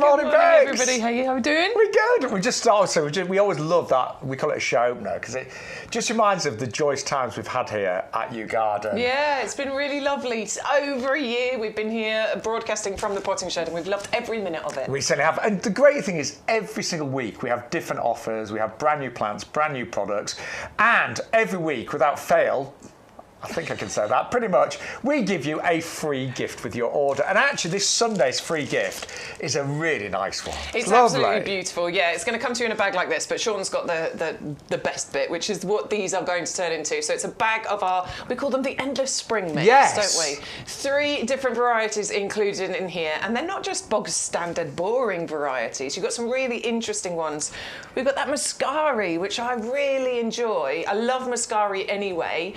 morning, Bex. Everybody. Hey, how are we doing? We're good. We always love that. We call it a show opener because it just reminds us of the joyous times we've had here at YouGarden. Yeah, it's been really lovely. It's over a year we've been here broadcasting from the potting shed, and we've loved every minute of it. We certainly have. And the great thing is, every single week we have different offers. We have brand new plants, brand new products, and every week, without fail, I think I can say that, pretty much, we give you a free gift with your order. And actually, this Sunday's free gift is a really nice one. It's absolutely beautiful, yeah. It's going to come to you in a bag like this, but Shaun's got the best bit, which is what these are going to turn into. So it's a bag of we call them the Endless Spring Mix, don't we? 3 different varieties included in here, and they're not just bog standard, boring varieties. You've got some really interesting ones. We've got that Muscari, which I really enjoy. I love Muscari anyway,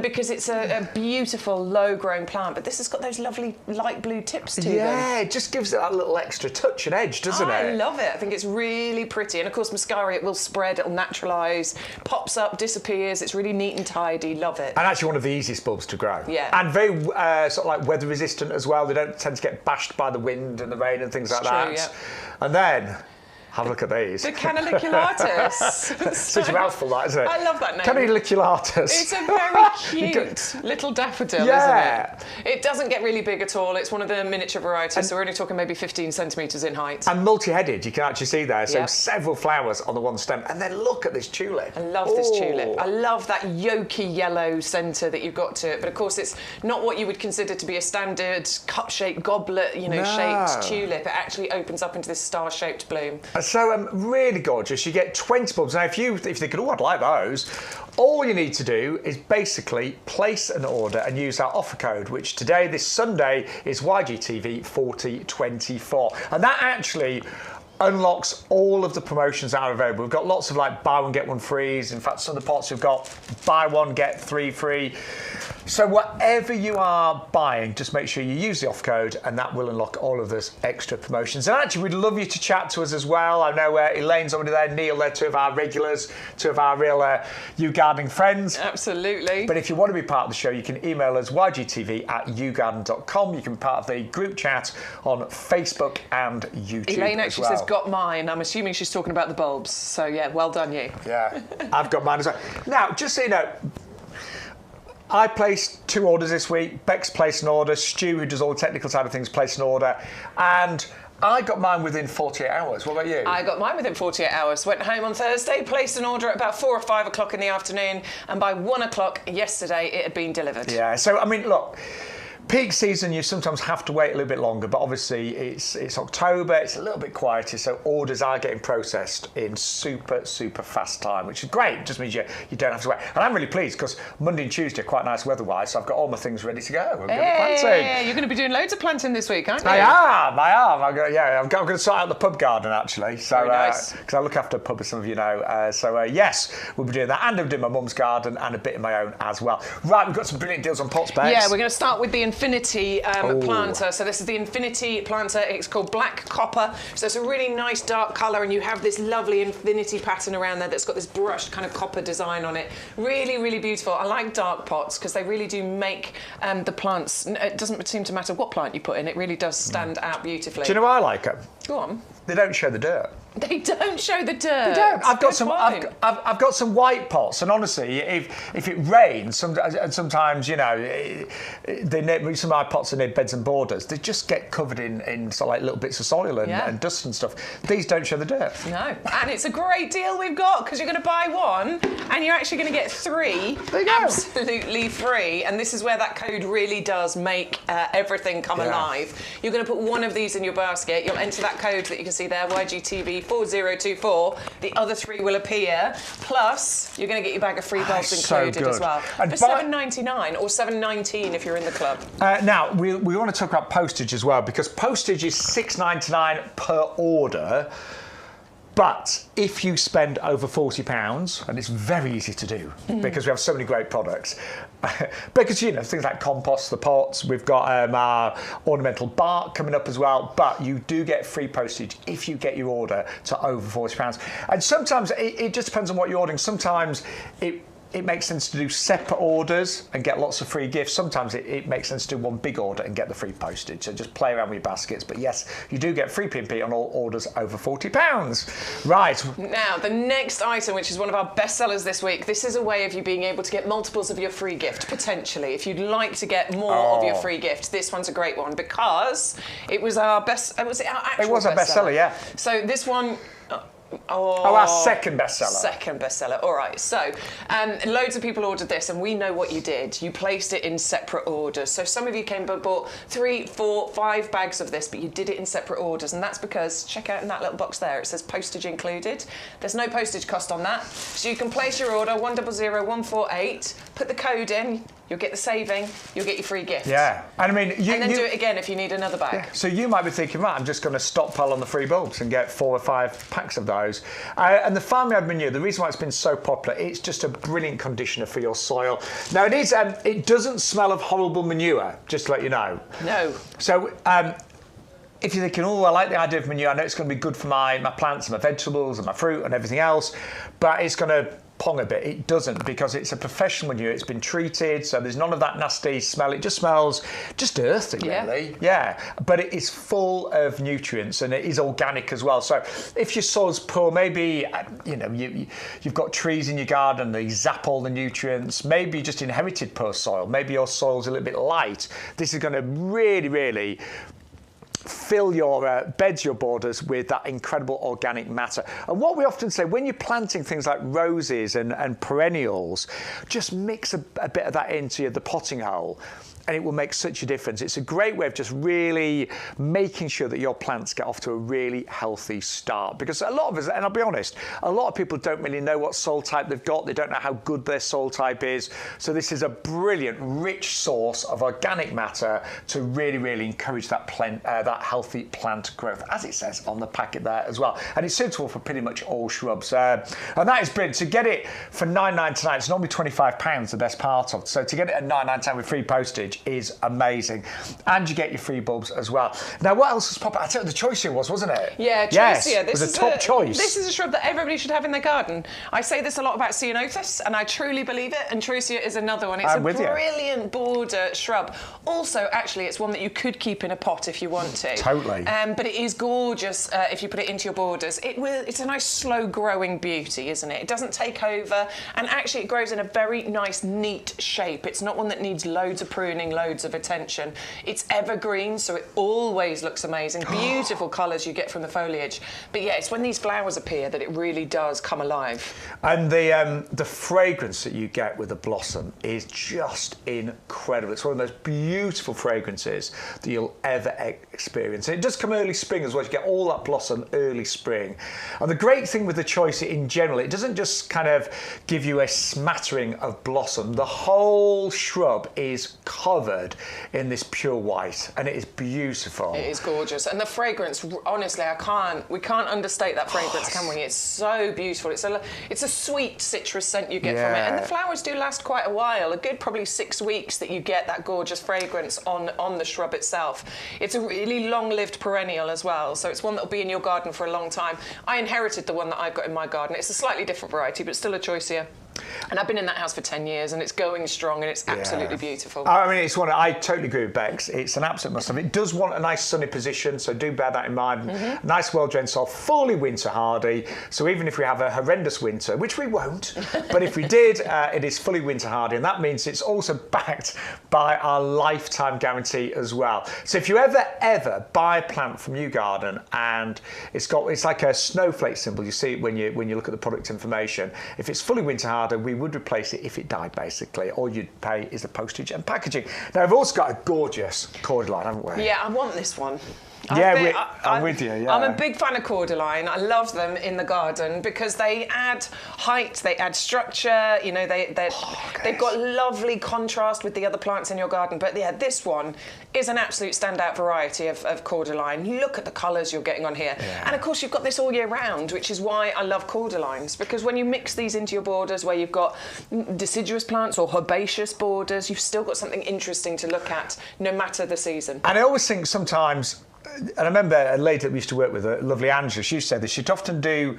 because it's a beautiful low-grown plant, but this has got those lovely light blue tips to them. Yeah, it just gives it that little extra touch and edge, doesn't it? I love it. I think it's really pretty. And of course, Muscari, it will spread, it'll naturalise, pops up, disappears. It's really neat and tidy. Love it. And actually one of the easiest bulbs to grow. Yeah. And very sort of like weather resistant as well. They don't tend to get bashed by the wind and the rain and things like that. Yeah. And then, have a look at these. The Canaliculatus. Such a mouthful, that, isn't it? I love that name. Canaliculatus. It's a very cute little daffodil, isn't it? It doesn't get really big at all. It's one of the miniature varieties, so we're only talking maybe 15 centimetres in height. And multi-headed, you can actually see there. So several flowers on the one stem. And then look at this tulip. I love this tulip. I love that yolky yellow centre that you've got to it. But of course, it's not what you would consider to be a standard cup-shaped goblet, shaped tulip. It actually opens up into this star-shaped bloom. So really gorgeous. You get 20 bulbs. Now, if you think, oh, I'd like those, all you need to do is basically place an order and use our offer code, which today, this Sunday, is YGTV 4024. And that actually unlocks all of the promotions that are available. We've got lots of like buy one, get one frees. In fact, some of the pots we've got buy one, get 3 free. So whatever you are buying, just make sure you use the off code, and that will unlock all of those extra promotions. And actually, we'd love you to chat to us as well. I know Elaine's already there, Neil there, 2 of our regulars, 2 of our real YouGardening friends. Absolutely. But if you want to be part of the show, you can email us ygtv@yougarden.com. You can be part of the group chat on Facebook and YouTube. Elaine actually as well. says, got mine. I'm assuming she's talking about the bulbs. So yeah, well done you. Yeah, I've got mine as well. Now, just so you know, I placed 2 orders this week. Bex placed an order. Stu, who does all the technical side of things, placed an order. And I got mine within 48 hours. What about you? I got mine within 48 hours. Went home on Thursday, placed an order at about 4 or 5 o'clock in the afternoon, and by 1 o'clock yesterday, it had been delivered. Yeah, so, I mean, look, peak season, you sometimes have to wait a little bit longer, but obviously it's October, it's a little bit quieter, so orders are getting processed in super fast time, which is great. It just means you don't have to wait. And I'm really pleased because Monday and Tuesday are quite nice weather-wise, so I've got all my things ready to go. I'm going to be planting. You're going to be doing loads of planting this week, aren't you? I am. I'm going to sort out the pub garden, actually. So, very nice. Because I look after a pub, as some of you know. Yes, we'll be doing that. And I'm doing my mum's garden and a bit of my own as well. Right, we've got some brilliant deals on pots, Bex. Yeah, we're going to start with the Infinity planter. So this is the Infinity planter. It's called Black Copper. So it's a really nice dark colour, and you have this lovely Infinity pattern around there that's got this brushed kind of copper design on it. Really, really beautiful. I like dark pots because they really do make the plants. It doesn't seem to matter what plant you put in. It really does stand out beautifully. Do you know why I like them? Go on. They don't show the dirt. They don't show the dirt. They don't. I've got some white pots, and honestly, if it rains, sometimes some of my pots are near beds and borders. They just get covered in sort of like little bits of soil and dust and stuff. These don't show the dirt. No, and it's a great deal we've got because you're going to buy 1 and you're actually going to get 3 absolutely free. And this is where that code really does make everything come alive. You're going to put 1 of these in your basket. You'll enter that code that you can see there, YGTV 4024. The other 3 will appear. Plus, you're going to get your bag of free bulbs included as well. And for $7.99 or $7.19 if you're in the club. Now, we want to talk about postage as well, because postage is $6.99 per order. But if you spend over £40, and it's very easy to do because we have so many great products, because, things like compost, the pots, we've got our ornamental bark coming up as well, but you do get free postage if you get your order to over £40. And sometimes it just depends on what you're ordering. Sometimes it makes sense to do separate orders and get lots of free gifts. Sometimes it makes sense to do one big order and get the free postage. So just play around with your baskets. But yes, you do get free P&P on all orders over £40. Right. Now, the next item, which is one of our best sellers this week, this is a way of you being able to get multiples of your free gift, potentially. If you'd like to get more of your free gift, this one's a great one because it was our best, was it our actual It was our best seller, yeah. So this one... our second bestseller. Second bestseller. All right. So, loads of people ordered this, and we know what you did. You placed it in separate orders. So some of you came and bought 3, 4, 5 bags of this, but you did it in separate orders, and that's because check out in that little box there. It says postage included. There's no postage cost on that, so you can place your order 100148. Put the code in. You'll get the saving, you'll get your free gift. Yeah, and I mean... and then do it again if you need another bag. Yeah. So you might be thinking, right, I'm just going to stockpile on the free bulbs and get 4 or 5 packs of those. And the farmyard manure, the reason why it's been so popular, it's just a brilliant conditioner for your soil. Now, it is. It doesn't smell of horrible manure, just to let you know. No. So... if you're thinking, oh, I like the idea of manure, I know it's going to be good for my plants and my vegetables and my fruit and everything else, but it's going to pong a bit. It doesn't, because it's a professional manure. It's been treated, so there's none of that nasty smell. It just smells just earthy, really. Yeah. But it is full of nutrients, and it is organic as well. So if your soil's poor, maybe you've got trees in your garden, they zap all the nutrients. Maybe you just inherited poor soil. Maybe your soil's a little bit light. This is going to really, really fill your beds, your borders with that incredible organic matter. And what we often say, when you're planting things like roses and perennials, just mix a bit of that into the potting hole, and it will make such a difference. It's a great way of just really making sure that your plants get off to a really healthy start. Because a lot of us, and I'll be honest, a lot of people don't really know what soil type they've got. They don't know how good their soil type is. So this is a brilliant, rich source of organic matter to really, really encourage that healthy plant growth, as it says on the packet there as well. And it's suitable for pretty much all shrubs. And that is brilliant. To get it for £9.99, it's normally £25, the best part of it. So to get it at £9.99 with free postage is amazing, and you get your free bulbs as well. Now, what else was popular? I tell you, the Choisya wasn't it? Yeah, Choisya. Yes, this was a top choice. This is a shrub that everybody should have in their garden. I say this a lot about ceanothus, and I truly believe it. And Choisya is another one. It's a brilliant border shrub. Also, actually, it's one that you could keep in a pot if you want to. Totally. But it is gorgeous if you put it into your borders. It's a nice slow-growing beauty, isn't it? It doesn't take over, and actually, it grows in a very nice, neat shape. It's not one that needs loads of pruning, loads of attention. It's evergreen, so it always looks amazing. Beautiful colours you get from the foliage. But yeah, it's when these flowers appear that it really does come alive. And the fragrance that you get with the blossom is just incredible. It's one of the most beautiful fragrances that you'll ever experience. And it does come early spring as well. You get all that blossom early spring. And the great thing with the Choisya in general, it doesn't just kind of give you a smattering of blossom. The whole shrub is covered in this pure white, and it is beautiful. It is gorgeous, and the fragrance, honestly, we can't understate that fragrance, can we? It's so beautiful. It's a sweet citrus scent you get from it, and the flowers do last quite a while, a good probably 6 weeks that you get that gorgeous fragrance on the shrub itself. It's a really long-lived perennial as well, so it's one that will be in your garden for a long time. I inherited the one that I've got in my garden. It's a slightly different variety, but still a Choisya. And I've been in that house for 10 years, and it's going strong, and it's absolutely beautiful. I mean, it's one. I totally agree with Bex. It's an absolute must-have. It does want a nice sunny position, so do bear that in mind. Nice, well-drained soil, fully winter hardy. So even if we have a horrendous winter, which we won't, but if we did, it is fully winter hardy, and that means it's also backed by our lifetime guarantee as well. So if you ever buy a plant from YouGarden and it's like a snowflake symbol, you see it when you look at the product information. If it's fully winter hardy, we would replace it if it died, basically. All you'd pay is the postage and packaging. Now, we've also got a gorgeous Cordyline, haven't we? Yeah, I want this one. I'm with you, yeah. I'm a big fan of Cordyline. I love them in the garden because they add height, they add structure, you know, they've got lovely contrast with the other plants in your garden. But yeah, this one is an absolute standout variety of Cordyline. Look at the colours you're getting on here. Yeah. And of course, you've got this all year round, which is why I love Cordylines, because when you mix these into your borders where you've got deciduous plants or herbaceous borders, you've still got something interesting to look at no matter the season. And I always think sometimes, and I remember a lady that we used to work with, a lovely Angela, she said this, she'd often do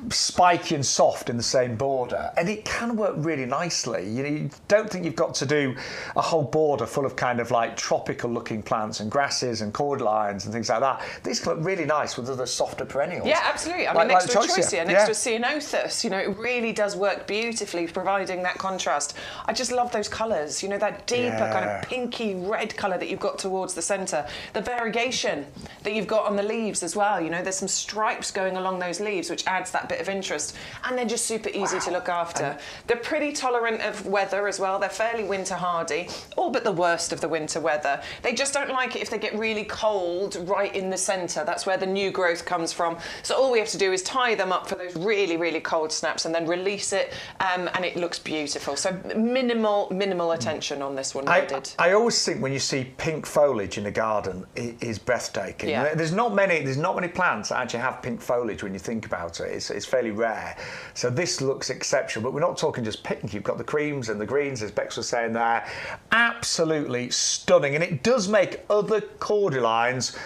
spiky and soft in the same border, and it can work really nicely. You don't think you've got to do a whole border full of kind of like tropical looking plants and grasses and cordylines and things like that. These can look really nice with other softer perennials. Yeah, absolutely. I mean, next to a Choisya, next to a ceanothus, it really does work beautifully, providing that contrast. I just love those colours, that deeper kind of pinky red colour that you've got towards the centre. The variegation that you've got on the leaves as well, there's some stripes going along those leaves, which adds that bit of interest, and they're just super easy to look after. They're pretty tolerant of weather as well. They're fairly winter hardy, all but the worst of the winter weather. They just don't like it if they get really cold right in the centre. That's where the new growth comes from. So all we have to do is tie them up for those really, really cold snaps and then release it, and it looks beautiful. So minimal attention on this one needed. I always think when you see pink foliage in a garden, it is breathtaking. Yeah. There's not many plants that actually have pink foliage when you think about it. It's fairly rare. So this looks exceptional, but we're not talking just pink. You've got the creams and the greens, as Bex was saying there. Absolutely stunning. And it does make other cordylines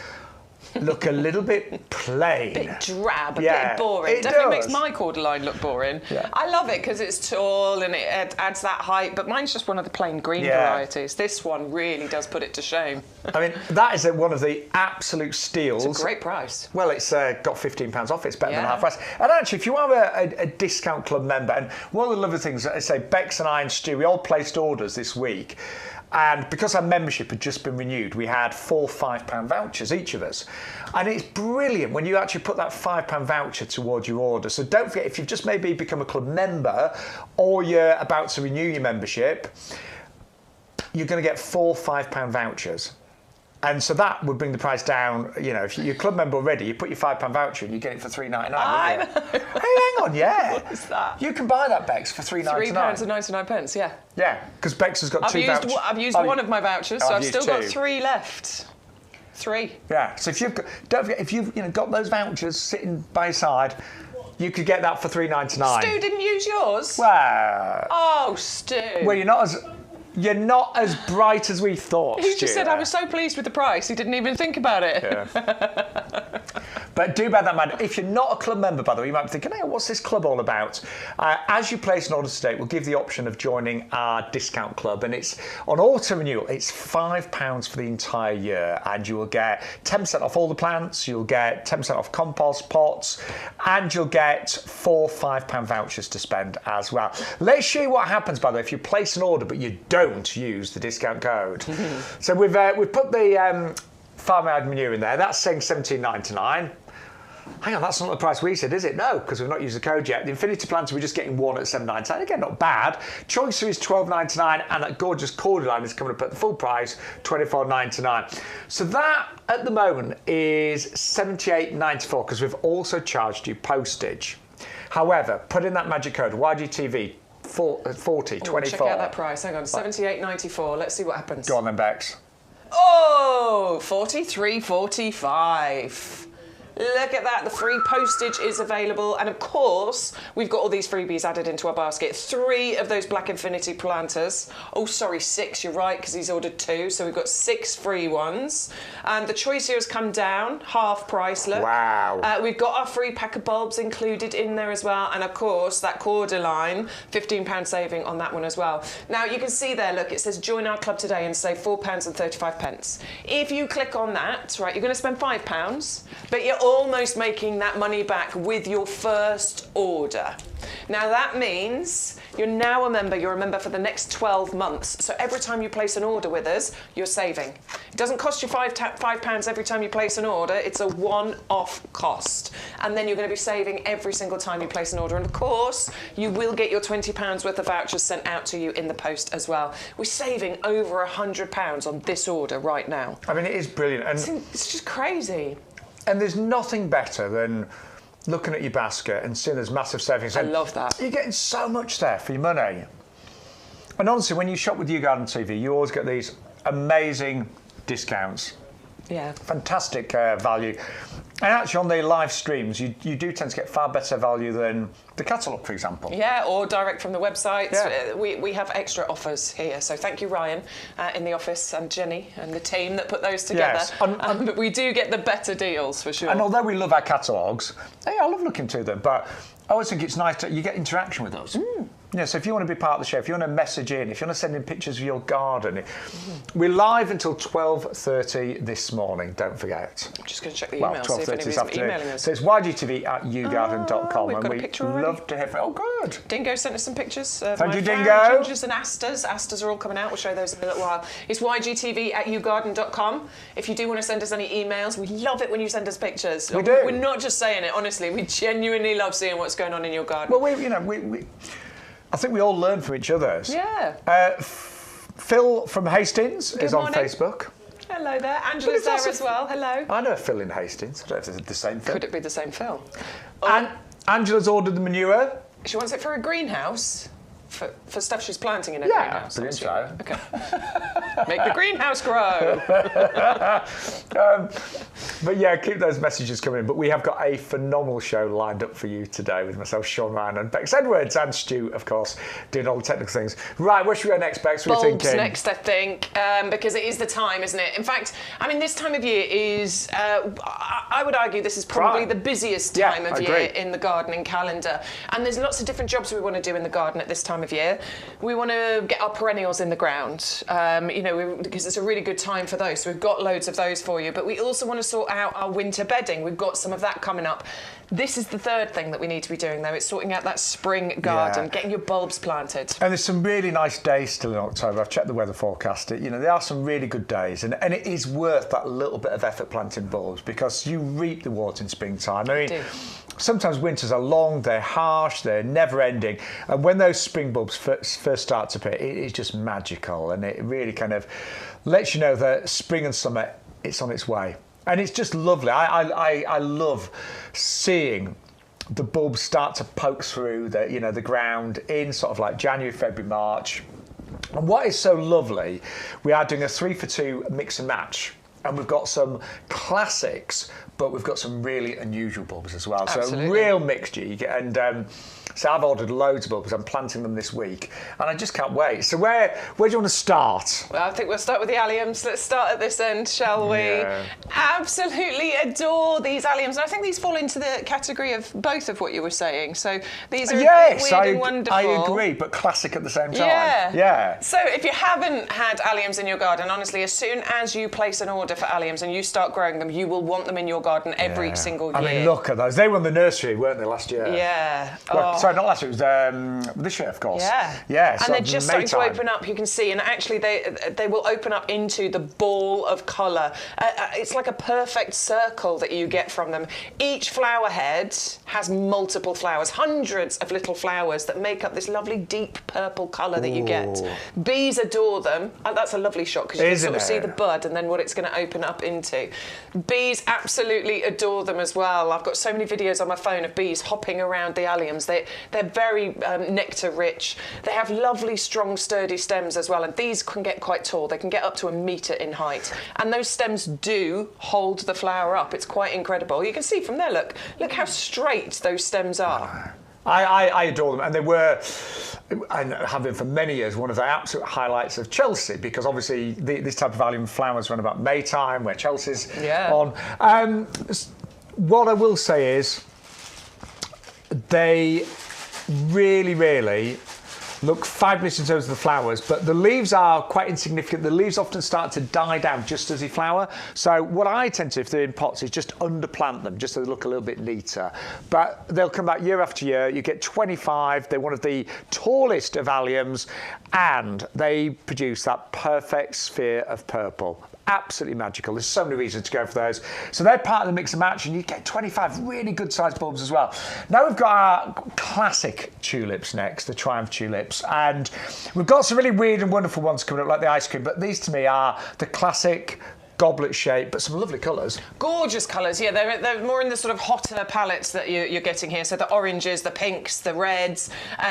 look a little bit plain. A bit drab, a bit boring. It definitely makes my cordyline look boring. Yeah. I love it because it's tall and it adds that height, but mine's just one of the plain green varieties. This one really does put it to shame. I mean, that is one of the absolute steals. It's a great price. Well, it's got £15 off. It's better than half price. And actually, if you are a discount club member, and one of the lovely things, I say, Bex and I and Stu, we all placed orders this week. And because our membership had just been renewed, we had 4 £5 vouchers, each of us. And it's brilliant when you actually put that £5 voucher towards your order. So don't forget, if you've just maybe become a club member or you're about to renew your membership, you're going to get 4 £5 vouchers. And so that would bring the price down. If you're a club member already, you put your £5 voucher and you get it for $3.99. I know. Hey, hang on, What is that? You can buy that, Bex, for $3.99. £3.99, yeah. Yeah, because Bex has got 2 vouchers. I've used one of my vouchers, so I've still got 3 left. 3. Yeah. So if don't forget, if you've got those vouchers sitting by your side, you could get that for $3.99. Stu didn't use yours. Well. Oh, Stu. Well, you're not as bright as we thought. He just said I was so pleased with the price, he didn't even think about it. Yeah. But do bear that in mind. If you're not a club member, by the way, you might be thinking, hey, what's this club all about? As you place an order today, we'll give the option of joining our discount club, and it's on auto renewal. It's £5 for the entire year, and you will get 10% off all the plants. You'll get 10% off compost pots, and you'll get 4 £5 vouchers to spend as well. Let's show you what happens, by the way, if you place an order but you don't use the discount code. So we've put the farmyard manure in there. That's saying $17.99. Hang on, that's not the price we said, is it? No, because we've not used the code yet. The Infinity planter, we're just getting one at $7.99. Again, not bad. Choisya is $12.99, and that gorgeous cordyline is coming up at the full price, $24.99. So that, at the moment, is $78.94, because we've also charged you postage. However, put in that magic code, YGTV, 40, 24. Check out that price. Hang on, $78.94. Let's see what happens. Go on then, Bex. Oh, $43.45. Look at that, the free postage is available, and of course we've got all these freebies added into our basket. 3 of those black Infinity planters. Oh sorry, 6, you're right, because he's ordered 2, so we've got 6 free ones. And the Choisya has come down, half price, look. Wow. We've got our free pack of bulbs included in there as well, and of course that Cordyline, £15 saving on that one as well. Now you can see there, look, it says join our club today and save £4.35. If you click on that, right, you're going to spend £5, but you're almost making that money back with your first order. Now that means you're now a member, you're a member for the next 12 months. So every time you place an order with us, you're saving. It doesn't cost you £5 every time you place an order, it's a one-off cost. And then you're going to be saving every single time you place an order. And of course, you will get your £20 worth of vouchers sent out to you in the post as well. We're saving over £100 on this order right now. I mean, it is brilliant. And it's just crazy. And there's nothing better than looking at your basket and seeing there's massive savings. I love that. You're getting so much there for your money. And honestly, when you shop with YouGarden TV, you always get these amazing discounts. Yeah. Fantastic value. And actually on the live streams, you do tend to get far better value than the catalogue, for example. Yeah, or direct from the website. Yeah. We have extra offers here. So thank you, Ryan, in the office, and Jenny and the team that put those together. Yes. But we do get the better deals, for sure. And although we love our catalogues, I love looking through them, but I always think it's nice that you get interaction with us. Yeah, so if you want to be part of the show, if you want to message in, if you want to send in pictures of your garden, we're live until 12:30 this morning, don't forget. I'm just going to check the email, see if anybody's emailing us. So it's ygtv@yougarden.com, we've got a picture already. Love to hear from. Oh, good. Dingo sent us some pictures. Thank you, Dingo. Gingers and asters. Asters are all coming out. We'll show those in a little while. It's ygtv@yougarden.com. If you do want to send us any emails, we love it when you send us pictures. We do. We're not just saying it, honestly. We genuinely love seeing what's going on in your garden. Well, I think we all learn from each other. Yeah. Phil from Hastings is on Facebook. Hello there. Angela's there as well. Hello. I know a Phil in Hastings. I don't know if it's the same Phil. Could it be the same Phil? And Angela's ordered the manure. She wants it for a greenhouse. For stuff she's planting in a greenhouse. Yeah, so. Okay. Make the greenhouse grow. But yeah, keep those messages coming in. But we have got a phenomenal show lined up for you today with myself, Shaun, Ryan, and Bex Edwards, and Stu, of course, doing all the technical things. Right, where should we go next, Bex? What are you thinking? Bulbs next, I think, because it is the time, isn't it? In fact, I mean, this time of year is, I would argue this is probably the busiest time of year in the gardening calendar. And there's lots of different jobs we want to do in the garden at this time of year. We want to get our perennials in the ground, because it's a really good time for those. So we've got loads of those for you. But we also want to sort out our winter bedding. We've got some of that coming up. This is the third thing that we need to be doing, though. It's sorting out that spring garden, getting your bulbs planted. And there's some really nice days still in October. I've checked the weather forecast. There are some really good days, and it is worth that little bit of effort planting bulbs, because you reap the rewards in springtime. I mean, sometimes winters are long, they're harsh, they're never-ending, and when those spring bulbs first start to appear, it is just magical, and it really kind of lets you know that spring and summer, it's on its way. And it's just lovely. I love seeing the bulbs start to poke through the ground in sort of like January, February, March. And what is so lovely, we are doing a 3-for-2 mix and match. And we've got some classics, but we've got some really unusual bulbs as well. Absolutely. So a real mixture. You get, and so I've ordered loads of bulbs. I'm planting them this week, and I just can't wait. So where do you want to start? Well, I think we'll start with the Alliums. Let's start at this end, shall we? Yeah. Absolutely adore these Alliums. And I think these fall into the category of both of what you were saying. So these are weird and wonderful. I agree, but classic at the same time. Yeah. So if you haven't had Alliums in your garden, honestly, as soon as you place an order for Alliums and you start growing them, you will want them in your garden every single year. I mean, look at those. They were in the nursery, weren't they, last year? Yeah. Well, sorry, not last year. It was this year, of course. Yeah. And they're just starting to open up. You can see, and actually, they will open up into the ball of colour. It's like a perfect circle that you get from them. Each flower head has multiple flowers, hundreds of little flowers that make up this lovely deep purple colour that you get. Bees adore them. That's a lovely shot, because you can sort of see the bud and then what it's going to open up into. Bees absolutely adore them as well. I've got so many videos on my phone of bees hopping around the Alliums. They're very nectar rich. They have lovely, strong, sturdy stems as well, and these can get quite tall. They can get up to 1 metre in height, and those stems do hold the flower up. It's quite incredible. You can see from there, look how straight those stems are. I adore them, and they were, and have been for many years, one of the absolute highlights of Chelsea, because obviously this type of Allium flowers run about May time, where Chelsea's on. What I will say is they really look fabulous in terms of the flowers, but the leaves are quite insignificant. The leaves often start to die down just as they flower. So what I tend to, if they're in pots, is just underplant them, just so they look a little bit neater. But they'll come back year after year. You get 25. They're one of the tallest of Alliums, and they produce that perfect sphere of purple. Absolutely magical. There's so many reasons to go for those. So they're part of the mix and match, and you get 25 really good sized bulbs as well. Now we've got our classic tulips next, the Triumph tulips, and we've got some really weird and wonderful ones coming up, like the ice cream, but these to me are the classic goblet shape, but some lovely colours. Gorgeous colours, yeah. They're more in the sort of hotter palettes that you're getting here. So the oranges, the pinks, the reds.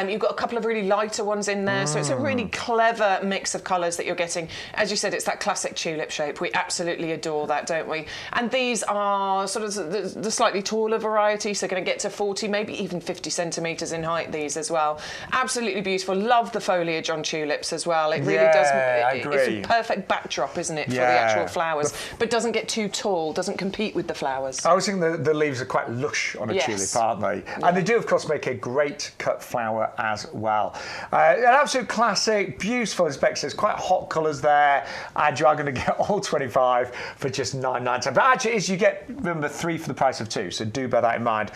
You've got a couple of really lighter ones in there. So it's a really clever mix of colours that you're getting. As you said, it's that classic tulip shape. We absolutely adore that, don't we? And these are sort of the slightly taller variety, so going to get to 40, maybe even 50 centimetres in height, these as well. Absolutely beautiful. Love the foliage on tulips as well. It really does. I agree. It's a perfect backdrop, isn't it, for the actual flowers, but doesn't get too tall, doesn't compete with the flowers. I always think the leaves are quite lush on a tulip, aren't they? Yeah. And they do, of course, make a great cut flower as well. An absolute classic, beautiful inspection. There's quite hot colours there, and you are going to get all 25 for just $9.99. But actually, you get, remember, 3 for the price of 2, so do bear that in mind.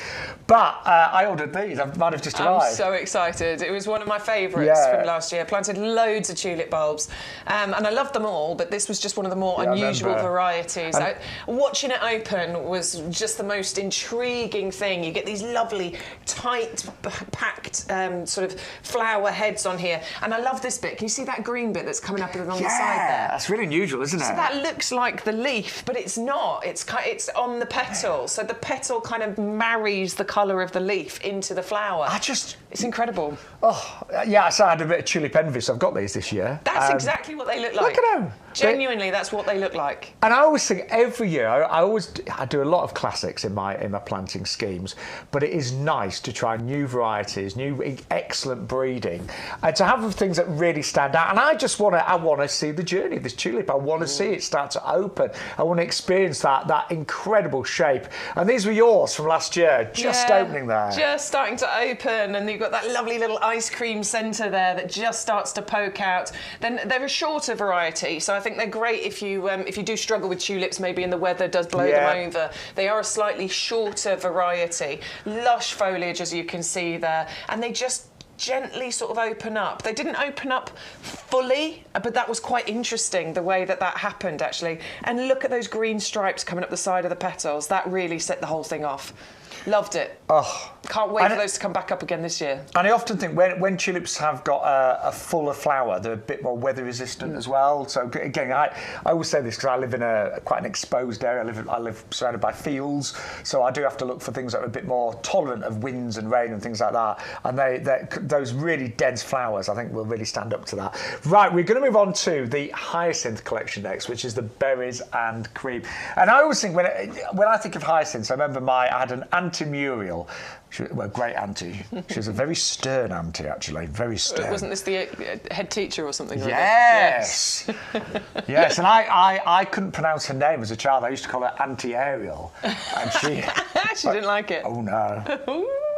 But I ordered these. I might have just arrived. I'm so excited. It was one of my favourites from last year. Planted loads of tulip bulbs, and I loved them all, but this was just one of the more unusual varieties. Watching it open was just the most intriguing thing. You get these lovely, tight, packed sort of flower heads on here, and I love this bit. Can you see that green bit that's coming up along the side there? That's really unusual, isn't it? So that looks like the leaf, but it's not. It's on the petal, so the petal kind of marries the colour of the leaf into the flower. It's incredible. Oh, yeah, so I had a bit of tulip envy, so I've got these this year. That's exactly what they look like. Look at them. Genuinely, that's what they look like. And I always think every year, I do a lot of classics in my planting schemes, but it is nice to try new varieties, new excellent breeding, and to have things that really stand out. And I want to see the journey of this tulip. I want to see it start to open. I want to experience that incredible shape. And these were yours from last year, just opening there. Just starting to open, and you've got that lovely little ice cream centre there that just starts to poke out. Then they're a shorter variety, so I think they're great if you do struggle with tulips, maybe, and the weather does blow them over. They are a slightly shorter variety. Lush foliage, as you can see there, and they just gently sort of open up. They didn't open up fully, but that was quite interesting, the way that happened, actually. And look at those green stripes coming up the side of the petals. That really set the whole thing off. Loved it. Oh, can't wait for those to come back up again this year. And I often think when tulips have got a fuller flower, they're a bit more weather resistant as well. So again, I always say this because I live in quite an exposed area. I live surrounded by fields, so I do have to look for things that are a bit more tolerant of winds and rain and things like that. And those really dense flowers, I think, will really stand up to that. Right, we're going to move on to the hyacinth collection next, which is the berries and cream. And I always think when I think of hyacinths, I remember I had an Auntie Muriel. Great auntie. She was a very stern auntie, actually, very stern. Wasn't this the head teacher or something? Yes. Yes, and I couldn't pronounce her name as a child. I used to call her Auntie Ariel, and she didn't like it. Oh no.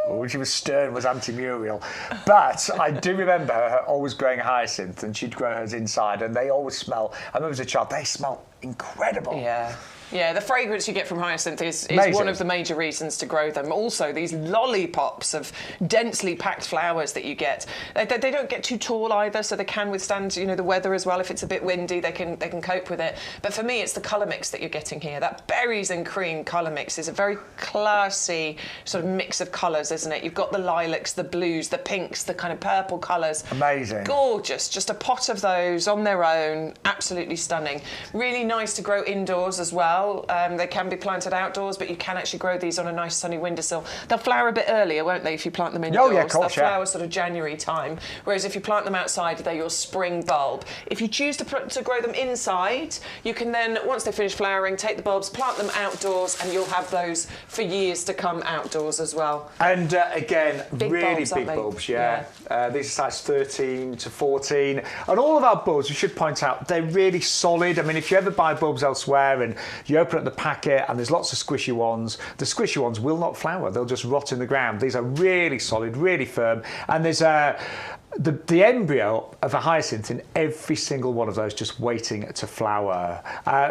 When she was stern, was Auntie Muriel. But I do remember her always growing hyacinth, and she'd grow hers inside, and they always smell. I remember as a child, they smell incredible. Yeah. Yeah, the fragrance you get from hyacinth is one of the major reasons to grow them. Also, these lollipops of densely packed flowers that you get, they don't get too tall either, so they can withstand, the weather as well. If it's a bit windy, they can cope with it. But for me, it's the colour mix that you're getting here. That berries and cream colour mix is a very classy sort of mix of colours, isn't it? You've got the lilacs, the blues, the pinks, the kind of purple colours. Amazing. Gorgeous. Just a pot of those on their own. Absolutely stunning. Really nice to grow indoors as well. They can be planted outdoors, but you can actually grow these on a nice sunny windowsill. They'll flower a bit earlier, won't they, if you plant them indoors? Oh, yeah, of course, they'll flower sort of January time, whereas if you plant them outside, they're your spring bulb. If you choose to grow them inside, you can then, once they finish flowering, take the bulbs, plant them outdoors, and you'll have those for years to come outdoors as well. And again, really big bulbs, yeah. These are size 13 to 14. And all of our bulbs, we should point out, they're really solid. I mean, if you ever buy bulbs elsewhere and you open up the packet and there's lots of squishy ones, the squishy ones will not flower. They'll just rot in the ground. These are really solid, really firm. And there's the embryo of a hyacinth in every single one of those, just waiting to flower.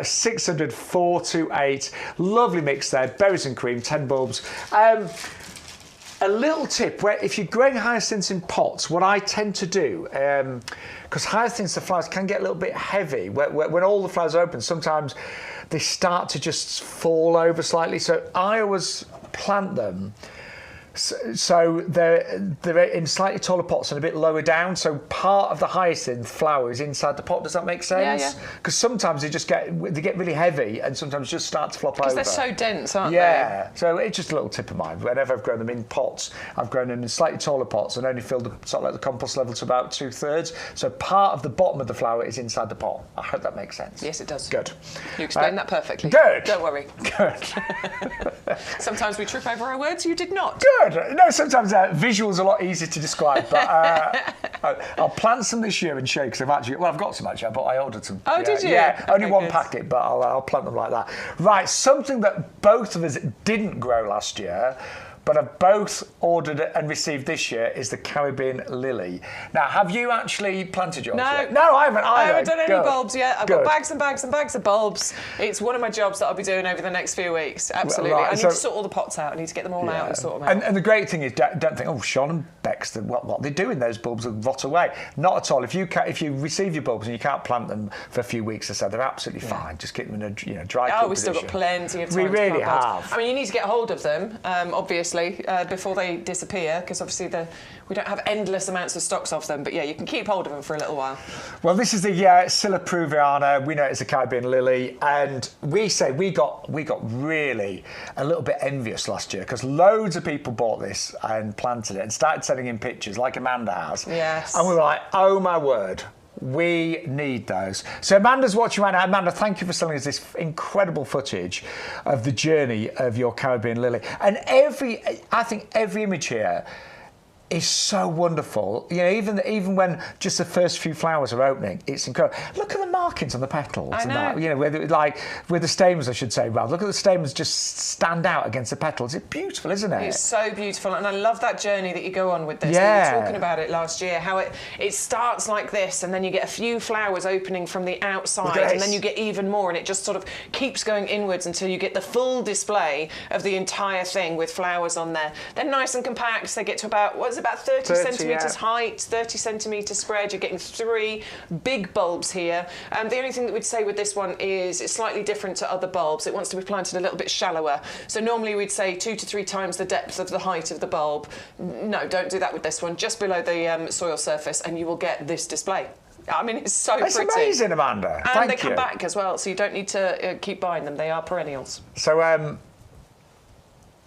600, 4 to 8. Lovely mix there. Berries and cream, 10 bulbs. A little tip, where if you're growing hyacinths in pots, what I tend to do, because hyacinths, the flowers can get a little bit heavy. When all the flowers open, sometimes they start to just fall over slightly. So I always plant them So they're in slightly taller pots and a bit lower down. So part of the hyacinth flower is inside the pot. Does that make sense? Yeah. Because sometimes they get really heavy and sometimes just start to flop over. Because they're so dense, aren't they? Yeah. So it's just a little tip of mine. Whenever I've grown them in pots, I've grown them in slightly taller pots and only filled the compost level to about 2/3. So part of the bottom of the flower is inside the pot. I hope that makes sense. Yes, it does. Good. You explained that perfectly. Good. Don't worry. Good. Sometimes we trip over our words. You did not. Good. No, sometimes visuals are a lot easier to describe, but I'll plant some this year and show you because I've got some actually, but I ordered some. Oh, did you? Yeah, only Okay, one good. packet, but I'll plant them like that. Right, something that both of us didn't grow last year, but have both ordered and received this year is the Caribbean lily. Now, have you actually planted yours yet? No, I haven't either. I haven't done any Good. bulbs yet. I've got bags and bags and bags of bulbs. It's one of my jobs that I'll be doing over the next few weeks. Absolutely. Right, I need to sort all the pots out. I need to get them all out and sort them out. And the great thing is, don't think, oh, Shaun and Bex, what they do in those bulbs will rot away. Not at all. If you receive your bulbs and you can't plant them for a few weeks or so, they're absolutely fine. Just keep them in a dry cool we've still got plenty of time. We really to plant bulbs. have. I mean, you need to get hold of them, obviously, before they disappear, because obviously we don't have endless amounts of stocks of them. But yeah, you can keep hold of them for a little while. Well, this is the Scylla peruviana. We know it's a Caribbean lily, and we got really a little bit envious last year because loads of people bought this and planted it and started sending in pictures, like Amanda has. Yes. And we were like, oh my word. We need those. So Amanda's watching right now. Amanda, thank you for sending us this incredible footage of the journey of your Caribbean lily. And I think every image here is so wonderful. You know, even when just the first few flowers are opening, it's incredible. Look at the markings on the petals. I know. And that, you know, where the stamens, I should say, rather. Look at the stamens just stand out against the petals. It's beautiful, isn't it? It's so beautiful, and I love that journey that you go on with this. Yeah. We were talking about it last year, how it starts like this, and then you get a few flowers opening from the outside, and then you get even more, and it just sort of keeps going inwards until you get the full display of the entire thing with flowers on there. They're nice and compact. They get to about 30 centimetres height, 30 centimetre spread. You're getting 3 big bulbs here. The only thing that we'd say with this one is it's slightly different to other bulbs. It wants to be planted a little bit shallower. So normally we'd say 2 to 3 times the depth of the height of the bulb. No, don't do that with this one. Just below the soil surface, and you will get this display. I mean, it's so pretty. It's amazing, Amanda. And they come back as well, so you don't need to keep buying them. They are perennials. So,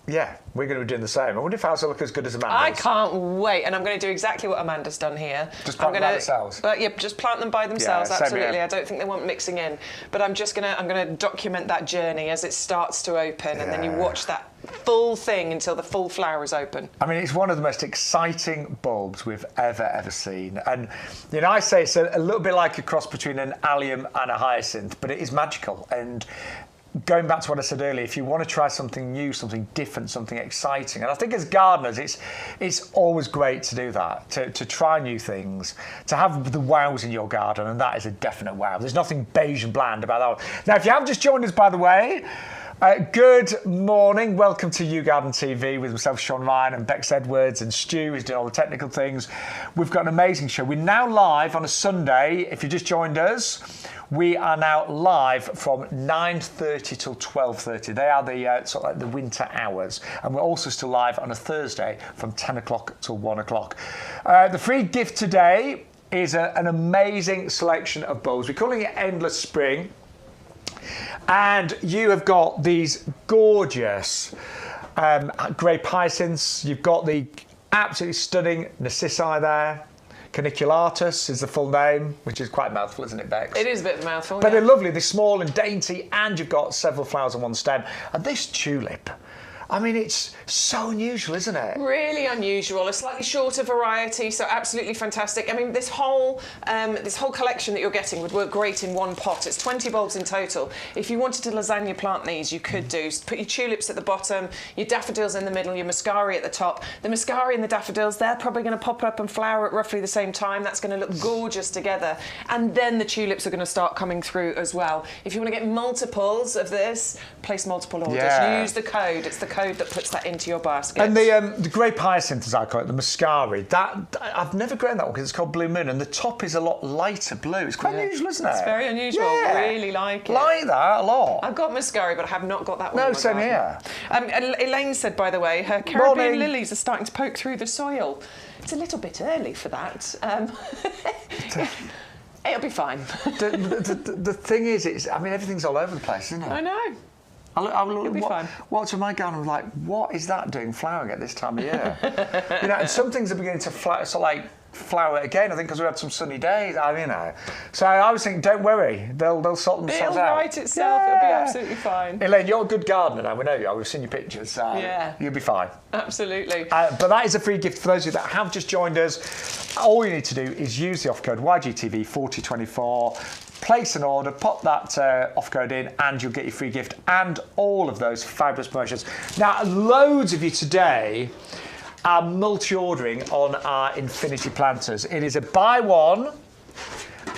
yeah, we're going to be doing the same. I wonder if ours will look as good as Amanda's. I can't wait, and I'm going to do exactly what Amanda's done here. Just plant them by themselves. Yeah, just plant them by themselves. Yeah, same absolutely. here. I don't think they want mixing in, but I'm going to document that journey as it starts to open, and then you watch that full thing until the full flower is open. I mean, it's one of the most exciting bulbs we've ever seen. And, you know, I say it's a little bit like a cross between an Allium and a Hyacinth, but it is magical. And going back to what I said earlier, if you want to try something new, something different, something exciting, and I think as gardeners, it's always great to do that, to try new things, to have the wows in your garden, and that is a definite wow. There's nothing beige and bland about that one. Now, if you have just joined us, by the way, good morning. Welcome to YouGarden TV with myself, Shaun Ryan, and Bex Edwards, and Stu, who's doing all the technical things. We've got an amazing show. We're now live on a Sunday. If you just joined us, we are now live from 9:30 till 12:30. They are the sort of like the winter hours. And we're also still live on a Thursday from 10 o'clock till 1 o'clock. The free gift today is an amazing selection of bulbs. We're calling it Endless Spring. And you have got these gorgeous grape hyacinths. You've got the absolutely stunning narcissi there. Caniculatus is the full name, which is quite a mouthful, isn't it, Bex? It is a bit of a mouthful, but they're lovely. They're small and dainty, and you've got several flowers on one stem. And this tulip, I mean, it's so unusual, isn't it? Really unusual. A slightly shorter variety, so absolutely fantastic. I mean, this whole collection that you're getting would work great in one pot. It's 20 bulbs in total. If you wanted to lasagna plant these, you could do. Put your tulips at the bottom, your daffodils in the middle, your muscari at the top. The muscari and the daffodils, they're probably going to pop up and flower at roughly the same time. That's going to look gorgeous together. And then the tulips are going to start coming through as well. If you want to get multiples of this, place multiple orders. Yeah. Use the code. It's the code code that puts that into your basket. And the grape hyacinth, as I call it, the mascari, I've never grown that one because it's called Blue Moon, and the top is a lot lighter blue. It's quite unusual, isn't it? It's very unusual. Yeah. Really like it. Like that a lot. I've got mascari, but I have not got that one. No, same here. Elaine said, by the way, her Caribbean lilies are starting to poke through the soil. It's a little bit early for that. It'll be fine. The thing is, everything's all over the place, isn't it? I know. I'll It'll be fine. What's in my garden? I'm like, what is that doing flowering at this time of year? And some things are beginning to flower again, I think, because we had some sunny days. So I was thinking, don't worry, they'll sort themselves out. It'll right itself. Yeah. It'll be absolutely fine. Elaine, you're a good gardener now. We know you are. We've seen your pictures. So you'll be fine. Absolutely. But that is a free gift for those of you that have just joined us. All you need to do is use the offer code YGTV 4024. Place an order, pop that off code in, and you'll get your free gift and all of those fabulous promotions. Now, loads of you today are multi-ordering on our Infinity planters. It is a buy one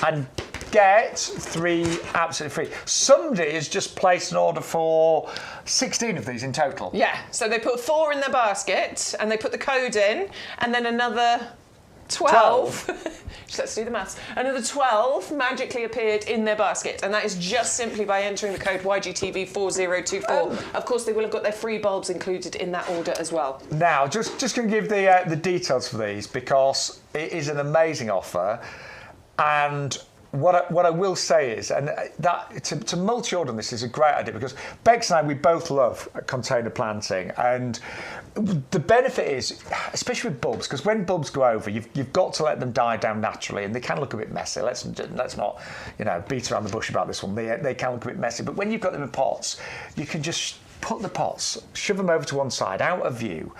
and get 3 absolutely free. Somebody has just placed an order for 16 of these in total. Yeah, so they put 4 in their basket, and they put the code in, and then another 12. Let's do the maths. Another 12 magically appeared in their basket, and that is just simply by entering the code YGTV4024. Of course, they will have got their free bulbs included in that order as well. Now, just going to give the details for these, because it is an amazing offer, and what I will say is, and that to multi-order on this is a great idea, because Bex and I, we both love container planting, and the benefit is, especially with bulbs, because when bulbs go over, you've got to let them die down naturally, and they can look a bit messy. Let's not beat around the bush about this one. They can look a bit messy, but when you've got them in pots, you can just put the pots, shove them over to one side, out of view,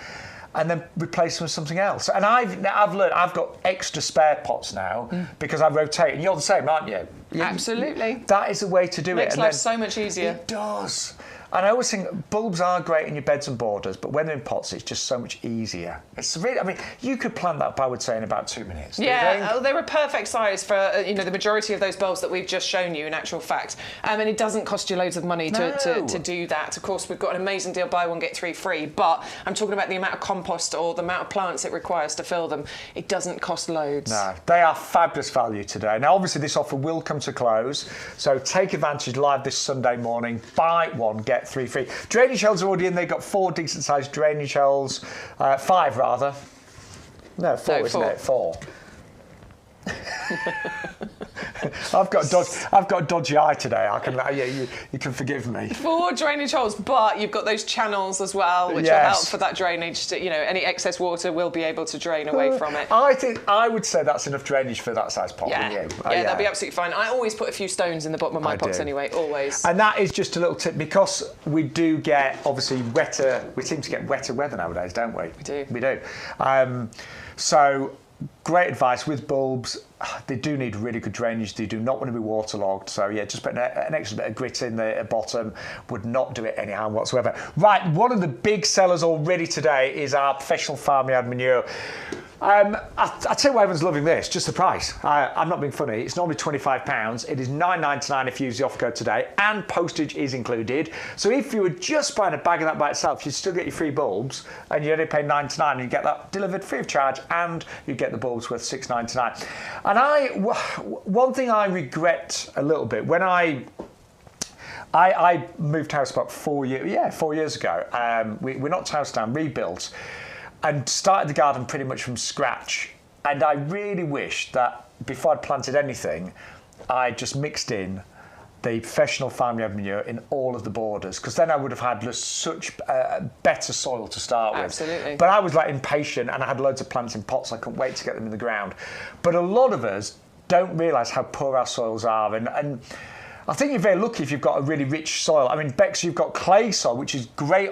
and then replace them with something else. And I've learned, I've got extra spare pots now because I rotate, and you're the same, aren't you? Absolutely. That is the way to do it. Makes life so much easier. It does. And I always think bulbs are great in your beds and borders, but when they're in pots, it's just so much easier. It's really, you could plant that, I would say, in about 2 minutes. Yeah, they're a perfect size for the majority of those bulbs that we've just shown you, in actual fact. And it doesn't cost you loads of money to do that. Of course, we've got an amazing deal, buy one, get 3 free, but I'm talking about the amount of compost or the amount of plants it requires to fill them. It doesn't cost loads. No, they are fabulous value today. Now, obviously, this offer will come to close, so take advantage live this Sunday morning. Buy one, get 3 free. Drainage holes are already in. They've got 4 decent-sized drainage holes. 5, rather. No, 4, isn't it? 4. I've got a dodgy eye today. You can forgive me. 4 drainage holes, but you've got those channels as well, which will help for that drainage. To, any excess water will be able to drain away from it. I would say that's enough drainage for that size pot. Yeah, that'd be absolutely fine. I always put a few stones in the bottom of my pots anyway, always. And that is just a little tip, because we do get obviously wetter. We seem to get wetter weather nowadays, don't we? We do. So. Great advice with bulbs. They do need really good drainage. They do not want to be waterlogged. So just putting an extra bit of grit in the bottom would not do it any harm whatsoever. Right, one of the big sellers already today is our professional farmyard manure. I'll tell you why everyone's loving this, just the price. I'm not being funny. It's normally £25. It is £9.99 if you use the offer code today, and postage is included. So if you were just buying a bag of that by itself, you'd still get your free bulbs, and you only pay £9.99, and you get that delivered free of charge, and you get the bulbs worth £6.99. And one thing I regret a little bit, when I moved house about 4 years ago. We knocked house down, rebuilt, and started the garden pretty much from scratch. And I really wish that before I'd planted anything, I just mixed in the professional farmyard manure in all of the borders, because then I would have had just such better soil to start with. Absolutely. But I was impatient, and I had loads of plants in pots. I couldn't wait to get them in the ground. But a lot of us don't realise how poor our soils are, and I think you're very lucky if you've got a really rich soil. Bex, you've got clay soil, which is great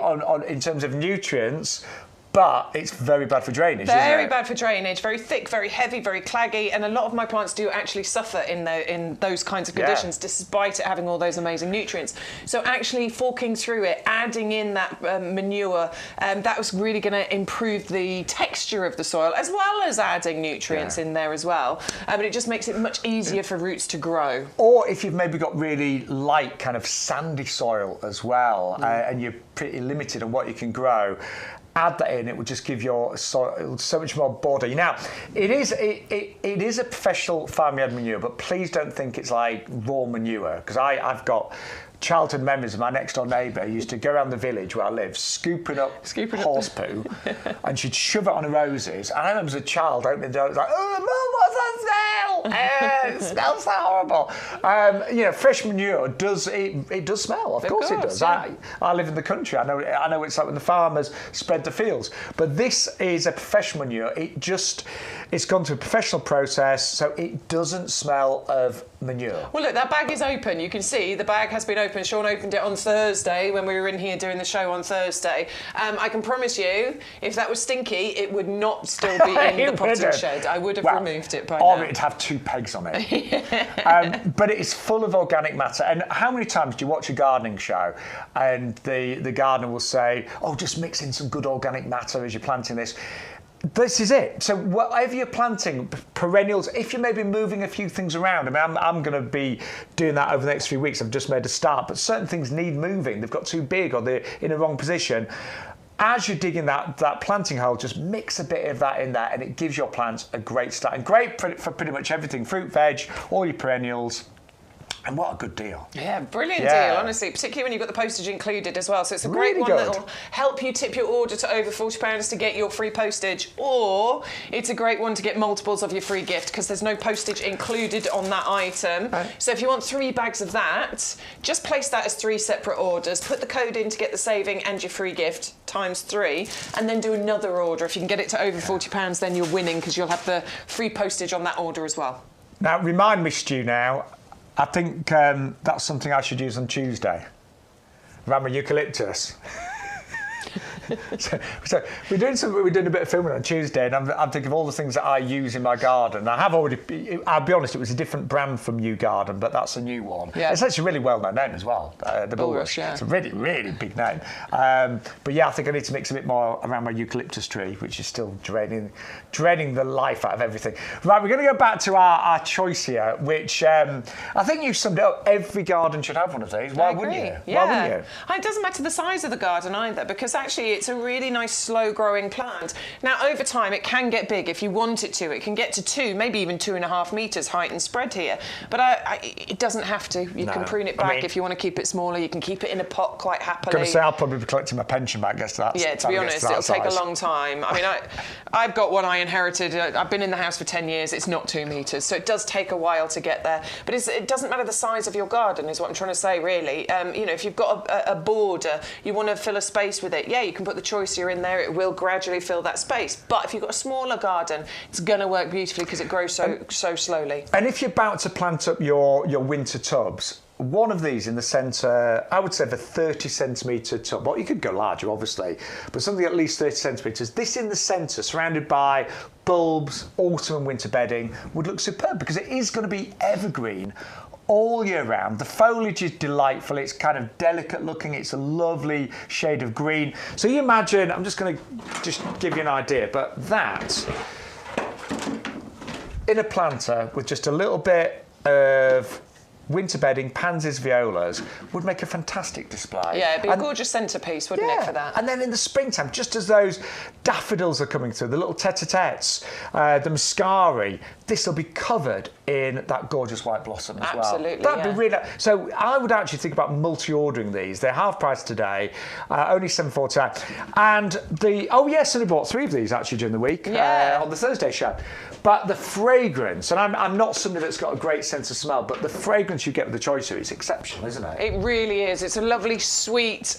in terms of nutrients, but it's very bad for drainage, Very bad for drainage, very thick, very heavy, very claggy, and a lot of my plants do actually suffer in those kinds of conditions, despite it having all those amazing nutrients. So actually forking through it, adding in that manure, that was really going to improve the texture of the soil, as well as adding nutrients in there as well. But it just makes it much easier for roots to grow. Or if you've maybe got really light kind of sandy soil as well, and you're pretty limited on what you can grow, add that in. It will just give your soil so much more body. Now, it is a professional farmyard manure, but please don't think it's like raw manure, because I've got childhood memories of my next door neighbour who used to go around the village where I live, scooping up horse poo, and she'd shove it on her roses. And I remember as a child opening the door, it was like, oh, Mum, what's that smell? It smells so horrible. Fresh manure does smell. Of course it does. Yeah. I live in the country. I know what it's like when the farmers spread the fields. But this is a professional manure. It's gone through a professional process, so it doesn't smell of manure. Well, look, that bag is open. You can see the bag has been open. Shaun opened it on Thursday when we were in here doing the show on Thursday. I can promise you, if that was stinky, it would not still be in the potting shed. I would have removed it by now. Or it'd have 2 pegs on it. But it is full of organic matter. And how many times do you watch a gardening show and the gardener will say, oh, just mix in some good organic matter as you're planting this? This is it. So whatever you're planting, perennials, if you're maybe moving a few things around, I mean, I'm going to be doing that over the next few weeks. I've just made a start, but certain things need moving. They've got too big or they're in the wrong position. As you're digging that planting hole, just mix a bit of that in there and it gives your plants a great start. And great for pretty much everything, fruit, veg, all your perennials. And what a good deal. Yeah, brilliant deal, honestly, particularly when you've got the postage included as well. So it's a great one that'll help you tip your order to over £40 to get your free postage, or it's a great one to get multiples of your free gift because there's no postage included on that item. Right. So if you want 3 bags of that, just place that as 3 separate orders, put the code in to get the saving and your free gift times 3, and then do another order. If you can get it to over £40, then you're winning because you'll have the free postage on that order as well. Now, remind me, Stu, now, I think that's something I should use on Tuesday. Around my eucalyptus. so we're doing a bit of filming on Tuesday, and I'm thinking of all the things that I use in my garden. I have already. I'll be honest, it was a different brand from YouGarden, but that's a new one. Yeah. It's actually a really well-known name as well. The Bulrush. Yeah. It's a really, really big name. But yeah, I think I need to mix a bit more around my eucalyptus tree, which is still draining the life out of everything. Right, we're going to go back to our choice here, which I think you summed it up. Every garden should have one of these. Why wouldn't you? Yeah. Why wouldn't you? It doesn't matter the size of the garden either, because actually it's a really nice slow-growing plant. Now, over time, it can get big if you want it to. It can get to 2, maybe even 2.5 metres height and spread here. But it doesn't have to. You can prune it back if you want to keep it smaller. You can keep it in a pot quite happily. I'm going to say I'll probably be collecting my pension back, gets to that. Yeah, to be honest, it'll take a long time. I mean, I've got one I inherited. I've been in the house for 10 years. It's not 2 metres, so it does take a while to get there. But it doesn't matter the size of your garden, is what I'm trying to say, really. If you've got a border, you want to fill a space with it. Yeah, you can put the Choisya in there. It will gradually fill that space. But if you've got a smaller garden, it's going to work beautifully because it grows so slowly. And if you're about to plant up your winter tubs, one of these in the centre, I would say the 30 centimetre tub. Well, you could go larger, obviously, but something at least 30 centimetres. This in the centre, surrounded by bulbs, autumn and winter bedding, would look superb because it is going to be evergreen all year round. The foliage is delightful. It's kind of delicate looking. It's a lovely shade of green. So you imagine, I'm just going to give you an idea, but that in a planter with just a little bit of winter bedding, pansies, violas, would make a fantastic display. Yeah, it'd be a gorgeous centrepiece, wouldn't it, for that? And then in the springtime, just as those daffodils are coming through, the little tete-a-tetes, the muscari, this will be covered in that gorgeous white blossom as well. Absolutely, That'd be really. So I would actually think about multi-ordering these. They're half price today, only $7.49. And somebody bought 3 of these actually during the week on the Thursday show. But the fragrance, and I'm not somebody that's got a great sense of smell, but the fragrance you get with the Choisya is exceptional, isn't it? It really is. It's a lovely sweet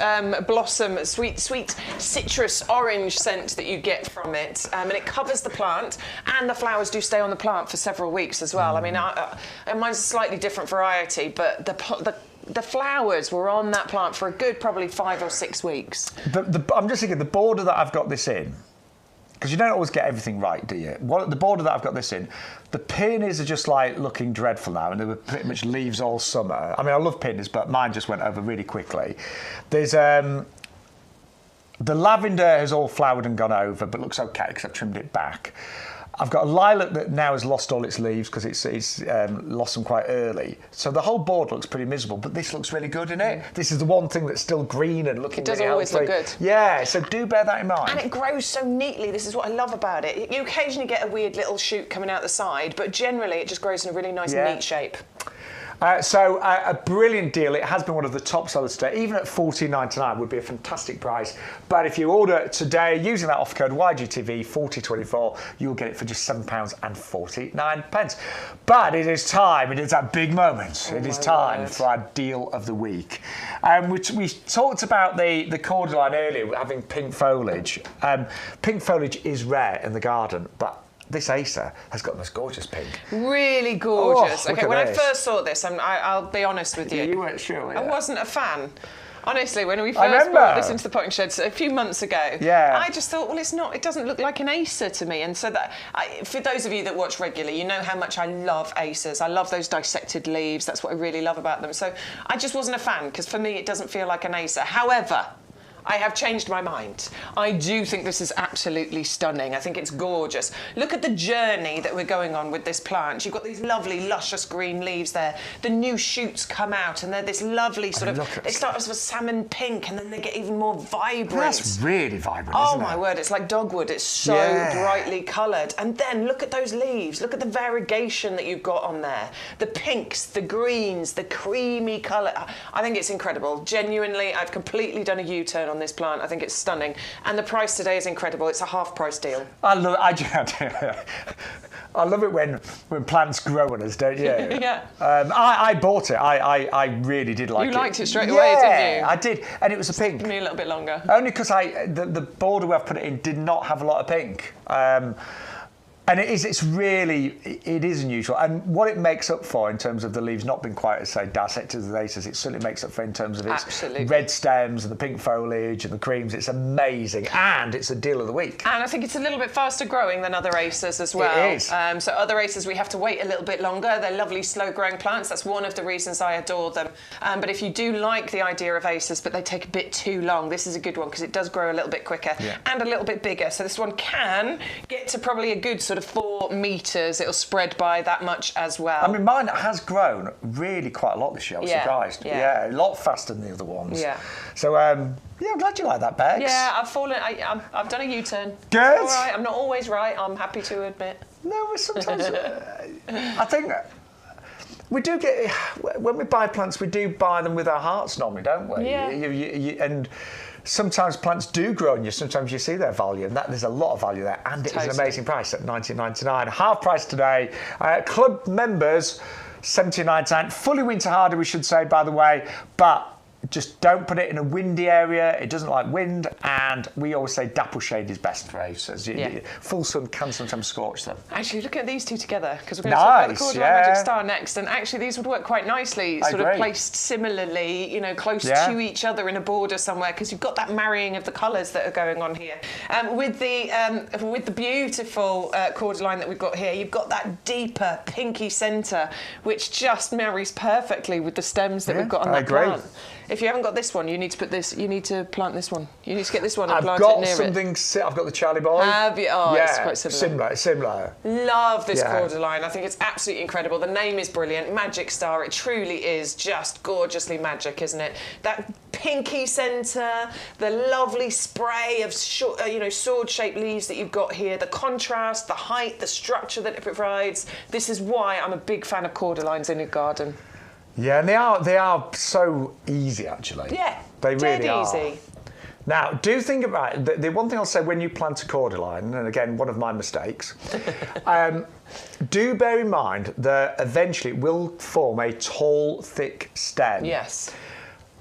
blossom, sweet citrus orange scent that you get from it, and it covers the plant, and the flowers do stay on the plant for several weeks as well. I mean, mine's a slightly different variety, but the the flowers were on that plant for a good probably 5 or 6 weeks. I'm just thinking, the border that I've got this in, because you don't always get everything right, do you? The border that I've got this in, the peonies are just like looking dreadful now, and they were pretty much leaves all summer. I mean, I love peonies, but mine just went over really quickly. There's the lavender has all flowered and gone over, but looks okay because I've trimmed it back. I've got a lilac that now has lost all its leaves because it's lost them quite early. So the whole border looks pretty miserable, but this looks really good in it. This is the one thing that's still green and looking really healthy. It does always look good. Yeah, so do bear that in mind. And it grows so neatly. This is what I love about it. You occasionally get a weird little shoot coming out the side, but generally it just grows in a really nice, neat shape. So a brilliant deal. It has been one of the top sellers today. Even at $14.99 would be a fantastic price. But if you order today using that offer code YGTV 4024, you will get it for just £7.49. But it is time. It is that big moment. It is time for our deal of the week. We talked about the Cordyline earlier, having pink foliage. Pink foliage is rare in the garden, but this Acer has got the most gorgeous pink. Really gorgeous. Okay, when I first saw this, I'll be honest with you. You weren't sure, were you? I wasn't a fan. Honestly, when we first brought this into the potting sheds a few months ago, I just thought, well, it doesn't look like an Acer to me. And so for those of you that watch regularly, you know how much I love Acers. I love those dissected leaves. That's what I really love about them. So I just wasn't a fan because for me, it doesn't feel like an Acer. However, I have changed my mind. I do think this is absolutely stunning. I think it's gorgeous. Look at the journey that we're going on with this plant. You've got these lovely, luscious green leaves there. The new shoots come out and they're this lovely sort of, they start as a salmon pink and then they get even more vibrant. That's really vibrant, isn't it? Oh my word, it's like dogwood. It's so brightly coloured. And then look at those leaves. Look at the variegation that you've got on there. The pinks, the greens, the creamy colour. I think it's incredible. Genuinely, I've completely done a U-turn on this plant. I think it's stunning, and the price today is incredible. It's a half price deal. I love it when plants grow on us, don't you? Yeah. I bought it. I really did like it. You liked it straight away, didn't you? I did, and it was a pink. Give me a little bit longer. Only because the border where I've put it in did not have a lot of pink. And it is unusual. And what it makes up for in terms of the leaves not being quite as, say, dissected as the Acers, it certainly makes up for in terms of its red stems and the pink foliage and the creams. It's amazing. And it's a deal of the week. And I think it's a little bit faster growing than other Acers as well. It is. So other Acers, we have to wait a little bit longer. They're lovely, slow-growing plants. That's one of the reasons I adore them. But if you do like the idea of Acers, but they take a bit too long, this is a good one because it does grow a little bit quicker and a little bit bigger. So this one can get to probably a good sort of 4 metres. It'll spread by that much as well. I mean, mine has grown really quite a lot this year. I was surprised. Yeah, a lot faster than the other ones. Yeah. So, I'm glad you like that, Bex. Yeah, I've done a U-turn. Good. All right, I'm not always right, I'm happy to admit. No, sometimes I think we do get, when we buy plants, we do buy them with our hearts normally, don't we? Yeah. And sometimes plants do grow on you. Sometimes you see their value, and there's a lot of value there. And it is an amazing price at $19.99. Half price today. Club members, $17.99. Fully winter hardy, we should say, by the way. But just don't put it in a windy area. It doesn't like wind, and we always say dapple shade is best for Acers. Full sun can sometimes scorch them. Actually, look at these two together, because we're going to talk about the Cordyline Magic Star next, and actually these would work quite nicely, sort of placed similarly, close to each other in a border somewhere, because you've got that marrying of the colours that are going on here. With the beautiful Cordyline that we've got here, you've got that deeper pinky centre, which just marries perfectly with the stems that we've got on that plant. If you haven't got this one, you need to put this. You need to plant this one. You need to get this one and plant it near it. I've got the Charlie Boy. Have you? Oh, it's quite similar. Similar. Love this Cordyline. I think it's absolutely incredible. The name is brilliant. Magic Star. It truly is just gorgeously magic, isn't it? That pinky centre, the lovely spray of sword-shaped leaves that you've got here, the contrast, the height, the structure that it provides. This is why I'm a big fan of Cordylines in your garden. Yeah, and they are so easy, actually. Yeah, they really are. Easy. Now, do think about it. The one thing I'll say when you plant a Cordyline, and again, one of my mistakes, do bear in mind that eventually it will form a tall, thick stem. Yes.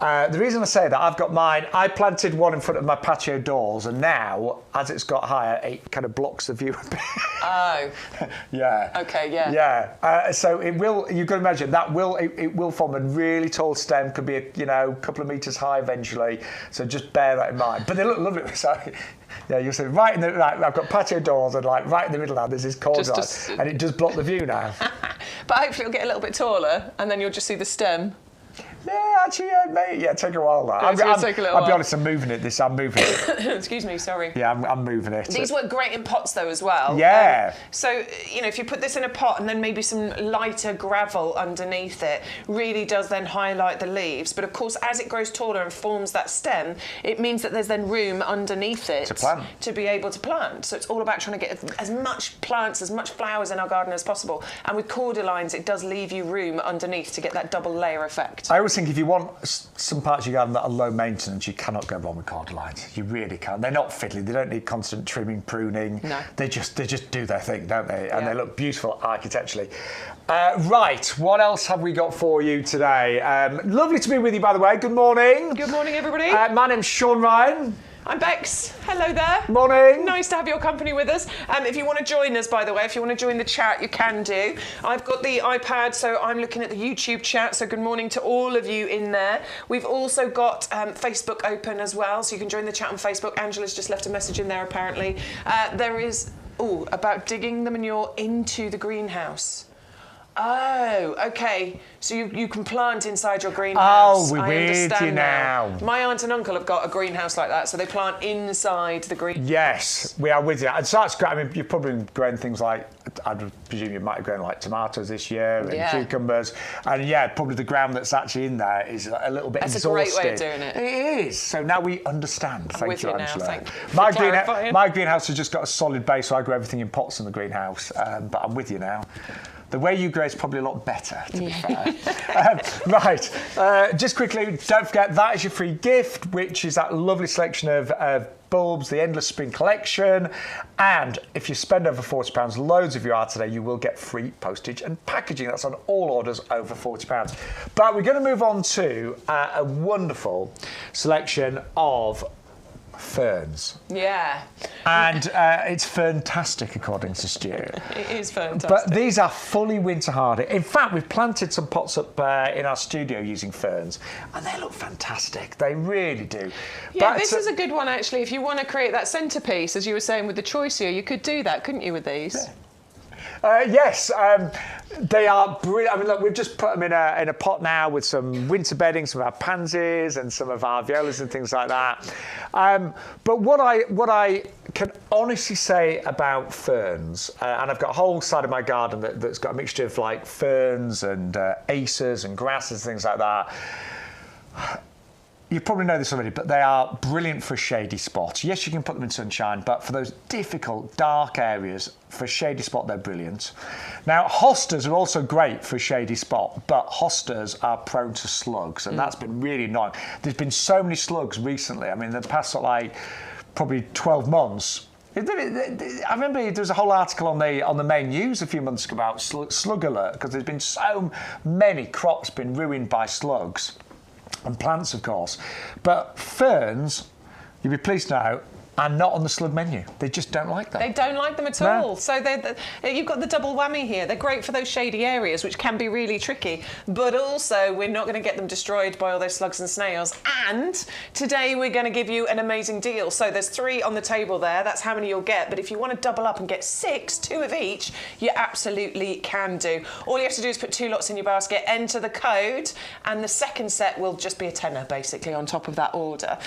The reason I say that, I've got mine, I planted one in front of my patio doors, and now, as it's got higher, it kind of blocks the view a bit. Oh. Yeah. Okay, yeah. Yeah. So it will, you can imagine, it will form a really tall stem, could be a couple of metres high eventually, so just bear that in mind. But they look lovely. So, yeah, you'll see, right, I've got patio doors, and like right in the middle now, there's this cordyline, and it does block the view now. But hopefully it'll get a little bit taller, and then you'll just see the stem. Yeah, actually, mate. Yeah, take a while. That. I'll be honest. I'm moving it. I'm moving it. Excuse me. Sorry. Yeah, I'm moving it. These work great in pots though as well. Yeah. So if you put this in a pot and then maybe some lighter gravel underneath it, really does then highlight the leaves. But of course, as it grows taller and forms that stem, it means that there's then room underneath it to plant, to be able to plant. So it's all about trying to get as much plants, as much flowers in our garden as possible. And with cordylines, it does leave you room underneath to get that double layer effect. I always think if you want some parts of your garden that are low maintenance, you cannot go wrong with cordylines. You really can't. They're not fiddly. They don't need constant trimming, pruning. No. They just do their thing, don't they? And they look beautiful architecturally. Right, what else have we got for you today? Lovely to be with you, by the way. Good morning. Good morning, everybody. My name's Shaun Ryan. I'm Bex. Hello there. Morning. Nice to have your company with us. If you want to join us, by the way, if you want to join the chat, you can do. I've got the iPad, so I'm looking at the YouTube chat, so good morning to all of you in there. We've also got Facebook open as well, so you can join the chat on Facebook. Angela's just left a message in there, apparently. There is, about digging the manure into the greenhouse. Oh, okay. So you can plant inside your greenhouse. Oh, we're with you now. My aunt and uncle have got a greenhouse like that, so they plant inside the greenhouse. Yes, we are with you. And so that's great. I mean, you've probably grown things like, I'd presume you might have grown like tomatoes this year and cucumbers. And probably the ground that's actually in there is a little bit exhausted. That's a great way of doing it. It is. So now we understand. Thank you, Angela. Thank you. My greenhouse has just got a solid base, so I grow everything in pots in the greenhouse. But I'm with you now. The way you grow is probably a lot better, to be fair. Right, just quickly, don't forget, that is your free gift, which is that lovely selection of bulbs, the Endless Spring collection. And if you spend over £40, loads of you are today, you will get free postage and packaging. That's on all orders over £40. But we're going to move on to a wonderful selection of ferns. Yeah. And it's fantastic, according to Stu. It is fantastic. But these are fully winter hardy. In fact, we've planted some pots up in our studio using ferns, and they look fantastic. They really do. Yeah, this is a good one, actually. If you want to create that centrepiece, as you were saying with the Choisya, you could do that, couldn't you, with these? Yeah. Yes, they are brilliant. I mean, look, we've just put them in a pot now with some winter bedding, some of our pansies and some of our violas and things like that. But what I can honestly say about ferns, and I've got a whole side of my garden that's got a mixture of like ferns and acers and grasses, things like that. You probably know this already, but they are brilliant for shady spots. Yes, you can put them in sunshine, but for those difficult, dark areas, for a shady spot, they're brilliant. Now, hostas are also great for a shady spot, but hostas are prone to slugs, and that's been really annoying. There's been so many slugs recently. I mean, the past, probably 12 months, I remember there was a whole article on the main news a few months ago about slug alert, because there's been so many crops been ruined by slugs. And plants, of course. But ferns, you'll be pleased to know, are not on the slug menu. They just don't like them. They don't like them at all. So you've got the double whammy here. They're great for those shady areas, which can be really tricky. But also, we're not going to get them destroyed by all those slugs and snails. And today, we're going to give you an amazing deal. So there's 3 on the table there. That's how many you'll get. But if you want to double up and get 6, 2 of each, you absolutely can do. All you have to do is put 2 lots in your basket, enter the code, and the second set will just be a tenner, basically, on top of that order.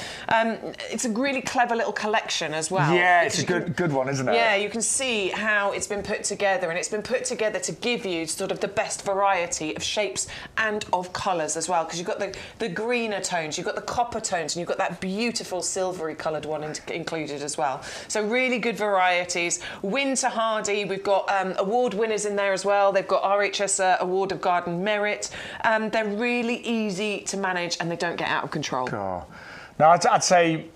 It's a really clever little collection as well. Yeah, it's a good one, isn't it? Yeah, you can see how it's been put together, and it's been put together to give you sort of the best variety of shapes and of colours as well, because you've got the greener tones, you've got the copper tones, and you've got that beautiful silvery coloured one included as well. So really good varieties. Winter hardy, we've got award winners in there as well. They've got RHS Award of Garden Merit. They're really easy to manage, and they don't get out of control. Cool. Now, I'd say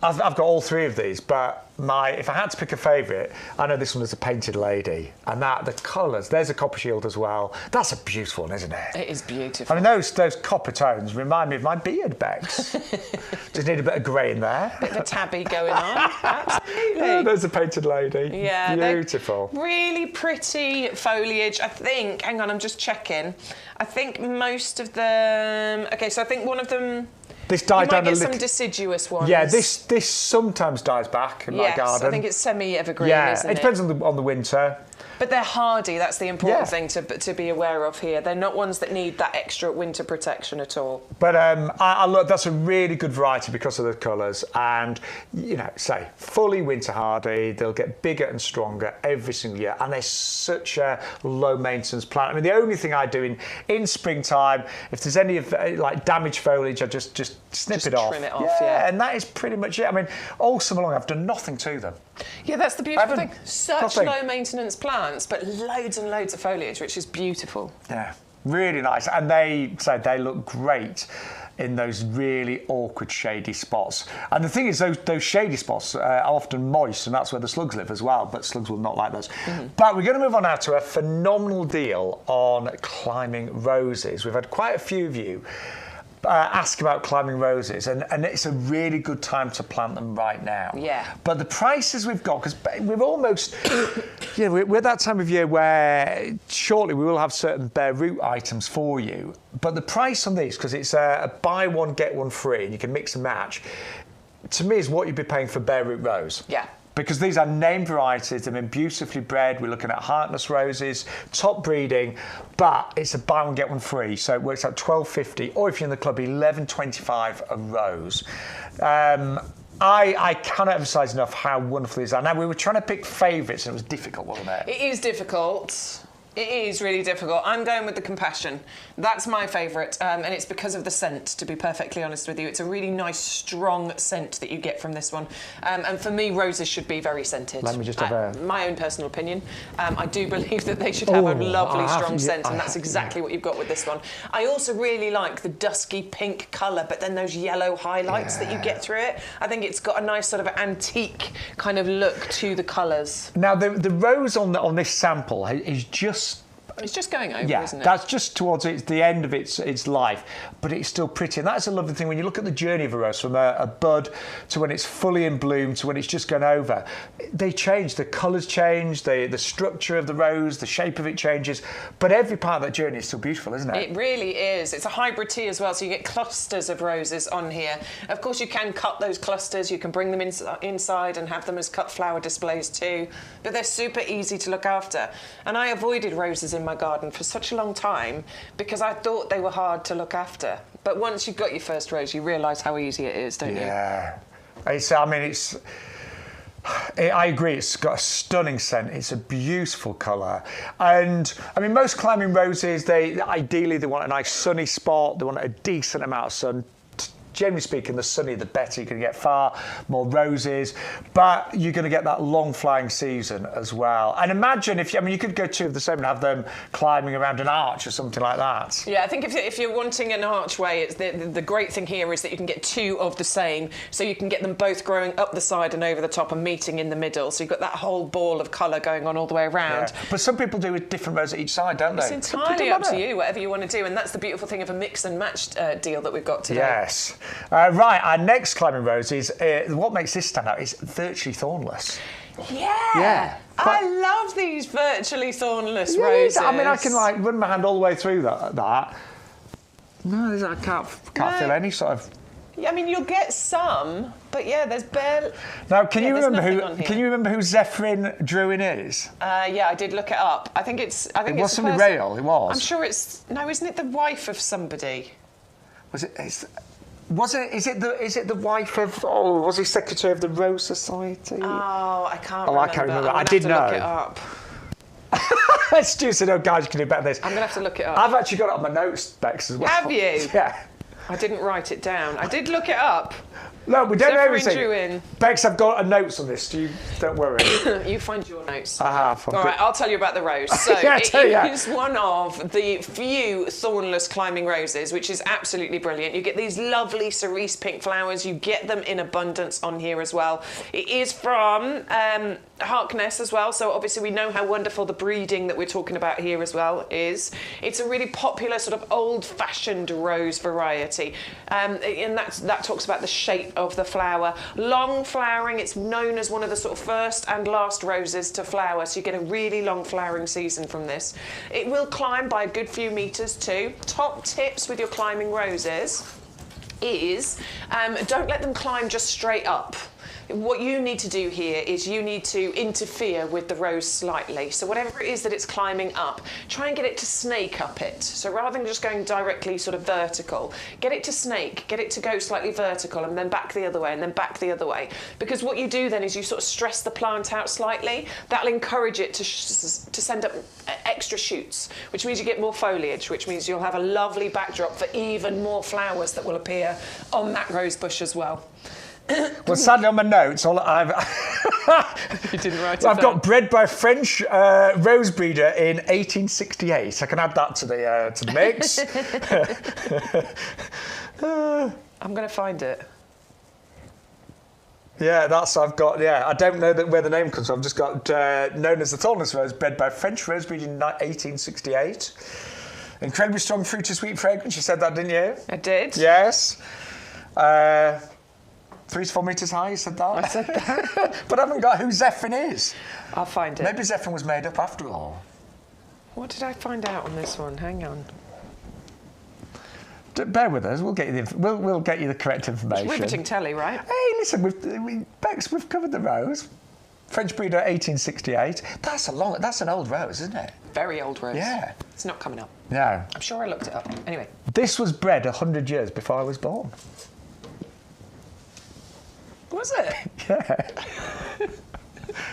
I've got all three of these, but if I had to pick a favourite, I know this one is a painted lady, and the colours. There's a copper shield as well. That's a beautiful one, isn't it? It is beautiful. I mean, those copper tones remind me of my beard, Bex. Just need a bit of grey in there. Bit of a tabby going on. Absolutely. Oh, there's a painted lady. Yeah, beautiful. Really pretty foliage. I think. Hang on, I'm just checking. I think most of them. Okay, so I think one of them. This died down a little. little. Some deciduous ones. Yeah, this sometimes dies back in my garden. I think it's semi-evergreen. Yeah, isn't it depends on the winter. But they're hardy. That's the important thing to be aware of here. They're not ones that need that extra winter protection at all. But I look, that's a really good variety because of the colours, and say fully winter hardy. They'll get bigger and stronger every single year, and they're such a low maintenance plant. I mean, the only thing I do in springtime, if there's any of like damaged foliage, I just snip it off. Trim it off. Yeah, and that is pretty much it. I mean, all summer long I've done nothing to them. Yeah, that's the beautiful thing. Such nothing. low maintenance plants, but loads and loads of foliage, which is beautiful. Yeah, really nice. And they look great in those really awkward shady spots. And the thing is, those shady spots are often moist, and that's where the slugs live as well, but slugs will not like those. Mm-hmm. But we're going to move on now to a phenomenal deal on climbing roses. We've had quite a few of you ask about climbing roses, and it's a really good time to plant them right now. Yeah. But the prices we've got, because we've almost, we're at that time of year where shortly we will have certain bare root items for you. But the price on these, because it's a buy one, get one free, and you can mix and match, to me is what you'd be paying for bare root rose. Yeah. Because these are named varieties, they've been beautifully bred. We're looking at heartless roses, top breeding, but it's a buy one get one free, so it works out $12.50, or if you're in the club, $11.25 a rose. I cannot emphasise enough how wonderful these are. Now, we were trying to pick favourites, and it was difficult, wasn't it? It is difficult. It is really difficult. I'm going with the Compassion. That's my favourite, and it's because of the scent, to be perfectly honest with you. It's a really nice, strong scent that you get from this one. And for me, roses should be very scented. Let me just have my own personal opinion. I do believe that they should have a lovely, strong scent, and that's exactly what you've got with this one. I also really like the dusky pink colour, but then those yellow highlights that you get through it. I think it's got a nice sort of antique kind of look to the colours. Now, the rose on this sample is just... It's just going over, isn't it? That's just towards the end of its life, but it's still pretty. And that's a lovely thing when you look at the journey of a rose, from a bud to when it's fully in bloom to when it's just gone over. They change, the colours change, the structure of the rose, the shape of it changes, but every part of that journey is still beautiful, isn't it? It really is. It's a hybrid tea as well, so you get clusters of roses on here. Of course, you can cut those clusters, you can bring them inside and have them as cut flower displays too, but they're super easy to look after. And I avoided roses in my garden for such a long time because I thought they were hard to look after. But once you've got your first rose, you realise how easy it is, don't you? Yeah. I agree, it's got a stunning scent, it's a beautiful colour. And, I mean, most climbing roses, ideally they want a nice sunny spot, they want a decent amount of sun. Generally speaking, the sunnier the better. You're going to get far more roses, but you're going to get that long flying season as well. And imagine you could go two of the same and have them climbing around an arch or something like that. Yeah, I think if you're wanting an archway, it's the great thing here is that you can get two of the same, so you can get them both growing up the side and over the top and meeting in the middle. So you've got that whole ball of colour going on all the way around. Yeah. But some people do with different roses each side, don't they? It's entirely up to you, whatever you want to do, and that's the beautiful thing of a mix and match deal that we've got today. Yes. Right, our next climbing rose is, what makes this stand out is virtually thornless. Yeah. I love these virtually thornless roses. I mean, I can run my hand all the way through that. No, I can't feel any sort of... I mean, you'll get some, but there's barely... Now, can you remember who Zephyrin Druin is? Yeah, I did look it up. I think it wasn't a rail, it was. I'm sure it's... No, isn't it the wife of somebody? Was it... Is it the wife of? Oh, was he secretary of the Rose Society? Oh, I can't remember. I can't remember. I did know. Look it up. Stu said, "Oh, guys, you can do better than this." I'm gonna have to look it up. I've actually got it on my notes, Bex, as well. Have you? Yeah. I didn't write it down. I did look it up. Look, we don't know Zephyrin everything. drew in. Bex, I've got notes on this. Don't worry. You find your notes. I have. All right, I'll tell you about the rose. So it is one of the few thornless climbing roses, which is absolutely brilliant. You get these lovely cerise pink flowers. You get them in abundance on here as well. It is from Harkness as well, so obviously we know how wonderful the breeding that we're talking about here as well is. It's a really popular sort of old-fashioned rose variety, and that talks about the shape of the flower. Long flowering, it's known as one of the sort of first and last roses to flower, so you get a really long flowering season from this. It will climb by a good few metres too. Top tips with your climbing roses is don't let them climb just straight up. What you need to do here is you need to interfere with the rose slightly. So whatever it is that it's climbing up, try and get it to snake up it. So rather than just going directly sort of vertical, get it to snake, get it to go slightly vertical and then back the other way and then back the other way. Because what you do then is you sort of stress the plant out slightly. That'll encourage it to send up extra shoots, which means you get more foliage, which means you'll have a lovely backdrop for even more flowers that will appear on that rose bush as well. Well, sadly on my notes, all I've you didn't write it I've down. got bred by French rose breeder in 1868. I can add that to the mix. I'm going to find it. Yeah, I've got. Yeah, I don't know where the name comes from. I've just got known as the thornless rose, bred by French rose breeder in 1868. Incredibly strong, fruity, sweet fragrance. You said that, didn't you? I did. Yes. 3 to 4 metres high, you said that? I said that. But I haven't got who Zephyrin is. I'll find it. Maybe Zephyrin was made up after all. What did I find out on this one? Hang on. Bear with us. We'll get you we'll get you the correct information. It's riveting telly, right? Hey, listen, we've covered the rose. French breeder, 1868. That's an old rose, isn't it? Very old rose. Yeah. It's not coming up. No. I'm sure I looked it up. Anyway. This was bred 100 years before I was born. Was it? Yeah.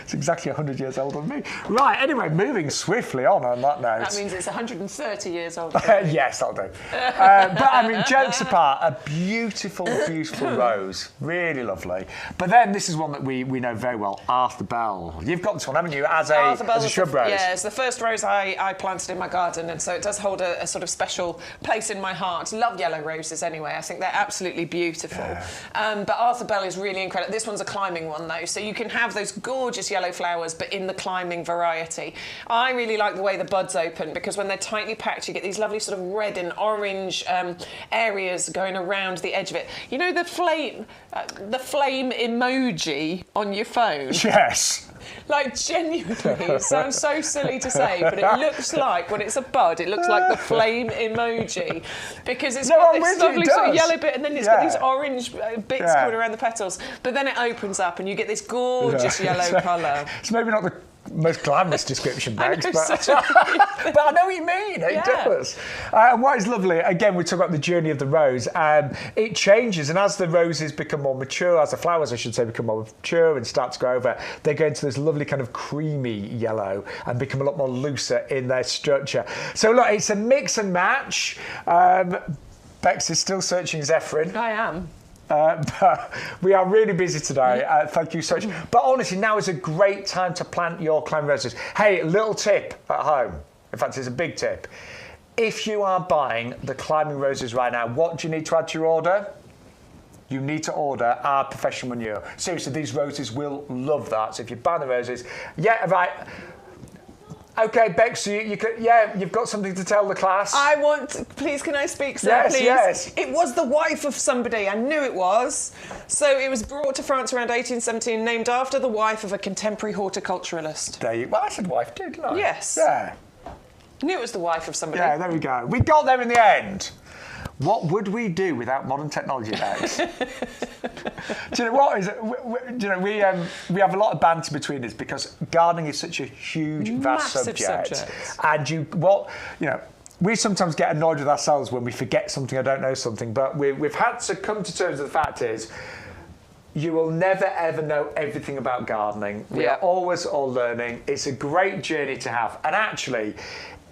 It's exactly 100 years older than me. Right, anyway, moving swiftly on that note. That means it's 130 years old. Yes, I'll do. But I mean, jokes apart, a beautiful, beautiful rose. Really lovely. But then this is one that we know very well, Arthur Bell. You've got this one, haven't you, as a shrub rose? Yeah, it's the first rose I planted in my garden, and so it does hold a sort of special place in my heart. Love yellow roses anyway. I think they're absolutely beautiful. Yeah. But Arthur Bell is really incredible. This one's a climbing one, though, so you can have those gorgeous yellow flowers, but in the climbing variety. I really like the way the buds open, because when they're tightly packed, you get these lovely sort of red and orange areas going around the edge of it. You know the flame emoji on your phone? Yes. Like, genuinely, it sounds so silly to say, but it looks like, when it's a bud, it looks like the flame emoji, because it's got this lovely sort of yellow bit, and then it's got these orange bits coming around the petals, but then it opens up and you get this gorgeous yellow colour. It's maybe not the most glamorous description, Bex, but I know what you mean. It does. And what is lovely, again, we talk about the journey of the rose. It changes, and as the roses become more mature, as the flowers, I should say, become more mature and start to grow over, they go into this lovely kind of creamy yellow and become a lot more looser in their structure. So look, it's a mix and match. Bex is still searching Zephyrin. I am. But we are really busy today. Thank you so much. But honestly, now is a great time to plant your climbing roses. Hey, little tip at home. In fact, it's a big tip. If you are buying the climbing roses right now, what do you need to add to your order? You need to order our professional manure. Seriously, these roses will love that. So if you buy the roses, Okay, Bex, so you've got something to tell the class. Please, can I speak, sir? Yes, please? yes. It was the wife of somebody. I knew it was. So it was brought to France around 1817, named after the wife of a contemporary horticulturalist. Well, I said wife, didn't I? Yes. Yeah. I knew it was the wife of somebody. Yeah, there we go. We got there in the end. What would we do without modern technology, Bex? Do you know what is it? We have a lot of banter between us because gardening is such a huge, vast subject. And we sometimes get annoyed with ourselves when we forget something or don't know something. But we've had to come to terms with the fact is, You will never ever know everything about gardening. We are always all learning. It's a great journey to have. And actually,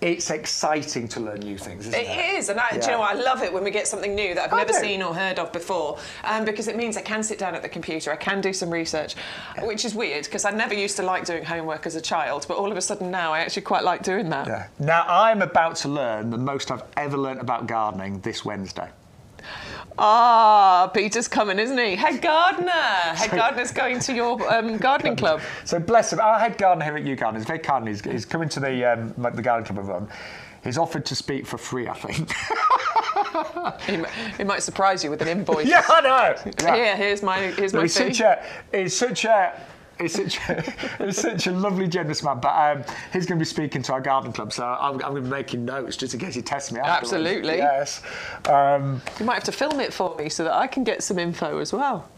it's exciting to learn new things, isn't it? It is, and do you know what? I love it when we get something new that I've never seen or heard of before, because it means I can sit down at the computer, I can do some research, which is weird because I never used to like doing homework as a child, but all of a sudden now I actually quite like doing that. Yeah. Now I'm about to learn the most I've ever learned about gardening this Wednesday. Ah, Peter's coming, isn't he? Head gardener. Head gardener's going to your gardening club. So bless him. Our head gardener here at YouGarden is very kind. He's coming to the gardening club I run. He's offered to speak for free, I think. He might surprise you with an invoice. Yeah, I know. Yeah. Here's my fee. He's such a lovely, generous man. But he's going to be speaking to our garden club, so I'm going to be making notes just in case he tests me afterwards. Absolutely. Yes. You might have to film it for me so that I can get some info as well.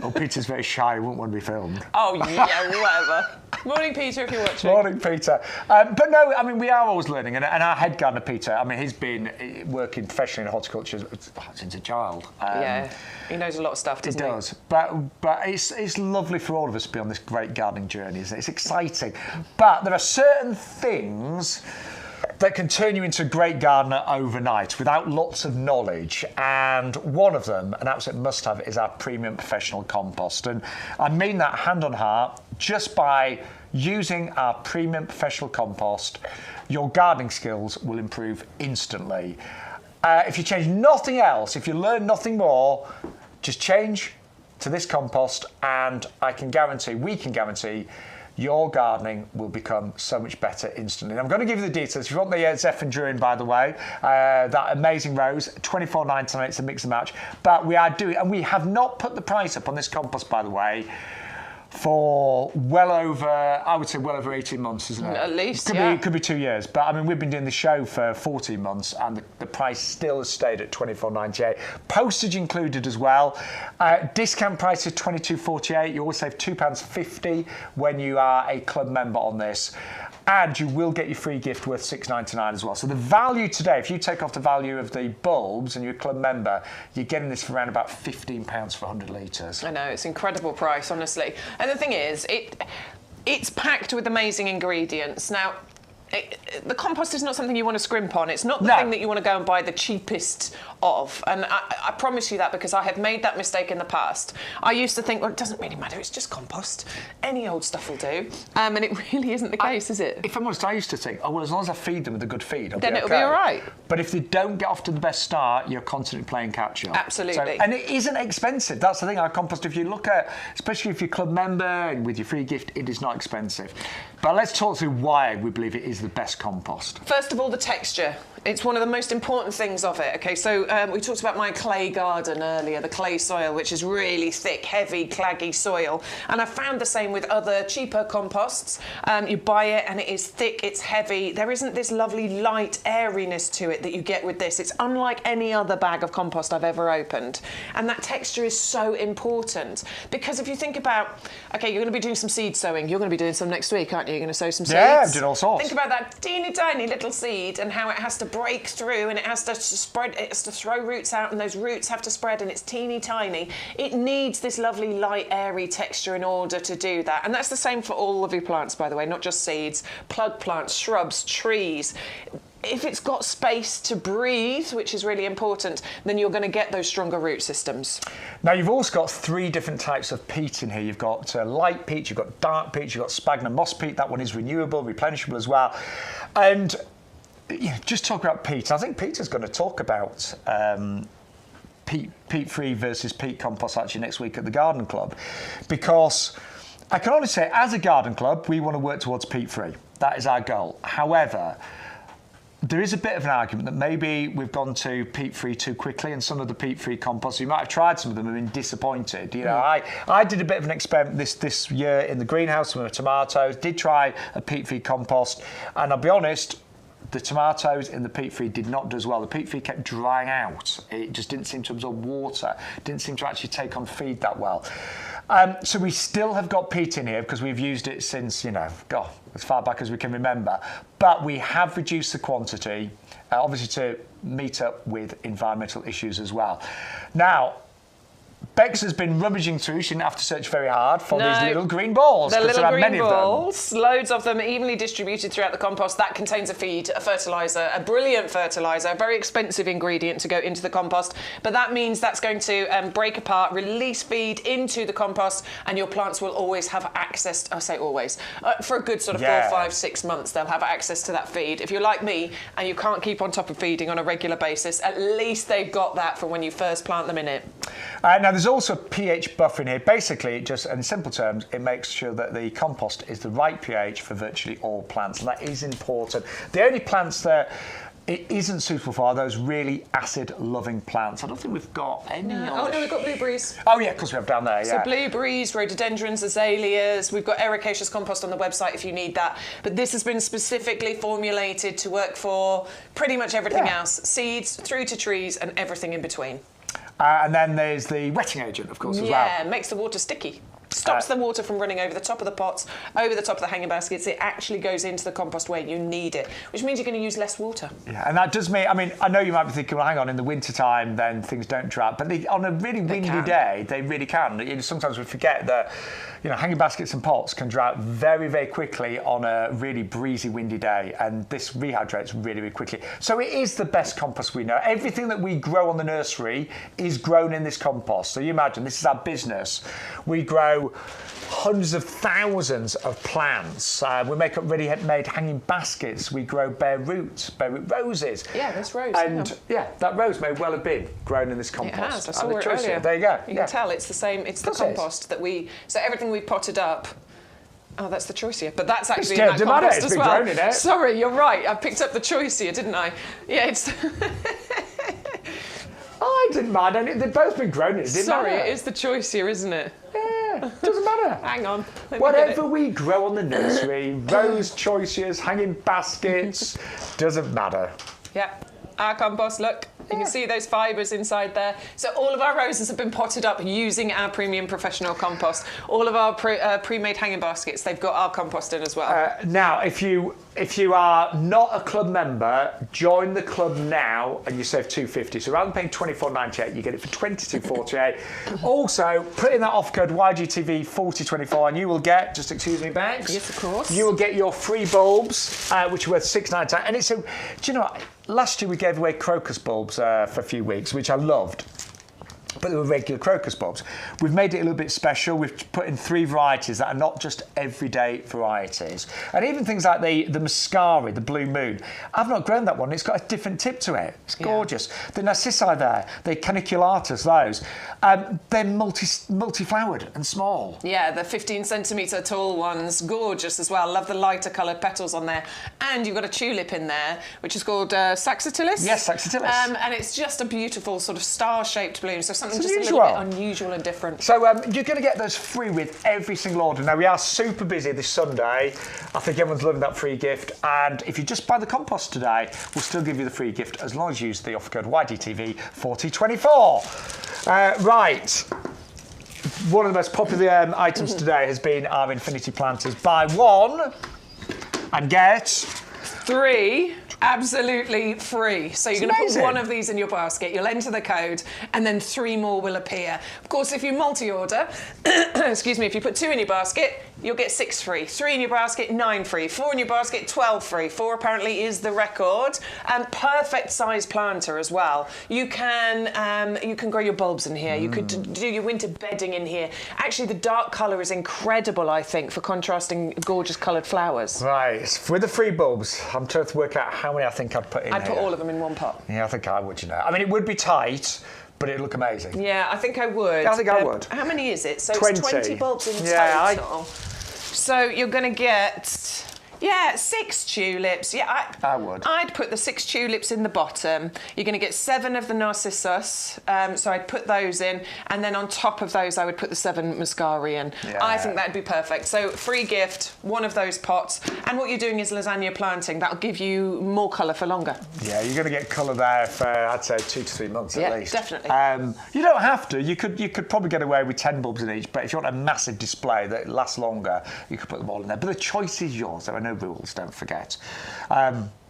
Oh, Peter's very shy. He wouldn't want to be filmed. Oh, yeah, whatever. Morning, Peter, if you're watching. Morning, Peter. But no, I mean, we are always learning. And our head gardener, Peter, I mean, he's been working professionally in horticulture since a child. Yeah, he knows a lot of stuff, doesn't he? He does. But it's lovely for all of us to be on this great gardening journey, isn't it? It's exciting. But there are certain things that can turn you into a great gardener overnight without lots of knowledge. And one of them, an absolute must-have, is our premium professional compost. And I mean that hand on heart. Just by using our premium professional compost, your gardening skills will improve instantly. If you change nothing else, if you learn nothing more, just change to this compost, and we can guarantee your gardening will become so much better instantly. And I'm going to give you the details. If you want the Zephyr, by the way, that amazing rose, $24.99, it's a mix and match. But we are doing, and we have not put the price up on this compost, by the way, for well over 18 months, isn't it? At least, It could be 2 years. But I mean, we've been doing the show for 14 months, and the price still has stayed at $24.98. Postage included as well. Discount price is $22.48. You always save £2.50 when you are a club member on this. And you will get your free gift worth $6.99 as well. So the value today, if you take off the value of the bulbs and you're a club member, you're getting this for around about £15 for 100 litres. I know, it's an incredible price, honestly. And the thing is, it's packed with amazing ingredients. Now, the compost is not something you want to scrimp on. It's not the thing that you want to go and buy the cheapest of. And I promise you that, because I have made that mistake in the past. I used to think, well, it doesn't really matter. It's just compost. Any old stuff will do. And it really isn't the case, is it? If I'm honest, I used to think, oh, well, as long as I feed them with a good feed, then it'll be all right. But if they don't get off to the best start, you're constantly playing catch-up. Absolutely. So, and it isn't expensive. That's the thing. Our compost, if you look at, especially if you're a club member and with your free gift, it is not expensive. But let's talk through why we believe it is the best compost. First of all, the texture. It's one of the most important things of it. Okay, so we talked about my clay garden earlier, the clay soil, which is really thick, heavy, claggy soil. And I found the same with other cheaper composts. You buy it and it is thick, it's heavy. There isn't this lovely light airiness to it that you get with this. It's unlike any other bag of compost I've ever opened. And that texture is so important. Because if you think about, okay, you're going to be doing some seed sowing. You're going to be doing some next week, aren't you? You're going to sow some seeds. Yeah, I'm doing all sorts. Think about that teeny tiny little seed and how it has to break through, and it has to spread, it has to throw roots out, and those roots have to spread, and it's teeny tiny. It needs this lovely light airy texture in order to do that. And that's the same for all of your plants, by the way, not just seeds. Plug plants, shrubs, trees. If it's got space to breathe, which is really important, then you're going to get those stronger root systems. Now, you've also got 3 different types of peat in here. You've got light peat, you've got dark peat, you've got sphagnum moss peat. That one is renewable, replenishable as well. And just talk about peat. I think Peter's going to talk about peat-free versus peat compost actually next week at the Garden Club, because I can honestly say, as a garden club, we want to work towards peat-free. That is our goal. However, there is a bit of an argument that maybe we've gone to peat-free too quickly, and some of the peat-free composts, you might have tried some of them and been disappointed. You know, I did a bit of an experiment this year in the greenhouse with my tomatoes, did try a peat-free compost, and I'll be honest, the tomatoes in the peat-free did not do as well. The peat-free kept drying out. It just didn't seem to absorb water, didn't seem to actually take on feed that well. So we still have got peat in here because we've used it since, God, as far back as we can remember. But we have reduced the quantity, obviously to meet up with environmental issues as well. Now, Bex has been rummaging through. She didn't have to search very hard for these little green balls. The little green many balls, loads of them evenly distributed throughout the compost. That contains a feed, a fertiliser, a brilliant fertiliser, a very expensive ingredient to go into the compost. But that means that's going to break apart, release feed into the compost, and your plants will always have access, I say always, for a good sort of 4, 5, 6 months, they'll have access to that feed. If you're like me and you can't keep on top of feeding on a regular basis, at least they've got that for when you first plant them in it. Now, there's also a pH buffer in here. Basically, just in simple terms, it makes sure that the compost is the right pH for virtually all plants, and that is important. The only plants that it isn't suitable for are those really acid-loving plants. I don't think we've got any. Oh, no, we've got blueberries. Oh, yeah, because we have down there, So blueberries, rhododendrons, azaleas. We've got ericaceous compost on the website if you need that. But this has been specifically formulated to work for pretty much everything else. Seeds through to trees and everything in between. And then there's the wetting agent, of course, as well. Yeah, makes the water sticky. Stops the water from running over the top of the pots, over the top of the hanging baskets. It actually goes into the compost where you need it, which means you're going to use less water. Yeah, and that does mean, I mean, I know you might be thinking, well, hang on, in the winter time, then things don't dry, but on a really windy day, they really can. Sometimes we forget that, hanging baskets and pots can dry out very, very quickly on a really breezy, windy day, and this rehydrates really, really quickly. So it is the best compost we know. Everything that we grow on the nursery is grown in this compost. So you imagine, this is our business. We grow hundreds of thousands of plants. We make up ready-made hanging baskets. We grow bare root roses. Yeah, this rose. And that rose may well have been grown in this compost. It has. I saw it earlier. There you go. You can tell it's the same. It's the compost that we. So everything we potted up. Oh, that's the Choisya, but that's actually in that compost as well. Grown in it. Sorry, you're right. I picked up the Choisya, didn't I? Yeah, it's. I didn't mind any. They've both been grown in it. Sorry, it is the Choisya, isn't it? Yeah, doesn't matter. Hang on. Whatever we grow on the nursery, rose Choisyas, hanging baskets, doesn't matter. Yeah, our compost, look. You can see those fibres inside there. So all of our roses have been potted up using our premium professional compost. All of our pre-made hanging baskets, they've got our compost in as well. Now, if you are not a club member, join the club now and you save $2.50. So rather than paying $24.98, you get it for $22.48. Also, put in that offer code YGTV4024 and you will get, just excuse me, Bags. Yes, of course. You will get your free bulbs, which are worth $6.99. And do you know what? Last year we gave away crocus bulbs for a few weeks, which I loved. But they were regular crocus bulbs. We've made it a little bit special. We've put in 3 varieties that are not just everyday varieties. And even things like the Muscari, the Blue Moon. I've not grown that one. It's got a different tip to it. It's gorgeous. The Narcissi there, the Caniculatus, those, they're multi-flowered and small. Yeah, the 15 centimetre tall ones, gorgeous as well. Love the lighter coloured petals on there. And you've got a tulip in there, which is called Saxatilis. Yes, Saxatilis. And it's just a beautiful sort of star-shaped bloom. So something just a little bit unusual and different. So you're going to get those free with every single order. Now, we are super busy this Sunday. I think everyone's loving that free gift. And if you just buy the compost today, we'll still give you the free gift as long as you use the offer code YGTV4024. Right. One of the most popular items today has been our infinity planters. Buy one and get 3 absolutely free. So you're going to put one of these in your basket, you'll enter the code, and then 3 more will appear. Of course, if you multi-order, excuse me, if you put 2 in your basket, you'll get 6 free. 3 in your basket, 9 free. 4 in your basket, 12 free. 4 apparently is the record. And perfect size planter as well. You can grow your bulbs in here. You could do your winter bedding in here. Actually, the dark colour is incredible, I think, for contrasting gorgeous coloured flowers. Right, with the free bulbs, I'm trying to work out how many I think I'd put in I'd put all of them in one pot. Yeah, I think I would, I mean, it would be tight, but it'd look amazing. Yeah, I think I would. I think I would. How many is it? So 20. It's 20 bulbs in total. So you're going to get 6 tulips. Yeah, I would. I'd put the 6 tulips in the bottom. You're going to get 7 of the narcissus. So I'd put those in, and then on top of those, I would put the 7 muscari in. Yeah. I think that'd be perfect. So free gift, one of those pots, and what you're doing is lasagna planting. That'll give you more colour for longer. Yeah, you're going to get colour there for I'd say 2 to 3 months at least. Yeah, definitely. You don't have to. You could probably get away with 10 bulbs in each, but if you want a massive display that lasts longer, you could put them all in there. But the choice is yours. There are no rules, don't forget.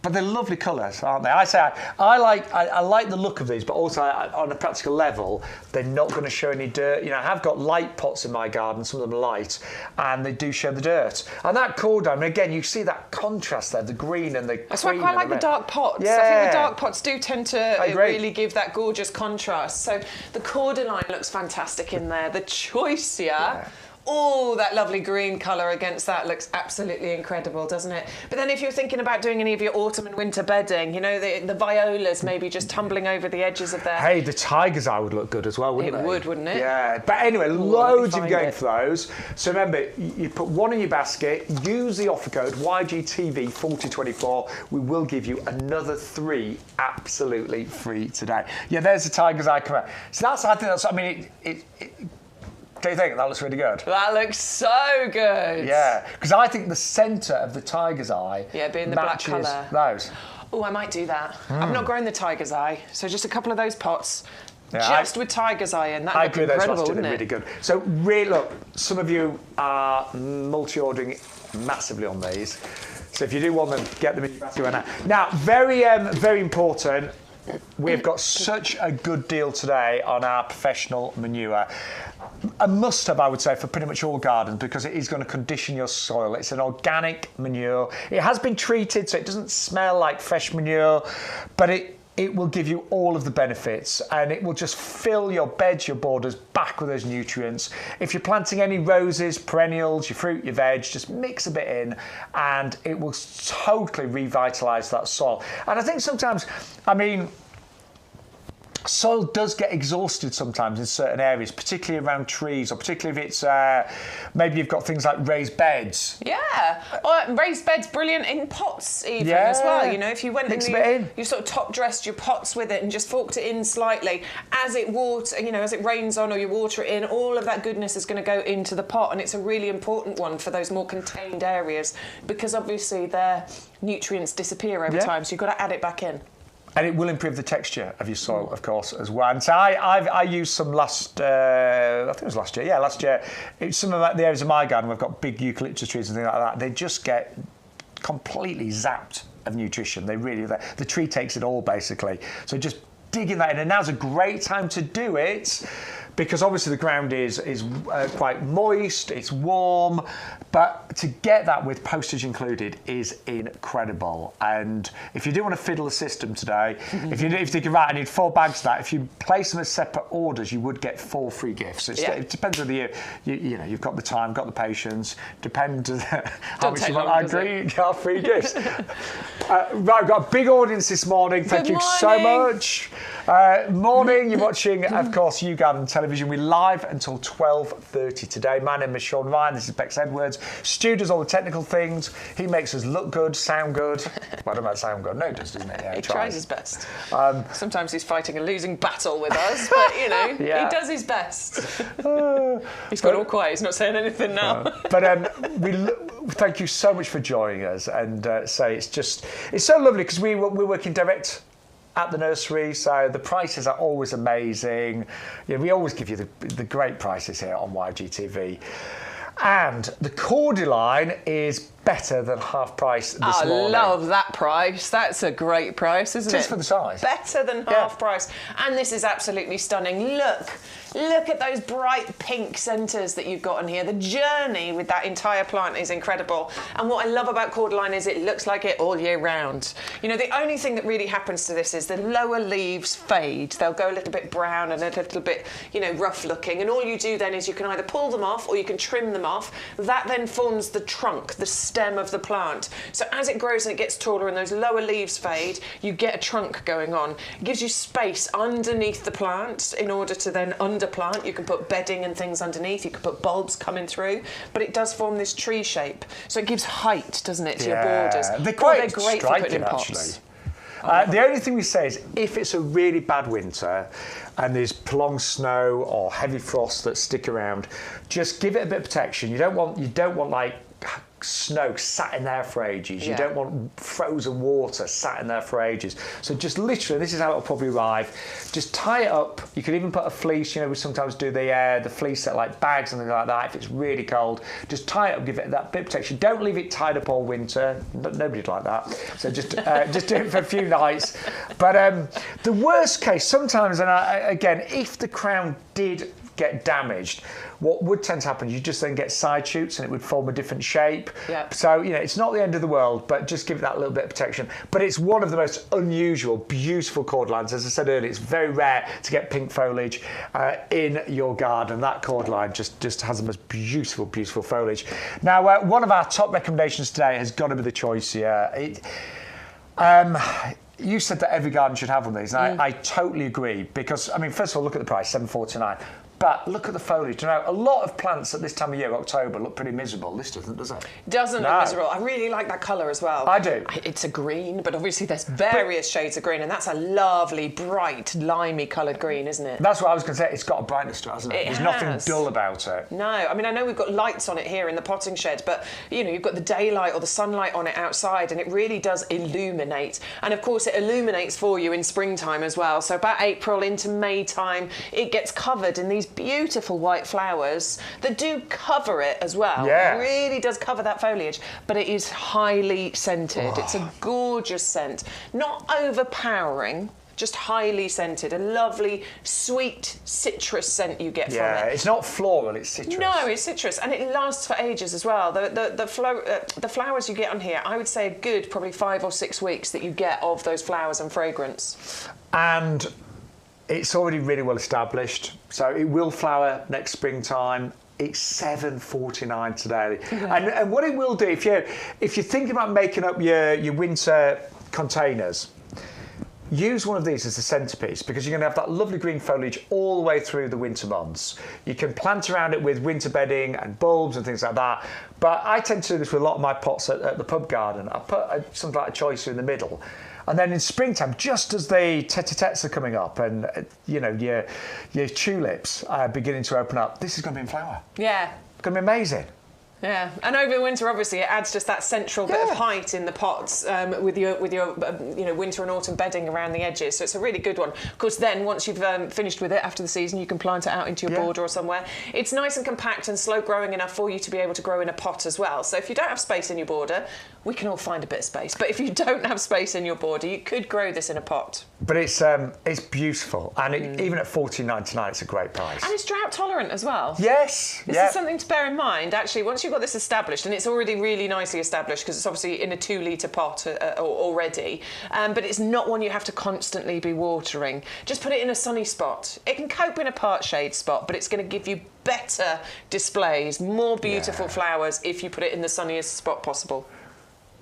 But they're lovely colours, aren't they? I like the look of these, but also on a practical level, they're not going to show any dirt. You know, I have got light pots in my garden, some of them are light, and they do show the dirt. And that Cordyline, again, you see that contrast there, the green and the cream. That's why I quite like the dark pots. Yeah. I think the dark pots do tend to really give that gorgeous contrast. So the Cordyline looks fantastic in there. The Choisya. Oh, that lovely green colour against that looks absolutely incredible, doesn't it? But then if you're thinking about doing any of your autumn and winter bedding, you know, the violas maybe just tumbling over the edges of their... Hey, the tiger's eye would look good as well, wouldn't it? It would, wouldn't it? Yeah. But anyway, loads of going for those. So remember, you put one in your basket, use the offer code YGTV4024. We will give you another 3 absolutely free today. Yeah, there's the tiger's eye come out. So I mean, do you think that looks really good? That looks so good. Yeah, because I think the centre of the tiger's eye being the black colour. Those. Oh, I might do that. I've not grown the tiger's eye, so just a couple of those pots, with tiger's eye in. That would be incredible, wouldn't it? Really good. So really, look, some of you are multi-ordering massively on these. So if you do want them, get them in your basket right now. Now, very important. We've got such a good deal today on our professional manure. A must-have, I would say, for pretty much all gardens because it is going to condition your soil. It's an organic manure. It has been treated, so it doesn't smell like fresh manure, but it will give you all of the benefits and it will just fill your beds, your borders back with those nutrients. If you're planting any roses, perennials, your fruit, your veg, just mix a bit in and it will totally revitalise that soil. And I think sometimes, I mean, soil does get exhausted sometimes in certain areas, particularly around trees, or particularly if it's maybe you've got things like raised beds. Yeah, or raised beds brilliant in pots even as well. You know, if you went and you sort of top dressed your pots with it and just forked it in slightly as it as it rains on or you water it in, all of that goodness is going to go into the pot, and it's a really important one for those more contained areas because obviously their nutrients disappear over time, so you've got to add it back in. And it will improve the texture of your soil, of course, as well. And so I used some I think it was last year. Yeah, last year. Some of the areas of my garden, we've got big eucalyptus trees and things like that. They just get completely zapped of nutrition. They really, the tree takes it all, basically. So just digging that in. And now's a great time to do it because obviously the ground is quite moist, it's warm, but to get that with postage included is incredible. And if you do want to fiddle the system today, if you think, right, I need 4 bags of that, if you place them as separate orders, you would get 4 free gifts. It depends whether you've got the time, got the patience, depends how much you want. I agree, you got free gifts. Right, we've got a big audience this morning. Thank you so much. Morning, you're watching, of course, YouGarden Television. We're live until 12:30 today. My name is Shaun Ryan. This is Bex Edwards. Stu does all the technical things. He makes us look good, sound good. Well, I don't know sound good. No, he does, doesn't he? Yeah, he tries his best. Sometimes he's fighting a losing battle with us, but, you know, he does his best. He's got all quiet. He's not saying anything now. But thank you so much for joining us. And it's so lovely because we're working direct at the nursery, so the prices are always amazing. We always give you the great prices here on YGTV. And the Cordyline is better than half price this morning. I love that price. That's a great price, isn't it? Just for the size. Better than half price. And this is absolutely stunning. Look at those bright pink centres that you've got in here. The journey with that entire plant is incredible. And what I love about Cordyline is it looks like it all year round. You know, the only thing that really happens to this is the lower leaves fade. They'll go a little bit brown and a little bit, rough looking. And all you do then is you can either pull them off or you can trim them off. That then forms the trunk, the stem of the plant. So as it grows and it gets taller and those lower leaves fade, you get a trunk going on. It gives you space underneath the plant in order to then underplant. You can put bedding and things underneath. You can put bulbs coming through, but it does form this tree shape. So it gives height, doesn't it, to your borders. They're great for putting in pots. The only thing we say is if it's a really bad winter and there's prolonged snow or heavy frost that stick around, just give it a bit of protection. You don't want like snow sat in there for ages. You don't want frozen water sat in there for ages. So just literally, this is how it'll probably arrive. Just tie it up. You could even put a fleece. You know, we sometimes do the fleece that like bags and things like that. If it's really cold, just tie it up, give it that bit of protection. Don't leave it tied up all winter. Nobody'd like that. So just do it for a few nights. But the worst case, sometimes, and again, if the crown did get damaged, what would tend to happen is you just then get side shoots and it would form a different shape. Yep. So, you know, it's not the end of the world, but just give it that little bit of protection. But it's one of the most unusual, beautiful cordylines. As I said earlier, it's very rare to get pink foliage in your garden. That cordyline just has the most beautiful, beautiful foliage. Now, one of our top recommendations today has got to be the Choisya. You said that every garden should have one of these, and I totally agree, because, I mean, first of all, look at the price, $7.49. But look at the foliage. You know, a lot of plants at this time of year, October, look pretty miserable. This doesn't, does it? Doesn't look miserable. I really like that colour as well. I do. It's a green, but obviously there's various shades of green, and that's a lovely, bright, limey coloured green, isn't it? That's what I was going to say. It's got a brightness to it, hasn't it? There's nothing dull about it. No, I mean, I know we've got lights on it here in the potting shed, but, you know, you've got the daylight or the sunlight on it outside, and it really does illuminate. And, of course, it illuminates for you in springtime as well. So about April into May time, it gets covered in these beautiful white flowers that do cover it as well. Yeah. It really does cover that foliage, but it is highly scented. It's a gorgeous scent. Not overpowering, just highly scented. A lovely, sweet citrus scent you get from it. Yeah, it's not floral, it's citrus. No, it's citrus, and it lasts for ages as well. The flowers you get on here, I would say a good probably 5 or 6 weeks that you get of those flowers and fragrance. And it's already really well established, so it will flower next springtime. It's $7.49 today, and what it will do, if you're thinking about making up your winter containers, use one of these as a centerpiece, because you're going to have that lovely green foliage all the way through the winter months. You can plant around it with winter bedding and bulbs and things like that. But I tend to do this with a lot of my pots at the pub garden. I put something like a Choisya in the middle. And then in springtime, just as the tete-a-tetes are coming up and, you know, your tulips are beginning to open up, this is going to be in flower. Yeah. It's going to be amazing. Yeah, and over winter, obviously, it adds just that central bit of height in the pots with your you know, winter and autumn bedding around the edges. So it's a really good one. Of course, then once you've finished with it after the season, you can plant it out into your border or somewhere. It's nice and compact and slow growing enough for you to be able to grow in a pot as well. So if you don't have space in your border, we can all find a bit of space. But if you don't have space in your border, you could grow this in a pot. But it's beautiful, and even at $14.99, it's a great price. And it's drought tolerant as well. Yes. This is something to bear in mind. Actually, once you've got this established, and it's already really nicely established because it's obviously in a 2-litre pot already, but it's not one you have to constantly be watering. Just put it in a sunny spot. It can cope in a part shade spot, but it's going to give you better displays, more beautiful flowers if you put it in the sunniest spot possible.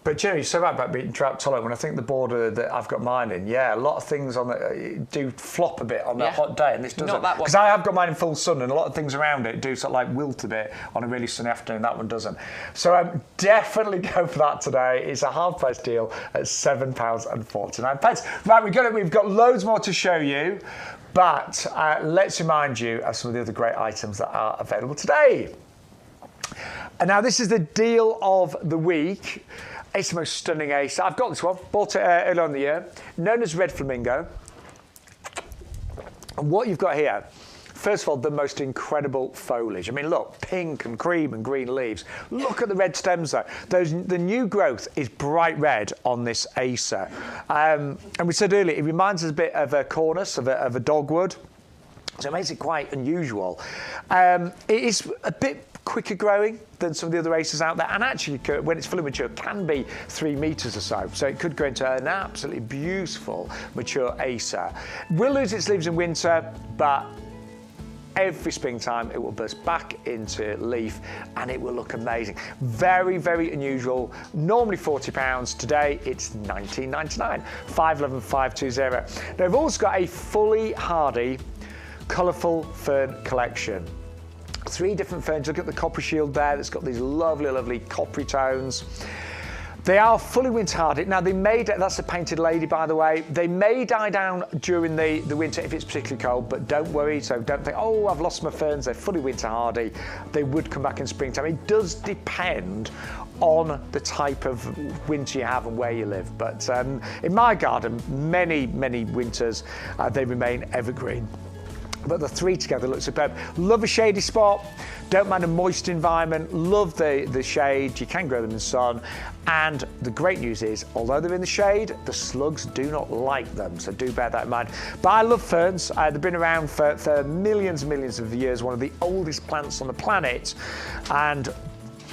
But Jerry, you're so right about being drought tolerant. When I think the border that I've got mine in, a lot of things on it do flop a bit on a hot day, and this doesn't. Not that one. Because I have got mine in full sun, and a lot of things around it do sort of like wilt a bit on a really sunny afternoon. That one doesn't. So definitely go for that today. It's a half price deal at £7.49. Right, we've got loads more to show you, but let's remind you of some of the other great items that are available today. And now this is the deal of the week. It's the most stunning ace. I've got this one, bought it earlier on in the year, known as Red Flamingo. And what you've got here, first of all, the most incredible foliage. I mean, look, pink and cream and green leaves. Look at the red stems, though. The new growth is bright red on this Acer. And we said earlier, it reminds us a bit of a cornus, of a dogwood. So it makes it quite unusual. It is a bit quicker growing than some of the other Acers out there, and actually when it's fully mature can be 3 metres or so it could grow into an absolutely beautiful mature Acer. Will lose its leaves in winter, but every springtime it will burst back into leaf and it will look amazing. Very, very unusual. Normally £40, today it's $19.99. 511 520. Now we've also got a fully hardy colourful fern collection. 3 different ferns. Look at the copper shield there that's got these lovely, lovely coppery tones. They are fully winter hardy. Now they may, that's a painted lady by the way, they may die down during the winter if it's particularly cold, but don't worry, so don't think, oh, I've lost my ferns, they're fully winter hardy. They would come back in springtime. It does depend on the type of winter you have and where you live. But in my garden, many winters, they remain evergreen. But the three together look superb. Love a shady spot, don't mind a moist environment, love the shade, you can grow them in the sun. And the great news is, although they're in the shade, the slugs do not like them, so do bear that in mind. But I love ferns, they've been around for millions and millions of years, one of the oldest plants on the planet. And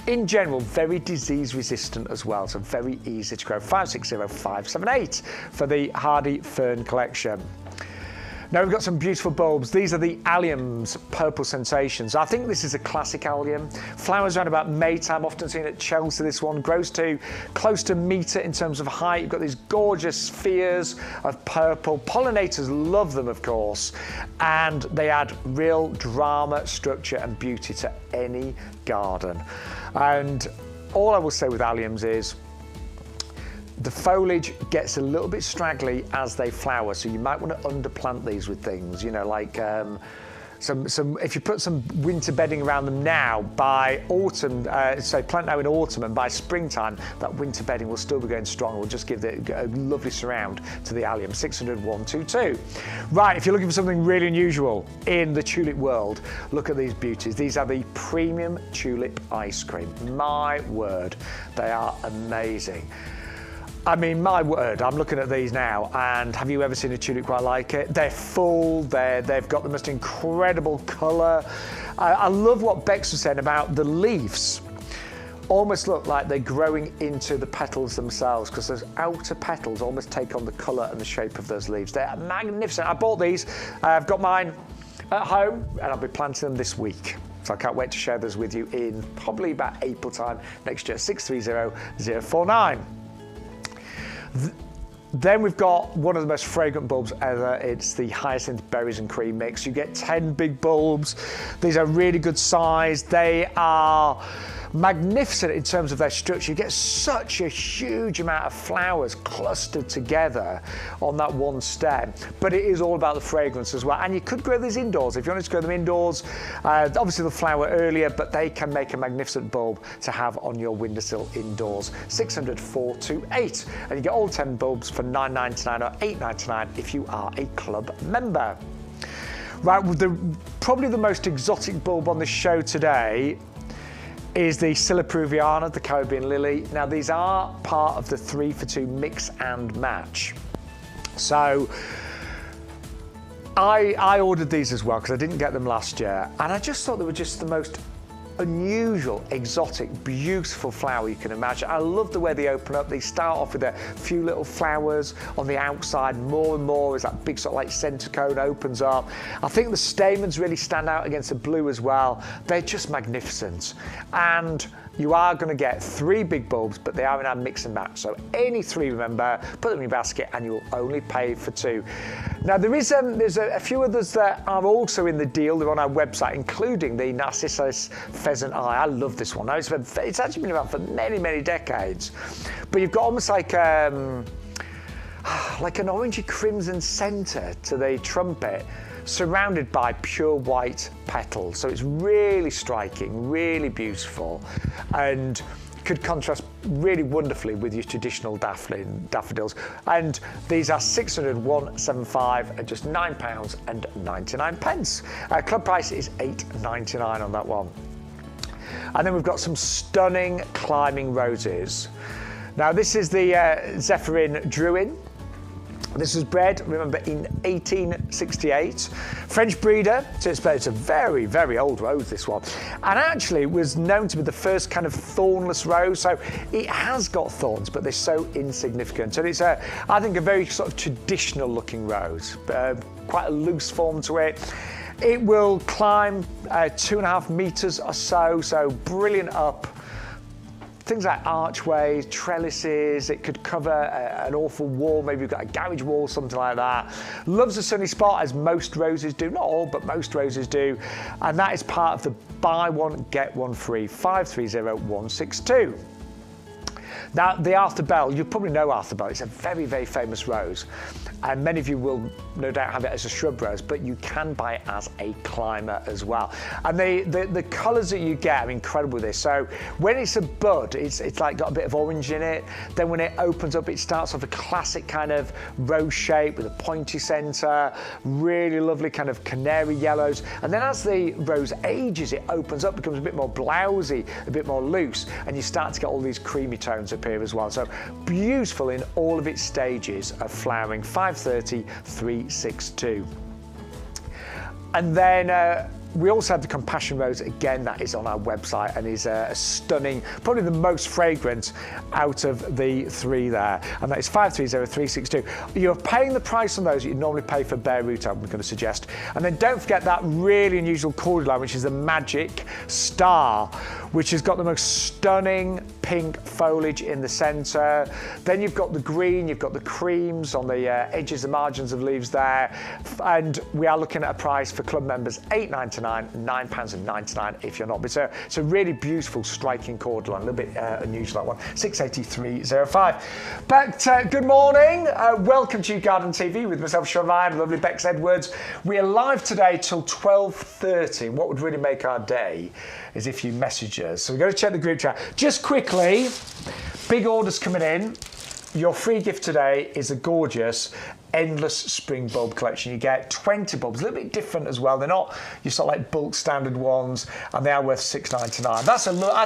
in general, very disease resistant as well, so very easy to grow. 560578 for the hardy fern collection. Now we've got some beautiful bulbs. These are the Allium's Purple Sensations. I think this is a classic Allium. Flowers around about May time, often seen at Chelsea. This one grows to close to metre in terms of height. You've got these gorgeous spheres of purple. Pollinators love them, of course, and they add real drama, structure and beauty to any garden. And all I will say with Alliums is, the foliage gets a little bit straggly as they flower, so you might want to underplant these with things, you know, like if you put some winter bedding around them now, by autumn, say plant now in autumn, and by springtime, that winter bedding will still be going strong. We'll just give it a lovely surround to the Allium. 600-122. Right, if you're looking for something really unusual in the tulip world, look at these beauties. These are the premium tulip ice cream. My word, they are amazing. I mean, my word, I'm looking at these now, and have you ever seen a tulip quite like it? They're full, they've got the most incredible colour. I love what Bex was saying about the leaves. Almost look like they're growing into the petals themselves, because those outer petals almost take on the colour and the shape of those leaves. They're magnificent. I bought these, I've got mine at home, and I'll be planting them this week. So I can't wait to share those with you in probably about April time next year. 630-049. Then we've got one of the most fragrant bulbs ever. It's the Hyacinth Berries and Cream Mix. You get 10 big bulbs. These are really good size. They are magnificent in terms of their structure. You get such a huge amount of flowers clustered together on that one stem, but it is all about the fragrance as well. And you could grow these indoors if you wanted to grow them indoors. Obviously they'll flower earlier, but they can make a magnificent bulb to have on your windowsill indoors. 600-428, and you get all 10 bulbs for $9.99 or $8.99 if you are a club member. Right, probably the most exotic bulb on the show today is the Scylla peruviana, the Caribbean lily. Now these are part of the 3-for-2 mix and match. So I ordered these as well because I didn't get them last year, and I just thought they were just the most unusual, exotic, beautiful flower you can imagine. I love the way they open up. They start off with a few little flowers on the outside, more and more as that big sort of like centre cone opens up. I think the stamens really stand out against the blue as well. They're just magnificent. And you are going to get 3 big bulbs, but they are in our mix and match. So any 3, remember, put them in your basket and you'll only pay for 2. Now there's a few others that are also in the deal. They're on our website, including the Narcissus Pheasant Eye. I love this one. Now it's actually been around for many decades. But you've got almost like an orangey crimson centre to the trumpet, surrounded by pure white petals. So it's really striking, really beautiful, and could contrast really wonderfully with your traditional daffodils. And these are 600-175 at just £9.99. Club price is £8.99 on that one. And then we've got some stunning climbing roses. Now this is the Zephyrin Druin. This was bred, remember, in 1868. French breeder, so it's a very old rose, this one. And actually was known to be the first kind of thornless rose, so it has got thorns, but they're so insignificant. And it's, I think, a very sort of traditional looking rose, quite a loose form to it. It will climb 2.5 meters or so brilliant up. Things like archways, trellises, it could cover an awful wall, maybe you've got a garage wall, something like that. Loves a sunny spot, as most roses do, not all, but most roses do. And that is part of the buy one, get one free, 530162. Now, the Arthur Bell, you probably know Arthur Bell. It's a very, very famous rose. And many of you will no doubt have it as a shrub rose, but you can buy it as a climber as well. And the colours that you get are incredible with this. So when it's a bud, it's like got a bit of orange in it. Then when it opens up, it starts off a classic kind of rose shape with a pointy centre, really lovely kind of canary yellows. And then as the rose ages, it opens up, becomes a bit more blousy, a bit more loose, and you start to get all these creamy tones appear as well. So beautiful in all of its stages of flowering, 530, 362. And then we also have the Compassion Rose, again, that is on our website and is a stunning, probably the most fragrant out of the three there. And that is 530362. You're paying the price on those that you normally pay for bare root, I'm going to suggest. And then don't forget that really unusual Cordyline, which is the Magic Star, which has got the most stunning pink foliage in the centre. Then you've got the green, you've got the creams on the edges, the margins of leaves there. And we are looking at a price for club members, £8.99, £9.99 if you're not. But it's a really beautiful, striking Cordyline, a little bit unusual, that one, 683.05. But good morning, welcome to YouGarden TV with myself, Shaun, and lovely Bex Edwards. We are live today till 12:30, and what would really make our day is if you message us. So we're going to check the group chat. Just quickly, big orders coming in. Your free gift today is a gorgeous endless spring bulb collection. You get 20 bulbs, a little bit different as well. They're not your sort of like bulk standard ones, and they are worth £6.99.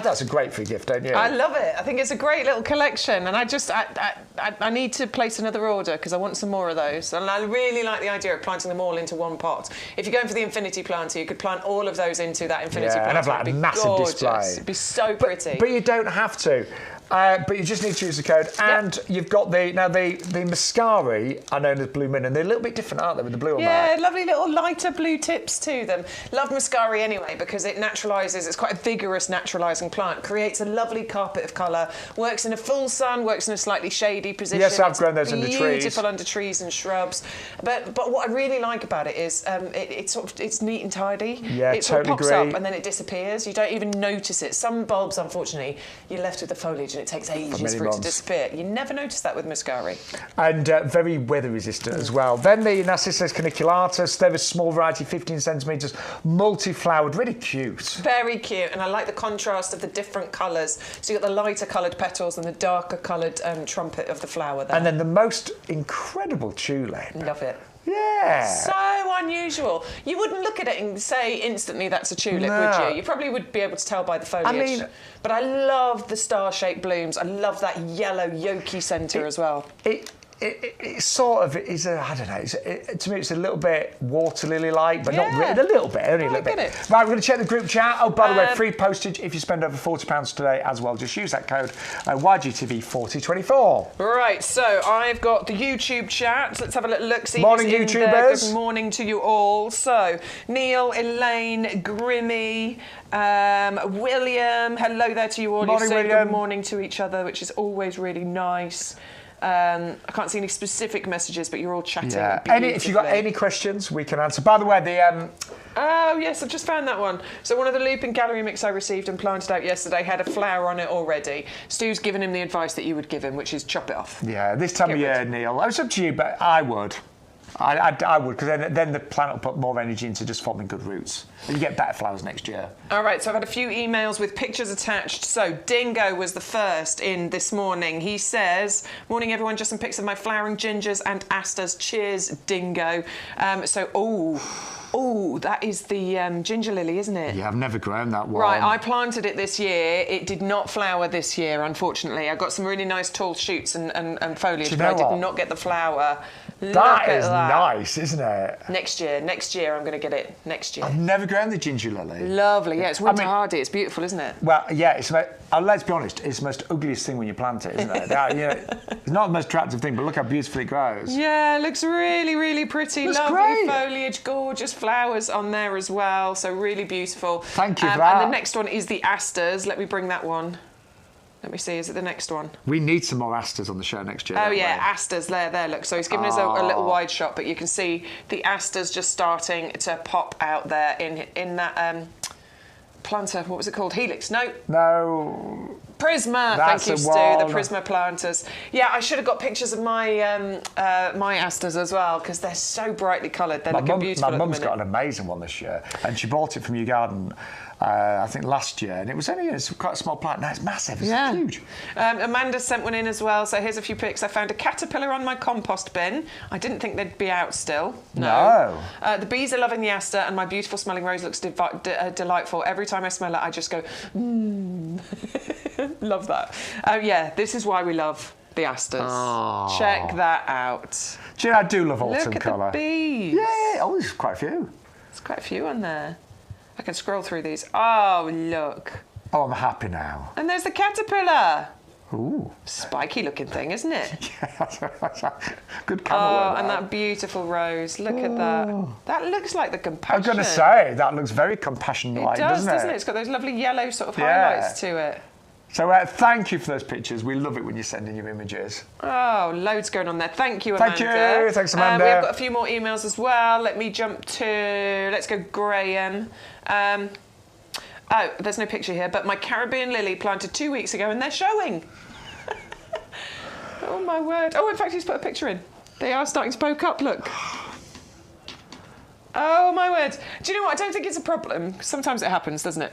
That's a great free gift, don't you? I love it. I think it's a great little collection, and I need to place another order because I want some more of those. And I really like the idea of planting them all into one pot. If you're going for the infinity planter, you could plant all of those into that infinity planter. And have like a massive gorgeous display. It'd be so pretty. But you don't have to. But you just need to use the code, and you've got the Mascari are known as Blue Min, and they're a little bit different, aren't they, with the blue on that? Yeah, lovely little lighter blue tips to them. Love Mascari anyway because it naturalises. It's quite a vigorous naturalising plant. Creates a lovely carpet of colour. Works in a full sun. Works in a slightly shady position. Yes, I've grown those under trees. Beautiful under trees and shrubs. But what I really like about it is it's neat and tidy. Yeah, it sort totally of pops agree. up and then it disappears. You don't even notice it. Some bulbs, unfortunately, you're left with the foliage and it takes ages for it to disappear. You never notice that with Mascari. And very weather resistant as well. Then the Narcissus caniculatus, they're a small variety, 15 centimetres, multi-flowered, really cute. Very cute, and I like the contrast of the different colours. So you've got the lighter coloured petals and the darker coloured trumpet of the flower there. And then the most incredible tulip. Love it. Yeah. So unusual. You wouldn't look at it and say instantly that's a tulip, would you? You probably would be able to tell by the foliage. But I love the star-shaped blooms. I love that yellow, yolky centre as well. It sort of is I don't know, to me it's a little bit water lily-like, but not really, a little bit, only a little bit. Right, we're going to check the group chat. Oh, by the way, free postage if you spend over £40 today as well. Just use that code YGTV4024. Right, so I've got the YouTube chat. Let's have a little look. See morning, who's in YouTubers. there. Good morning to you all. So, Neil, Elaine, Grimmy, William, hello there to you all. Morning, you say William. good morning to each other, which is always really nice. I can't see any specific messages, but you're all chatting. Yeah. If you've got any questions, we can answer. By the way, the oh yes, I've just found that one. So one of the lupin gallery mix I received and planted out yesterday had a flower on it already. Stu's given him the advice that you would give him, which is chop it off. Yeah, this time of year, Neil. It's up to you, but I would. I would, because then the plant will put more energy into just forming good roots. And you get better flowers next year. All right, so I've had a few emails with pictures attached. So Dingo was the first in this morning. He says, morning everyone, just some pics of my flowering gingers and asters. Cheers, Dingo. Oh, that is the ginger lily, isn't it? Yeah, I've never grown that one. Right, I planted it this year. It did not flower this year, unfortunately. I got some really nice tall shoots and foliage, but I did not get the flower. That is nice, isn't it? Next year I'm going to get it. Next year. I've never grown the ginger lily. Lovely, yeah, it's winter hardy. It's beautiful, isn't it? Well, yeah, let's be honest, it's the most ugliest thing when you plant it, isn't it? It's not the most attractive thing, but look how beautifully it grows. Yeah, it looks really, really pretty. Looks lovely great. Foliage, gorgeous flowers on there as well, so really beautiful. Thank you for that. And the next one is the asters. Let me bring that one. Let me see, is it the next one? We need some more asters on the show next year. Oh yeah, asters, there, look. So he's given us a little wide shot, but you can see the asters just starting to pop out there in that planter. What was it called? Helix? No. Prisma. That's Thank you, Stu. The Prisma planters. Yeah, I should have got pictures of my my asters as well because they're so brightly coloured. They're looking beautiful. My mum's got an amazing one this year, and she bought it from YouGarden. I think last year, and it was only quite a small plant. Now it's massive. It's huge. Amanda sent one in as well. So here's a few pics. I found a caterpillar on my compost bin. I didn't think they'd be out still. No. The bees are loving the aster, and my beautiful smelling rose looks delightful. Every time I smell it, I just go, mmm. Love that. Yeah, this is why we love the asters. Oh. Check that out. Do you know, I do love autumn colour. Look at the bees. Yeah. Oh, there's quite a few. There's quite a few on there. I can scroll through these. Oh, look. Oh, I'm happy now. And there's the caterpillar. Ooh. Spiky looking thing, isn't it? Yeah, good colour. Oh, and that beautiful rose. Look at that. That looks like the compassion. I'm going to say, that looks very compassion-like, doesn't it? Doesn't it? It's got those lovely yellow sort of highlights to it. So thank you for those pictures. We love it when you send in your images. Oh, loads going on there. Thank you, Amanda. Thank you. Thanks, Amanda. We've got a few more emails as well. Let me jump to... Let's go Graham. Oh, there's no picture here, but my Caribbean lily planted 2 weeks ago and they're showing. Oh, my word. Oh, in fact, he's put a picture in. They are starting to poke up, look. Oh, my word. Do you know what? I don't think it's a problem. Sometimes it happens, doesn't it?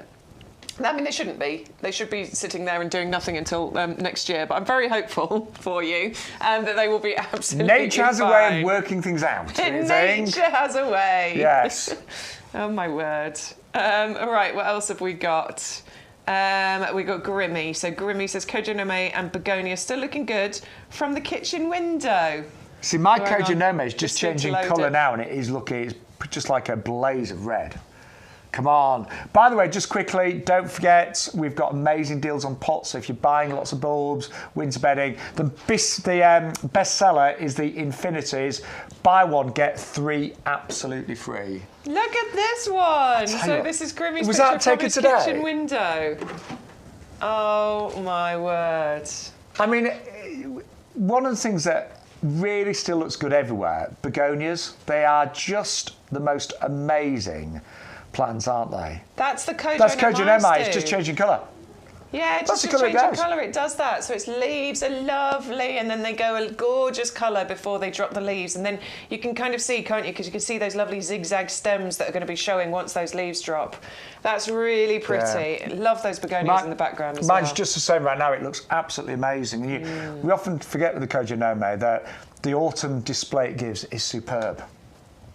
I mean, they shouldn't be. They should be sitting there and doing nothing until next year. But I'm very hopeful for you that they will be absolutely Nature has fine. A way of working things out. Nature has a way. Yes. Oh, my word. All right, what else have we got? We got Grimmy. So Grimmy says Kojonome and begonia still looking good from the kitchen window. See, my Kojonome is just changing colour now, and it is looking, it's just like a blaze of red. Come on. By the way, just quickly, don't forget, we've got amazing deals on pots. So if you're buying lots of bulbs, winter bedding, the best seller is the Infinities. Buy one, get 3 absolutely free. Look at this one. So this is Grimmy's was picture that from taken his today? kitchen window. Oh, my word. I mean, one of the things that really still looks good everywhere, begonias, they are just the most amazing plants, aren't they? That's the Kojonome. That's Kojonome. It's just changing colour. Yeah, just changing colour. It does that. So its leaves are lovely, and then they go a gorgeous colour before they drop the leaves, and then you can kind of see, can't you? Because you can see those lovely zigzag stems that are going to be showing once those leaves drop. That's really pretty. Yeah. Love those begonias in the background as well. Mine's just the same right now. It looks absolutely amazing. And we often forget with the Kojonome that the autumn display it gives is superb.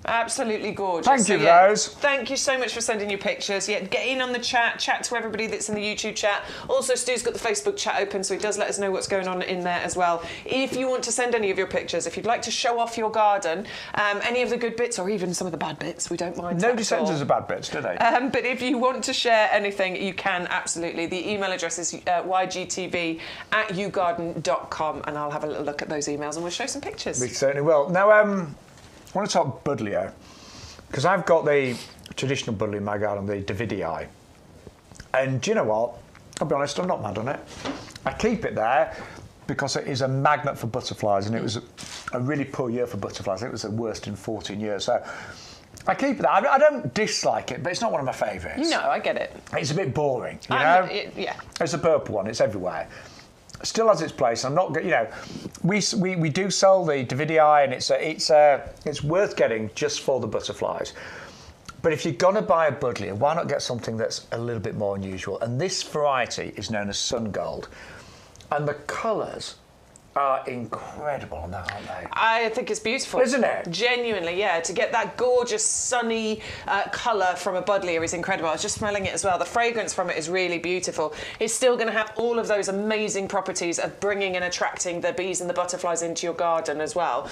Absolutely gorgeous. Thank you, Rose. Thank you so much for sending your pictures. Yeah, get in on the chat to everybody that's in the YouTube chat. Also, Stu's got the Facebook chat open, so he does let us know what's going on in there as well. If you want to send any of your pictures, if you'd like to show off your garden, any of the good bits or even some of the bad bits, we don't mind. Nobody sends us the bad bits, do they? But if you want to share anything, you can absolutely. The email address is ygtv@yougarden.com, and I'll have a little look at those emails and we'll show some pictures. We certainly will. Now, I want to talk buddleia, because I've got the traditional buddleia in my garden, the Davidii. And do you know what? I'll be honest, I'm not mad on it. I keep it there because it is a magnet for butterflies, and it was a really poor year for butterflies. I think it was the worst in 14 years. So I keep it there. I don't dislike it, but it's not one of my favourites. No, I get it. It's a bit boring, you know? Yeah. It's a purple one. It's everywhere. Still has its place. I'm not, you know, we do sell the Davidii, and it's worth getting just for the butterflies. But if you're gonna buy a buddleia, why not get something that's a little bit more unusual? And this variety is known as sun gold, and the colours are incredible on that, aren't they? I think it's beautiful. Isn't it? Genuinely, yeah. To get that gorgeous sunny colour from a buddleia is incredible. I was just smelling it as well. The fragrance from it is really beautiful. It's still going to have all of those amazing properties of bringing and attracting the bees and the butterflies into your garden as well.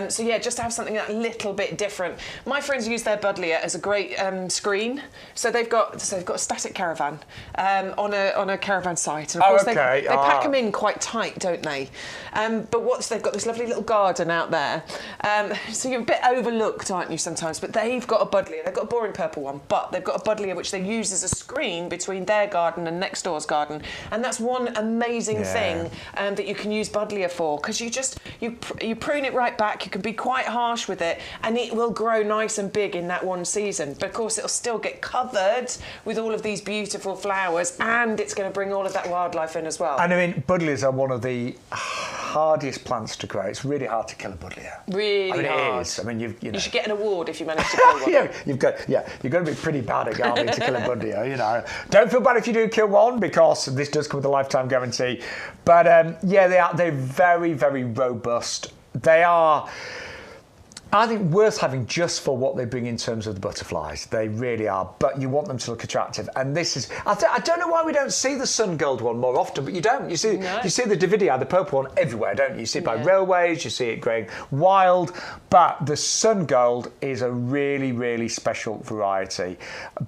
So yeah, just to have something that little bit different. My friends use their buddleia as a great screen. So they've got a static caravan on a caravan site. And of course they pack them in quite tight, don't they? But they've got this lovely little garden out there. So you're a bit overlooked, aren't you, sometimes? But they've got a buddleia. They've got a boring purple one, but they've got a buddleia which they use as a screen between their garden and next door's garden. And that's one amazing thing that you can use buddleia for, because you prune it right back. You can be quite harsh with it, and it will grow nice and big in that one season. But of course, it'll still get covered with all of these beautiful flowers, and it's going to bring all of that wildlife in as well. And I mean, buddleias are one of the hardest plants to grow. It's really hard to kill a buddleia. Really hard. It is. I mean, you should get an award if you manage to kill one. You've got to be pretty bad at gardening to kill a buddleia. You know, don't feel bad if you do kill one, because this does come with a lifetime guarantee. But they're very, very robust. They are, I think, worth having just for what they bring in terms of the butterflies. They really are, but you want them to look attractive. And this is, I don't know why we don't see the sun gold one more often, but you don't. You see the Davidia, the purple one, everywhere, don't you? You see it by railways, you see it growing wild, but the sun gold is a really, really special variety.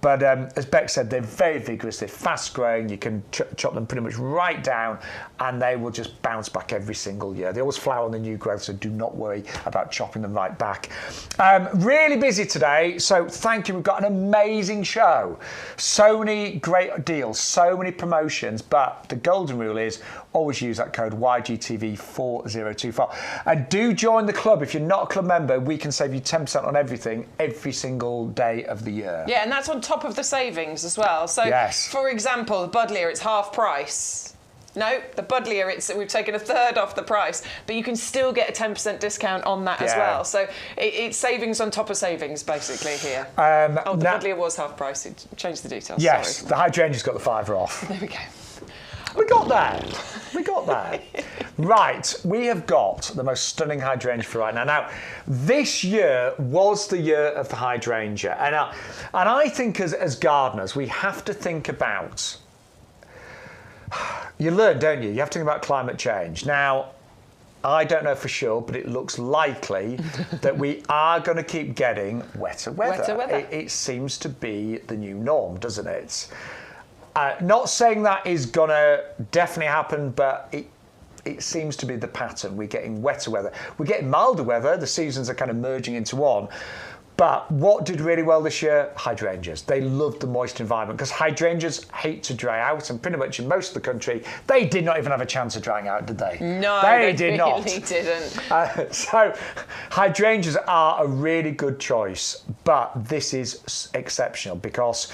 But as Beck said, they're very vigorous, they're fast growing, you can chop them pretty much right down, and they will just bounce back every single year. They always flower on the new growth, so do not worry about chopping them right back. Really busy today, so thank you. We've got an amazing show. So many great deals, so many promotions, but the golden rule is always use that code YGTV4024. And do join the club. If you're not a club member, we can save you 10% on everything every single day of the year. Yeah, and that's on top of the savings as well. So, for example, the buddleia, it's half price. No, the buddleia, we've taken a third off the price, but you can still get a 10% discount on that as well. So it's savings on top of savings, basically, here. The buddleia was half price. It changed the details. Yes, sorry. The hydrangea's got the $5 off. There we go. We got there. We got there. Right, we have got the most stunning hydrangea for right now. Now, this year was the year of the hydrangea. And I think as gardeners, we have to think about... You learn, don't you? You have to think about climate change. Now, I don't know for sure, but it looks likely that we are going to keep getting wetter weather. Wetter weather. It seems to be the new norm, doesn't it? Not saying that is going to definitely happen, but it seems to be the pattern. We're getting wetter weather. We're getting milder weather. The seasons are kind of merging into one. But what did really well this year? Hydrangeas. They loved the moist environment, because hydrangeas hate to dry out, and pretty much in most of the country, they did not even have a chance of drying out, did they? No, they did not. Really didn't. So hydrangeas are a really good choice, but this is exceptional because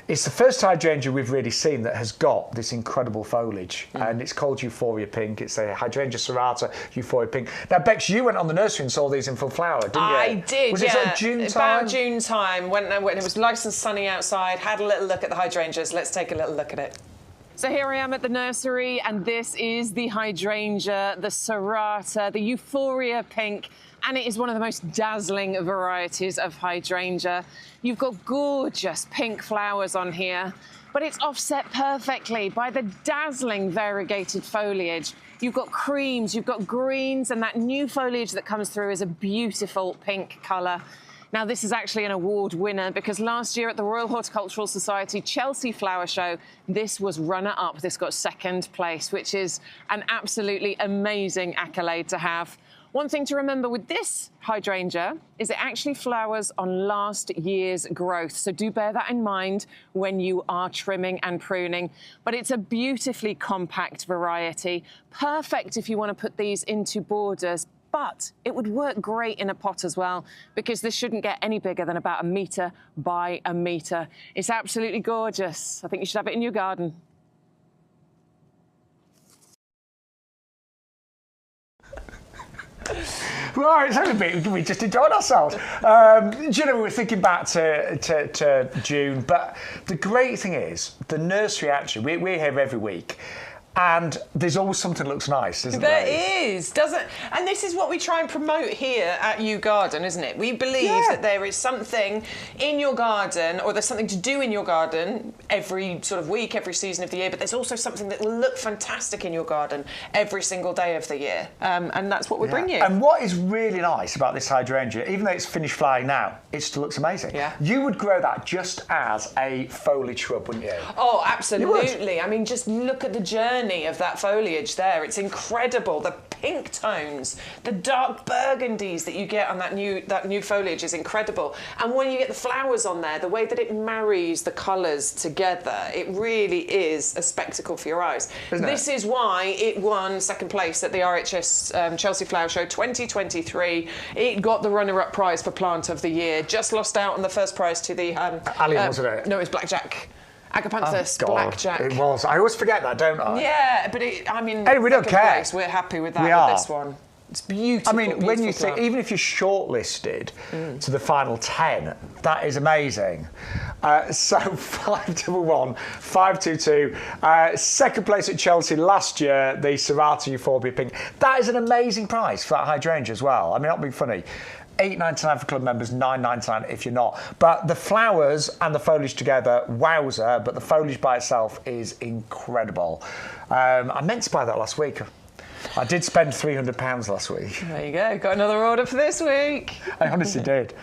it's the first hydrangea we've really seen that has got this incredible foliage, and it's called Euphoria Pink. It's a Hydrangea Ternata Euphoria Pink. Now, Bex, you went on the nursery and saw these in full flower, didn't you? I did, Was it sort of June time? About June time, when it was nice and sunny outside, had a little look at the hydrangeas. Let's take a little look at it. So here I am at the nursery, and this is the hydrangea, the Ternata, the Euphoria Pink, and it is one of the most dazzling varieties of hydrangea. You've got gorgeous pink flowers on here, but it's offset perfectly by the dazzling variegated foliage. You've got creams, you've got greens, and that new foliage that comes through is a beautiful pink colour. Now, this is actually an award winner, because last year at the Royal Horticultural Society Chelsea Flower Show, this was runner-up. This got second place, which is an absolutely amazing accolade to have. One thing to remember with this hydrangea is it actually flowers on last year's growth. So do bear that in mind when you are trimming and pruning. But it's a beautifully compact variety, perfect if you want to put these into borders. But it would work great in a pot as well, because this shouldn't get any bigger than about 1 metre by 1 metre. It's absolutely gorgeous. I think you should have it in your garden. Right, it's only a bit, we just enjoyed ourselves. You know, we were thinking back to June, but the great thing is, the nursery actually, we're here every week, and there's always something that looks nice, isn't there? There is, doesn't? And this is what we try and promote here at YouGarden, isn't it? We believe that there is something in your garden, or there's something to do in your garden every sort of week, every season of the year, but there's also something that will look fantastic in your garden every single day of the year. And that's what we bring you. And what is really nice about this hydrangea, even though it's finished flowering now, it still looks amazing. Yeah. You would grow that just as a foliage shrub, wouldn't you? Oh, absolutely. I mean, just look at the journey harmony of that foliage there. It's incredible. The pink tones, the dark burgundies that you get on that new foliage is incredible. And when you get the flowers on there, the way that it marries the colours together, it really is a spectacle for your eyes. This is why it won second place at the RHS Chelsea Flower Show 2023. It got the runner-up prize for Plant of the Year. Just lost out on the first prize to the Allium, wasn't it? No, it was Blackjack. Agapanthus, Blackjack. It was. I always forget that, don't I? Yeah, but I mean, hey, we don't care. Place, we're happy with that. With this one. It's beautiful. I mean, when you think, even if you're shortlisted to the final 10, that is amazing. So 511, 522. Second place at Chelsea last year, the Serrata Euphoria Pink. That is an amazing price for that hydrangea as well. I mean, not being funny. $8.99 for club members, $9.99 if you're not. But the flowers and the foliage together, wowzer, but the foliage by itself is incredible. I meant to buy that last week. I did spend £300 last week. There you go. Got another order for this week. I honestly did.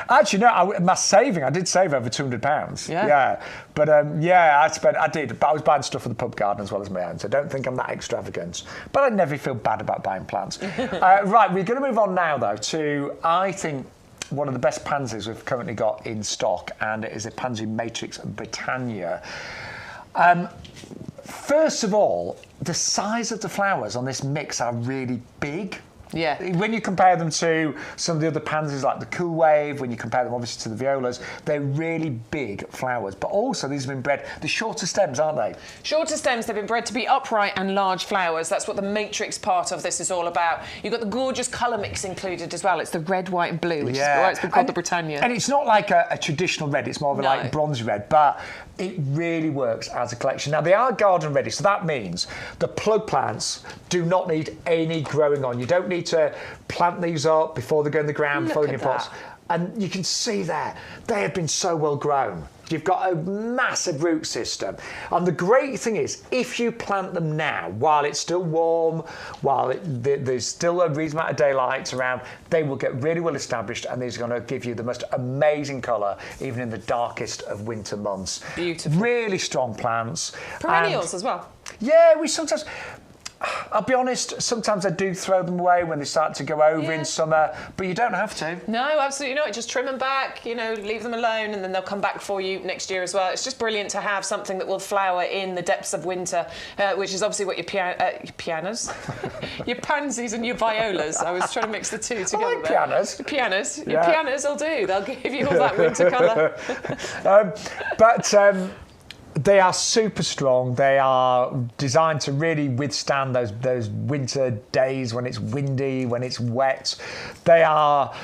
Actually, no, my saving, I did save over £200. Yeah. But I did. But I was buying stuff for the pub garden as well as my own, so don't think I'm that extravagant. But I never feel bad about buying plants. Right, we're going to move on now, though, to, I think, one of the best pansies we've currently got in stock, and it is a Pansy Matrix Britannia. First of all, the size of the flowers on this mix are really big. Yeah. When you compare them to some of the other pansies like the Cool Wave, when you compare them obviously to the violas, they're really big flowers. But also these have been bred, the shorter stems, aren't they? Shorter stems, they've been bred to be upright and large flowers. That's what the matrix part of this is all about. You've got the gorgeous colour mix included as well. It's the red, white and blue, which is why it's been called the Britannia. And it's not like a traditional red, it's more of a like bronzy red, but it really works as a collection. Now, they are garden ready, so that means the plug plants do not need any growing on. You don't need to plant these up before they go in the ground, before in your pots. And you can see there, they have been so well grown. You've got a massive root system. And the great thing is, if you plant them now, while it's still warm, while there's still a reasonable amount of daylight around, they will get really well established, and these are going to give you the most amazing colour, even in the darkest of winter months. Beautiful. Really strong plants. Perennials as well. Yeah, we sometimes... I'll be honest, sometimes I do throw them away when they start to go over in summer, but you don't have to. No, absolutely not. Just trim them back, leave them alone, and then they'll come back for you next year as well. It's just brilliant to have something that will flower in the depths of winter, which is obviously what your pianos, your pansies and your violas. I was trying to mix the two together. I like pianos. Pianos. Your pianos will do. They'll give you all that winter colour. They are super strong. They are designed to really withstand those winter days when it's windy, when it's wet. They are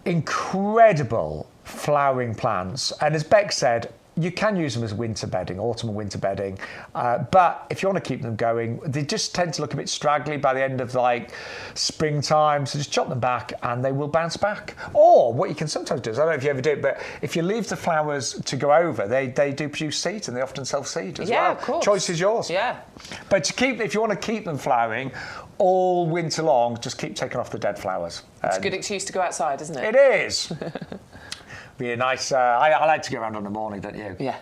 incredible flowering plants. And as Beck said, you can use them as winter bedding, autumn and winter bedding. But if you want to keep them going, they just tend to look a bit straggly by the end of springtime. So just chop them back and they will bounce back. Or what you can sometimes do is, I don't know if you ever do it, but if you leave the flowers to go over, they do produce seeds, and they often self-seed as well. Yeah, of course. Choice is yours. Yeah. But if you want to keep them flowering all winter long, just keep taking off the dead flowers. It's a good excuse to go outside, isn't it? It is. Be a nice. I like to go around in the morning, don't you? Yeah.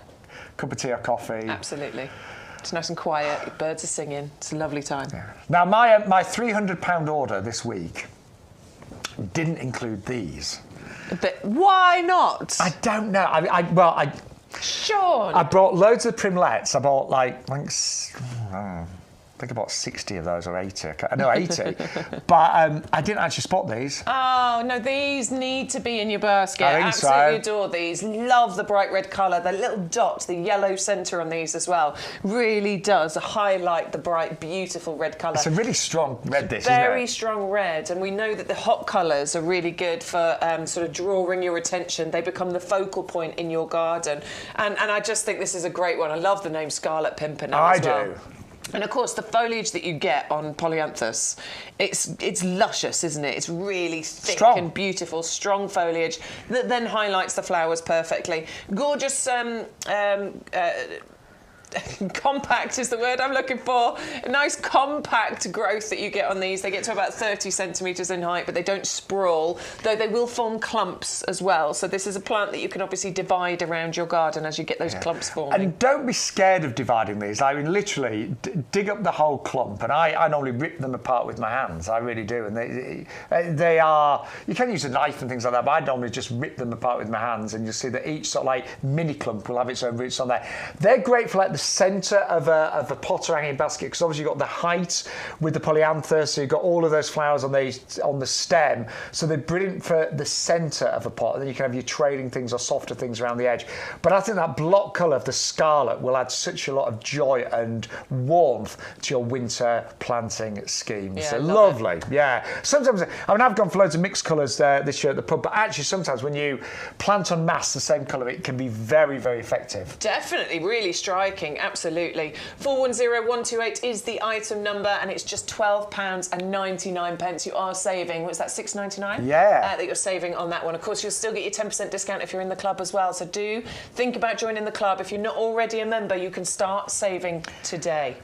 Cup of tea or coffee. Absolutely. It's nice and quiet. Birds are singing. It's a lovely time. Yeah. Now, my £300 order this week didn't include these. But why not? I don't know. Shaun. I brought loads of primlets. I bought I think about 60 of those, or 80. No, 80. But I didn't actually spot these. Oh, no, these need to be in your basket. I think Absolutely adore these. Love the bright red colour. The little dot, the yellow centre on these as well, really does highlight the bright, beautiful red colour. It's a really strong red, this, isn't it? Very strong red. And we know that the hot colours are really good for sort of drawing your attention. They become the focal point in your garden. And I just think this is a great one. I love the name Scarlet Pimpernel as well. I do. And of course, the foliage that you get on Polyanthus, it's luscious, isn't it? It's really thick and beautiful, strong foliage that then highlights the flowers perfectly. Gorgeous compact is the word I'm looking for. A nice compact growth that you get on these. They get to about 30 centimetres in height, but they don't sprawl, though they will form clumps as well. So this is a plant that you can obviously divide around your garden as you get those clumps forming. And don't be scared of dividing these. I mean, literally, dig up the whole clump, and I normally rip them apart with my hands. I really do. And they are, you can use a knife and things like that, but I normally just rip them apart with my hands, and you'll see that each sort of like mini clump will have its own roots on there. They're great for like the centre of a pot or hanging basket, because obviously you've got the height with the polyanthus, so you've got all of those flowers on the stem, so they're brilliant for the centre of a pot, and then you can have your trailing things or softer things around the edge. But I think that block colour of the scarlet will add such a lot of joy and warmth to your winter planting schemes. Yeah, so lovely. Yeah. Sometimes, I mean, I've gone for loads of mixed colours this year at the pub, but actually sometimes when you plant en masse the same colour, it can be very, very effective. Definitely, really striking, absolutely. 410128 is the item number, and it's just £12.99. You are saving, what's that, £6.99? Yeah. That you're saving on that one. Of course, you'll still get your 10% discount if you're in the club as well, so do think about joining the club. If you're not already a member, you can start saving today.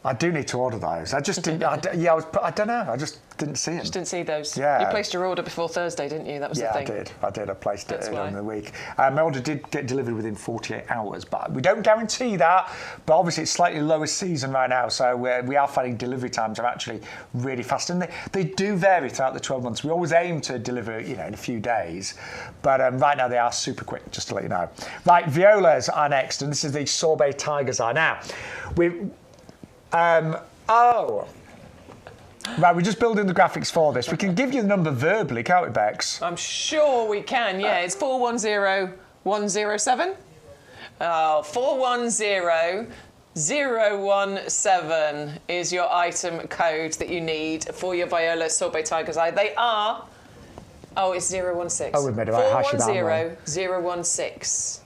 I do need to order those. I just didn't. I don't know. I just didn't see them. Just didn't see those. Yeah. You placed your order before Thursday, didn't you? That was the thing. Yeah, I did. I placed That's it why. in the week. My order did get delivered within 48 hours, but we don't guarantee that. But obviously, it's slightly lower season right now, so we are finding delivery times are actually really fast, and they do vary throughout the 12 months. We always aim to deliver, in a few days, but right now they are super quick. Just to let you know. Right, violas are next, and this is the Sorbet Tiger's Eye. Now, right, we're just building the graphics for this. We can give you the number verbally, can't we, Bex? I'm sure we can, yeah. It's 410107. 410017 is your item code that you need for your Viola Sorbet Tiger's Eye. They are... Oh, it's 016. Oh, we've made it right. 410016.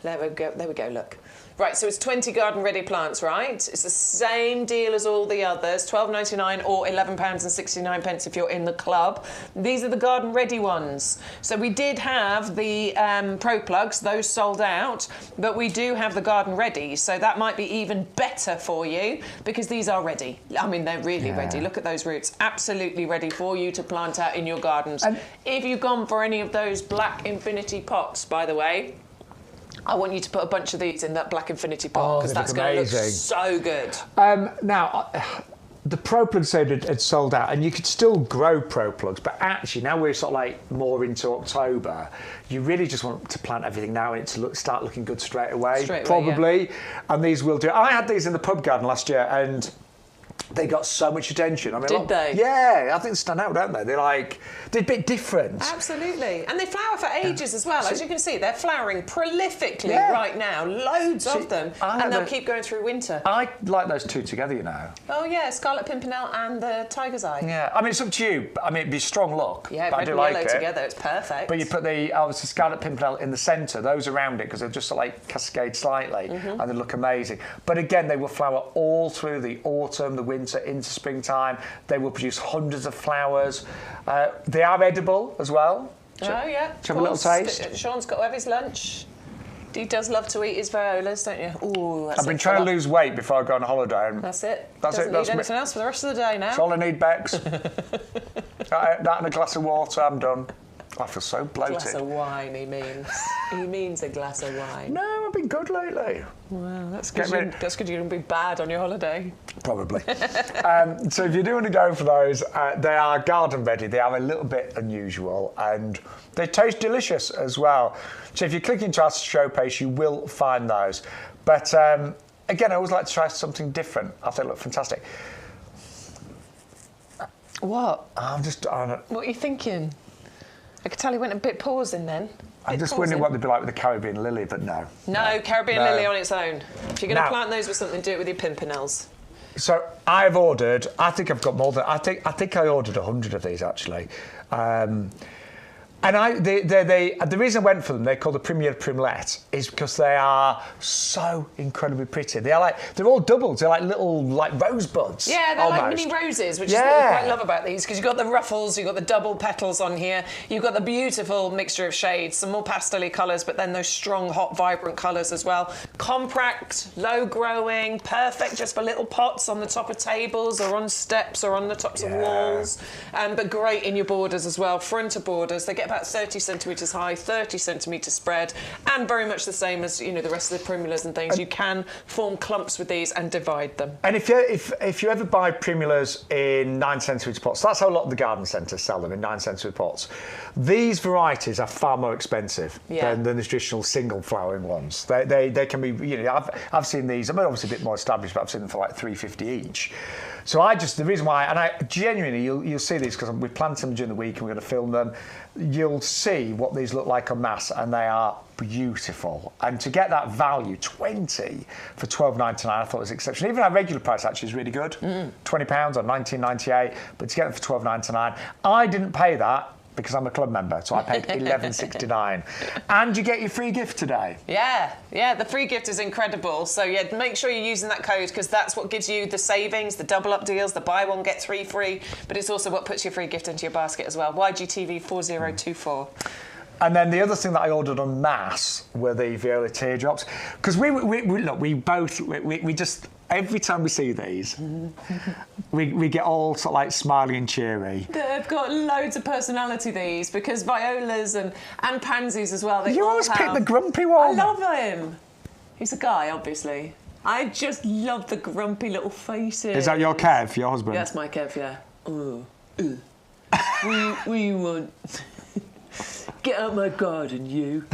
There we go, look. Right, so it's 20 garden-ready plants, right? It's the same deal as all the others, £12.99 or £11.69 if you're in the club. These are the garden-ready ones. So we did have the Pro Plugs, those sold out, but we do have the garden-ready, so that might be even better for you because these are ready. I mean, they're really ready. Look at those roots, absolutely ready for you to plant out in your gardens. And if you've gone for any of those black infinity pots, by the way, I want you to put a bunch of these in that black infinity pot because that's going to look so good. Now, the Pro Plugs had sold out, and you could still grow Pro Plugs, but actually now we're sort of like more into October. You really just want to plant everything now and it to start looking good straight away, probably. Yeah. And these will do. I had these in the pub garden last year, and they got so much attention. I mean, Did they? Yeah, I think they stand out, don't they? They're a bit different. Absolutely. And they flower for ages as well. As you can see, they're flowering prolifically right now. Loads of them. And they'll keep going through winter. I like those two together, Oh, yeah, Scarlet Pimpernel and the Tiger's Eye. Yeah, I mean, it's up to you. I mean, it'd be a strong look. Yeah, but red and yellow together, it's perfect. But you put the Scarlet Pimpernel in the centre, those around it, because they'll just sort of like cascade slightly, and they look amazing. But again, they will flower all through the autumn, the winter, into springtime. They will produce hundreds of flowers. They are edible as well. Oh, yeah. Have a little taste. Sean's got to have his lunch. He does love to eat his violas, don't you? Ooh, that's I've been trying to lose weight before I go on holiday. And that's it. Doesn't need anything else for the rest of the day now. That's all I need, Bex. that and a glass of water, I'm done. I feel so bloated. A glass of wine, he means. He means a glass of wine. No, I've been good lately. Well, that's good. That's good. You're going to be bad on your holiday. Probably. So if you do want to go for those, they are garden ready. They are a little bit unusual, and they taste delicious as well. So if you click into our show page, you will find those. But again, I always like to try something different. I think they look fantastic. What? What are you thinking? I could tell you went a bit pausing then. I'm just wondering what they'd be like with the Caribbean lily, but no. No, Caribbean lily on its own. If you're going to plant those with something, do it with your pimpernels. So I've ordered, I think I've got more than, I think I ordered 100 of these actually. And And the reason I went for them, they're called the Premier Primlet, is because they are so incredibly pretty. They're all doubles. They're like little rosebuds. Yeah, they're almost. like mini roses, which is what I quite love about these, because you've got the ruffles, you've got the double petals on here, you've got the beautiful mixture of shades, some more pastel-y colours, but then those strong, hot, vibrant colours as well. Compact, low growing, perfect just for little pots on the top of tables or on steps or on the tops of walls, but great in your borders as well. Frontal borders, they get about 30 centimetres high, 30 centimetres spread, and very much the same as the rest of the primulas and things. You can form clumps with these and divide them. And if you ever buy primulas in 9 centimetre pots, that's how a lot of the garden centres sell them, in 9 centimetre pots. These varieties are far more expensive than the traditional single flowering ones. They can be, I've seen these. I mean, obviously a bit more established, but I've seen them for like $3.50 each. So the reason why, and I genuinely, you'll see these because we plant them during the week and we're going to film them. You'll see what these look like en masse, and they are beautiful. And to get that value, 20 for $12.99, I thought was exceptional. Even our regular price actually is really good, £20 or $19.98. But to get them for $12.99, I didn't pay that, because I'm a club member, so I paid $11.69. And you get your free gift today. Yeah, the free gift is incredible. So yeah, make sure you're using that code, because that's what gives you the savings, the double up deals, the buy one, get 3 free, but it's also what puts your free gift into your basket as well. YGTV 4024. And then the other thing that I ordered en masse were the viola teardrops, because we just, every time we see these, we get all sort of like smiley and cheery. They've got loads of personality, these, because violas and pansies as well. You always pick the grumpy one. I love him. He's a guy, obviously. I just love the grumpy little faces. Is that your Kev, your husband? That's my Kev, yeah. What you want? Get out my garden, you.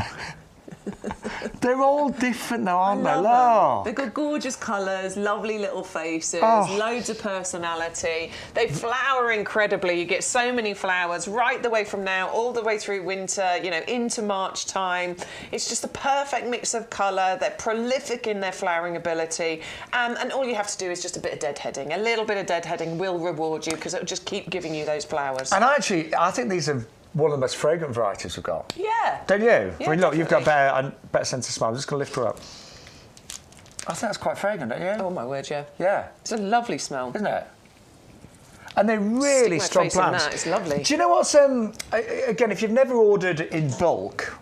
They're all different though, aren't they? Look. They've got gorgeous colours, lovely little faces, loads of personality. They flower incredibly. You get so many flowers right the way from now, all the way through winter, into March time. It's just a perfect mix of colour. They're prolific in their flowering ability. And all you have to do is just a bit of deadheading. A little bit of deadheading will reward you, because it'll just keep giving you those flowers. And actually, I think these are one of the most fragrant varieties we've got. Yeah. Don't you? Yeah, I mean, look, you've got better sense of smell. I'm just going to lift her up. I think that's quite fragrant, don't you? Oh, my word, yeah. Yeah. It's a lovely smell. Isn't it? And they're really strong plants. It's lovely. Do you know what's... again, if you've never ordered in bulk,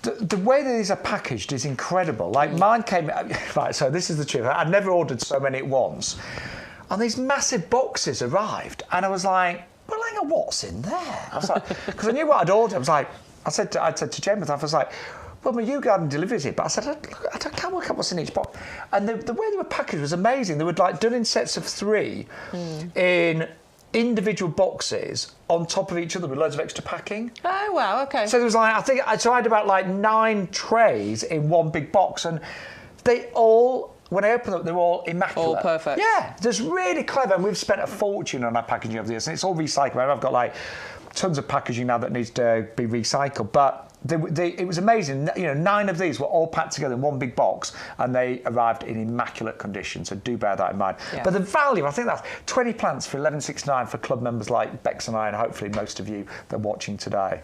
the way that these are packaged is incredible. Like, mine came... Right, so this is the truth. I'd never ordered so many at once. And these massive boxes arrived, and I was like... Well, hang on, what's in there? I was like, because I knew what I'd ordered. I said to James, I was like, well, my YouGarden delivers it, but I said, I can't work out what's in each box. And the way they were packaged was amazing. They were done in sets of 3 in individual boxes on top of each other with loads of extra packing. Oh, wow, okay. So there was I had about 9 trays in one big box, and they all... When I open them, they're all immaculate. All perfect. Yeah, just really clever. And we've spent a fortune on our packaging over the years, and it's all recycled. I've got tons of packaging now that needs to be recycled. But it was amazing. 9 of these were all packed together in one big box, and they arrived in immaculate condition. So do bear that in mind. Yeah. But the value, I think that's 20 plants for $11.69 for club members like Bex and I, and hopefully most of you that are watching today.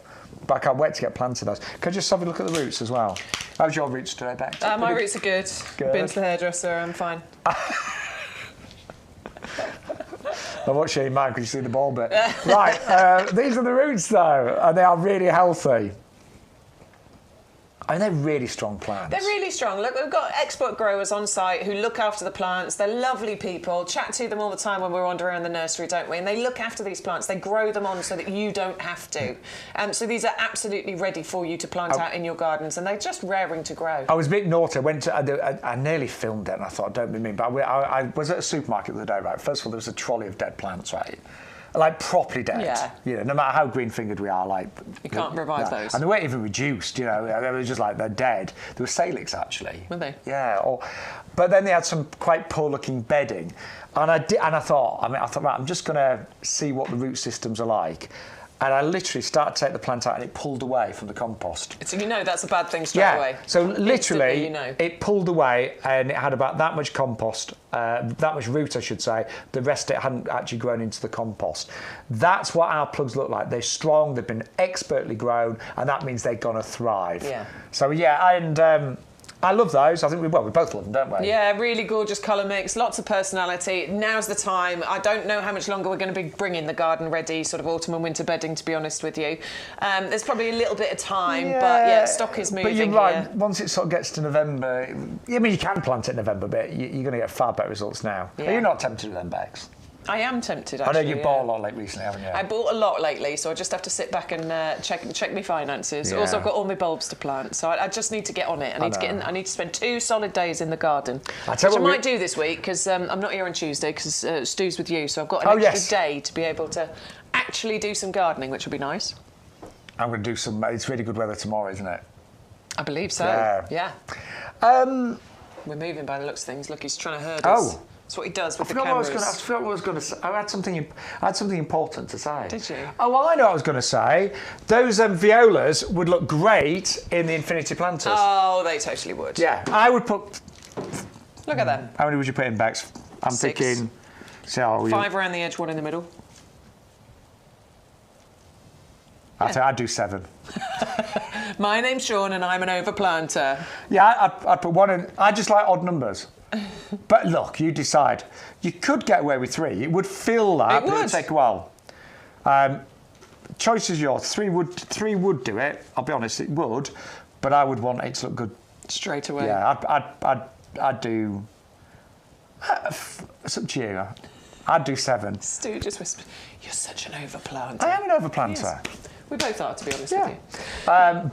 But I can't wait to get planted those. Can I just have a look at the roots as well? How's your roots today, Bex? My roots are good. Been to the hairdresser, I'm fine. I watch you in mine because you see the ball bit. Right, these are the roots though, and they are really healthy. I mean, they're really strong plants. They're really strong. Look, we've got expert growers on site who look after the plants. They're lovely people. Chat to them all the time when we're wandering around the nursery, don't we? And they look after these plants. They grow them on so that you don't have to. So these are absolutely ready for you to plant out in your gardens, and they're just raring to grow. I was a bit naughty. I nearly filmed it, and I thought, don't be mean, but I was at a supermarket the other day, right? First of all, there was a trolley of dead plants, right? Like properly dead. Yeah. No matter how green-fingered we are, you can't revive those. And they weren't even reduced. They were just they're dead. There were salix actually. Were they? Yeah. But then they had some quite poor-looking bedding, and I thought, right, I'm just going to see what the root systems are like. and I literally started to take the plant out and it pulled away from the compost. So you know that's a bad thing straight away. So literally, you know. it pulled away and it had about that much compost, that much root, I should say. The rest of it hadn't actually grown into the compost. That's what our plugs look like. They're strong, they've been expertly grown, and that means they're going to thrive. Yeah. So yeah, and I love those. I think we both love them, don't we? Yeah, really gorgeous colour mix, lots of personality. Now's the time. I don't know how much longer we're going to be bringing the garden ready, sort of autumn and winter bedding, to be honest with you. There's probably a little bit of time, but yeah, stock is moving. But you're right, here. once it sort of gets to November, I mean, you can plant it in November, but you're going to get far better results now. Yeah. Are you not tempted with them bags? I am tempted, actually. I know you bought a lot recently, haven't you? I bought a lot lately, so I just have to sit back and check my finances. Yeah. Also, I've got all my bulbs to plant, so I just need to get on it. I need to spend 2 solid days in the garden, which I might do this week, because I'm not here on Tuesday, because Stu's with you, so I've got an extra day to be able to actually do some gardening, which will be nice. I'm going to do some... It's really good weather tomorrow, isn't it? I believe so, yeah. We're moving by the looks of things. Look, he's trying to herd us. That's what he does with the cameras. I forgot what I was going to say. I had something important to say. Did you? Oh, well, I know what I was going to say. Those violas would look great in the infinity planters. Oh, they totally would. Yeah, I would put... Look at them. How many would you put in, Bex? I'm 6. thinking... 5 around the edge, 1 in the middle. I'd do 7. My name's Shaun and I'm an overplanter. Yeah, I'd put 1 in... I just like odd numbers. But look, you decide. You could get away with 3. It would fill that, but it would take a while. Choice is yours. 3 would do it. I'll be honest, it would. But I would want it to look good straight away. Yeah, I'd do... It's up to you. I'd do 7. Stu just whispered, "You're such an overplanter." I am an overplanter. Yes. We both are, to be honest with you.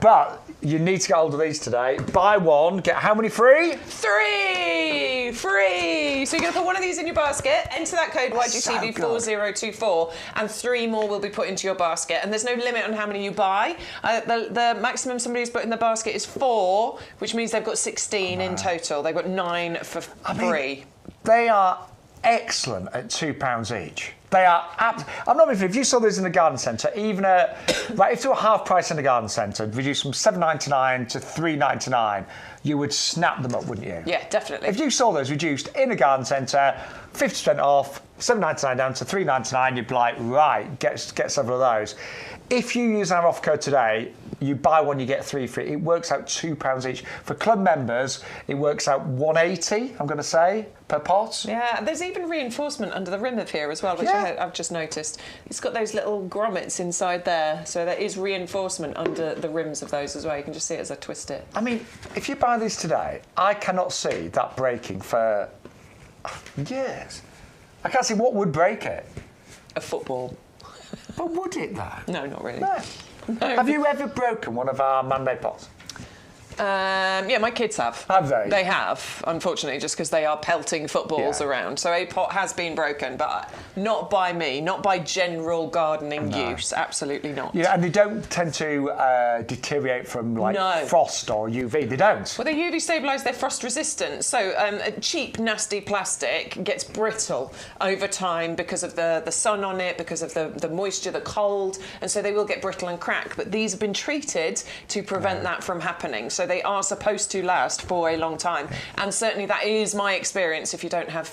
But you need to get hold of these today. Buy 1, get how many free? 3 free. So you're going to put 1 of these in your basket, enter that code YGTV4024, and 3 more will be put into your basket. And there's no limit on how many you buy. The maximum somebody's put in the basket is 4, which means they've got 16 in total. They've got 9 for free. They are excellent at £2 each. They are. I'm not even. If you saw these in the garden centre, even if they were half price in the garden centre, reduced from $7.99 to $3.99, you would snap them up, wouldn't you? Yeah, definitely. If you saw those reduced in the garden centre, 50% off, $7.99 down to $3.99, you'd be like, right, get several of those. If you use our offer code today, you buy 1, you get 3 free. It works out £2 each. For club members, it works out $1.80, I'm going to say, per pot. Yeah, there's even reinforcement under the rim of here as well, which I've just noticed. It's got those little grommets inside there, so there is reinforcement under the rims of those as well. You can just see it as I twist it. I mean, if you buy these today, I cannot see that breaking for years. I can't see what would break it. A football. But would it, though? No, not really. No. Have you ever broken one of our man-made pots? Yeah, my kids have. Have they? They have, unfortunately, just because they are pelting footballs around. So a pot has been broken, but not by me, not by general gardening use. Absolutely not. Yeah, and they don't tend to deteriorate from frost or UV. They don't. Well, they're UV stabilised. They're frost resistant. So a cheap, nasty plastic gets brittle over time because of the sun on it, because of the moisture, the cold, and so they will get brittle and crack. But these have been treated to prevent that from happening. So they are supposed to last for a long time, and certainly that is my experience. If you don't have,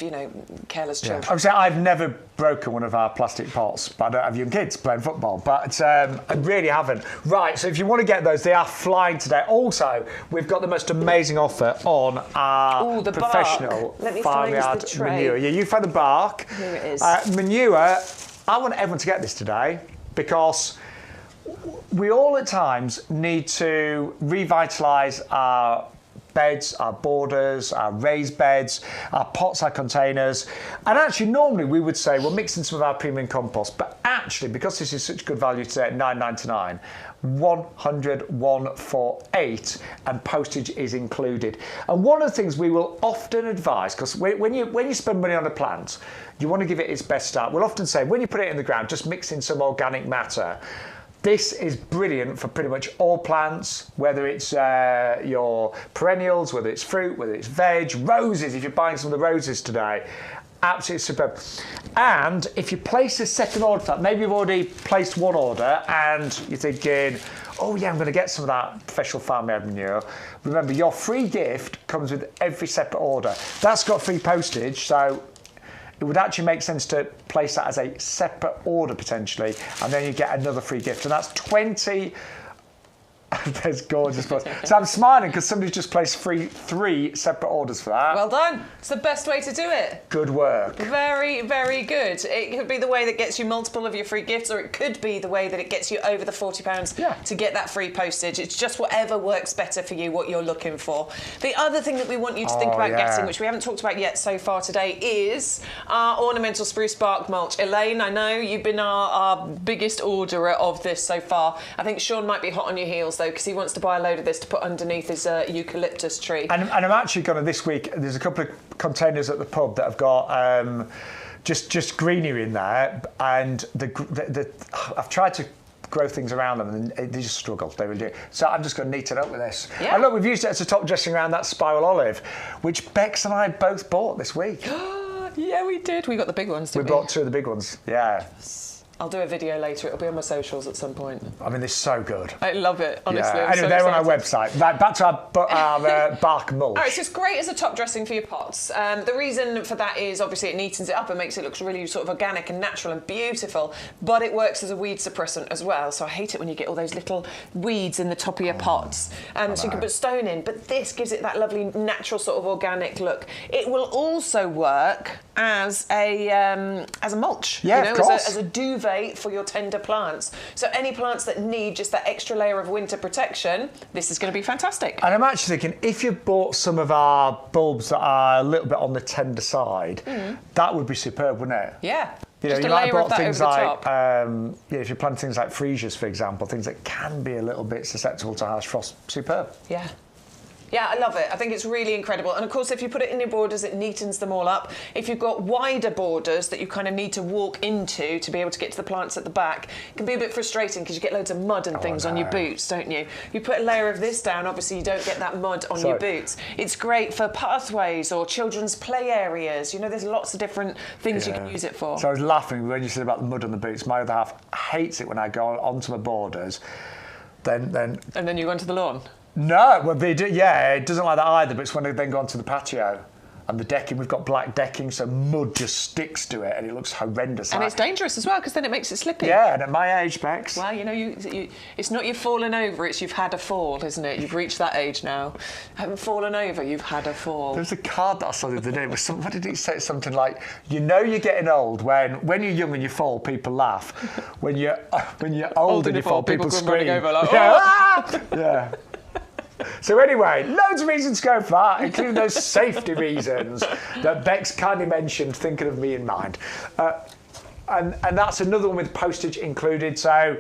careless children. Obviously, I've never broken one of our plastic pots, but I don't have young kids playing football. But I really haven't. Right, so if you want to get those, they are flying today. Also, we've got the most amazing offer on our professional farmyard manure. Yeah, you found the bark. Here it is. Manure. I want everyone to get this today because we all at times need to revitalise our beds, our borders, our raised beds, our pots, our containers. And actually, normally we would say, well, mix in some of our premium compost. But actually, because this is such good value today at $9.99, 148 and postage is included. And one of the things we will often advise, because when you spend money on a plant, you want to give it its best start. We'll often say, when you put it in the ground, just mix in some organic matter. This is brilliant for pretty much all plants, whether it's your perennials, whether it's fruit, whether it's veg, roses, if you're buying some of the roses today. Absolutely superb. And if you place a second order for that, maybe you've already placed one order and you're thinking, oh yeah, I'm going to get some of that professional farmyard manure. Remember, your free gift comes with every separate order. That's got free postage, so it would actually make sense to place that as a separate order potentially, and then you get another free gift. And that's 20. There's gorgeous plots. So I'm smiling because somebody's just placed 3 separate orders for that. Well done. It's the best way to do it. Good work. Very, very good. It could be the way that gets you multiple of your free gifts, or it could be the way that it gets you over the £40 to get that free postage. It's just whatever works better for you, what you're looking for. The other thing that we want you to think about getting, which we haven't talked about yet so far today, is our ornamental spruce bark mulch. Elaine, I know you've been our biggest orderer of this so far. I think Shaun might be hot on your heels, though, because he wants to buy a load of this to put underneath his eucalyptus tree. And I'm actually going to, this week, there's a couple of containers at the pub that have got just greenery in there, and I've tried to grow things around them and they just struggle, they really do. So I'm just going to neat it up with this. Yeah. And look, we've used it as a top dressing around that spiral olive, which Bex and I both bought this week. Yeah, we did. We got the big ones, didn't we? We bought 2 of the big ones, yeah. I'll do a video later. It'll be on my socials at some point. I mean, they're so good. I love it, honestly. Yeah. Anyway, they're on our website. Right, back to our bark mulch. All right, so it's great as a top dressing for your pots. The reason for that is obviously it neatens it up and makes it look really sort of organic and natural and beautiful, but it works as a weed suppressant as well. So I hate it when you get all those little weeds in the top of your pots. So you can put stone in, but this gives it that lovely natural sort of organic look. It will also work as a mulch, of course. As a duvet for your tender plants. So any plants that need just that extra layer of winter protection, this is going to be fantastic. And I'm actually thinking, if you bought some of our bulbs that are a little bit on the tender side, that would be superb, wouldn't it? Yeah. You know, you might have bought things like, if you're planting things like freesias, for example, things that can be a little bit susceptible to harsh frost. Superb. Yeah. Yeah, I love it. I think it's really incredible. And of course, if you put it in your borders, it neatens them all up. If you've got wider borders that you kind of need to walk into to be able to get to the plants at the back, it can be a bit frustrating because you get loads of mud and things on your boots, don't you? You put a layer of this down, obviously you don't get that mud on your boots. It's great for pathways or children's play areas. You know, there's lots of different things you can use it for. So I was laughing when you said about the mud on the boots. My other half hates it when I go onto my borders. And then you go onto the lawn? No, well, they do, yeah, it doesn't like that either, but it's when they then go onto the patio and the decking, we've got black decking, so mud just sticks to it and it looks horrendous. And it's dangerous as well, because then it makes it slippy. Yeah, and at my age, Bex. Well, you know, it's not you've fallen over, it's you've had a fall, isn't it? You've reached that age now. Haven't fallen over, you've had a fall. There was a card that I saw the other day. It was what did it say? Something like, you know you're getting old when you're young and you fall, people laugh. When you're old and you fall, people scream. Over like, yeah. Yeah. So anyway, loads of reasons to go for that, including those safety reasons that Bex kindly mentioned, thinking of me in mind. And that's another one with postage included. So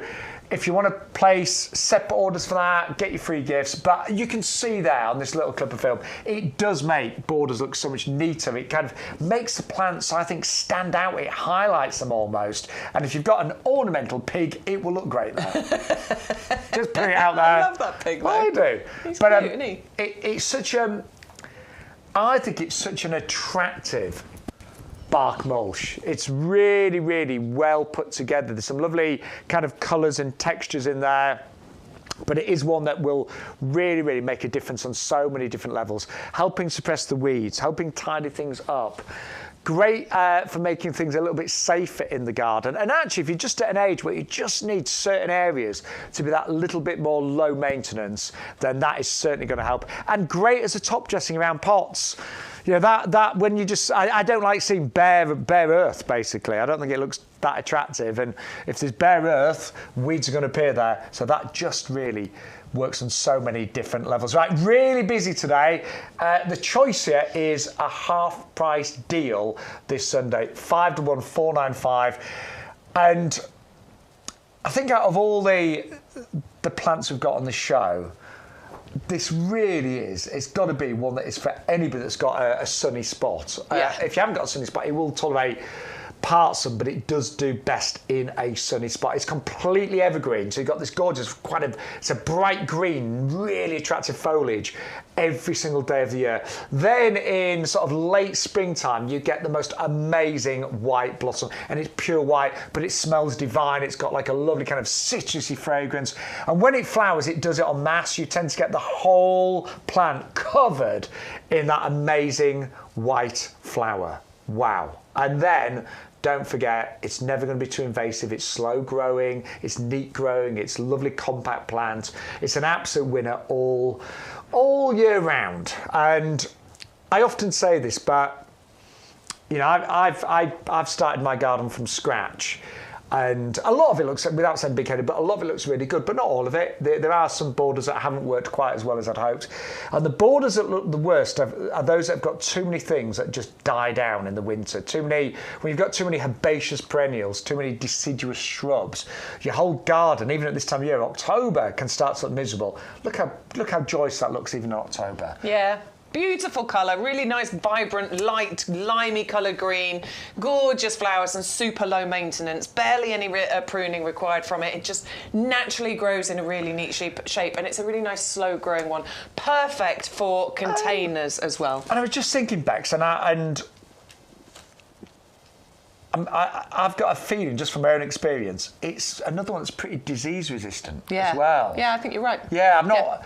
if you want to place separate orders for that, get your free gifts. But you can see there on this little clip of film, it does make borders look so much neater. It kind of makes the plants, I think, stand out. It highlights them almost. And if you've got an ornamental pig, it will look great there. Just put it out there. I love that pig, though. I do. He's cute, isn't he? It's such I think it's such an attractive bark mulch. It's really, really well put together. There's some lovely kind of colours and textures in there. But it is one that will really, really make a difference on so many different levels, helping suppress the weeds, helping tidy things up. Great for making things a little bit safer in the garden. And actually, if you're just at an age where you just need certain areas to be that little bit more low maintenance, then that is certainly going to help. And great as a top dressing around pots. You know, that when you just, I don't like seeing bare earth, basically. I don't think it looks that attractive. And if there's bare earth, weeds are going to appear there. So that just really works on so many different levels. Right, really busy today. The Choisya is a half-price deal this Sunday, 5 to 1, $4.95. And I think out of all the plants we've got on the show, this really is, it's got to be one that is for anybody that's got a sunny spot. Yeah. If you haven't got a sunny spot, it will tolerate parts them, but it does do best in a sunny spot. It's completely evergreen, so you've got this gorgeous it's a bright green, really attractive foliage every single day of the year. Then in sort of late springtime, you get the most amazing white blossom, and it's pure white, but it smells divine. It's got like a lovely kind of citrusy fragrance, and when it flowers, it does it en masse. You tend to get the whole plant covered in that amazing white flower. Wow. And then don't forget, it's never going to be too invasive. It's slow growing, it's neat growing, it's a lovely compact plant. It's an absolute winner all year round. And I often say this, but you know, I've started my garden from scratch. And a lot of it looks, without saying big-headed, but a lot of it looks really good, but not all of it. There are some borders that haven't worked quite as well as I'd hoped. And the borders that look the worst are those that have got too many things that just die down in the winter. When you've got too many herbaceous perennials, too many deciduous shrubs, your whole garden, even at this time of year, October, can start to look miserable. Look how joyous that looks even in October. Yeah. Beautiful colour, really nice, vibrant, light, limey coloured green, gorgeous flowers and super low maintenance, barely any pruning required from it. It just naturally grows in a really neat shape, and it's a really nice slow growing one. Perfect for containers as well. And I was just thinking, Bex, I've got a feeling, just from my own experience, it's another one that's pretty disease resistant as well. Yeah, I think you're right. Yeah, I'm not... Yeah.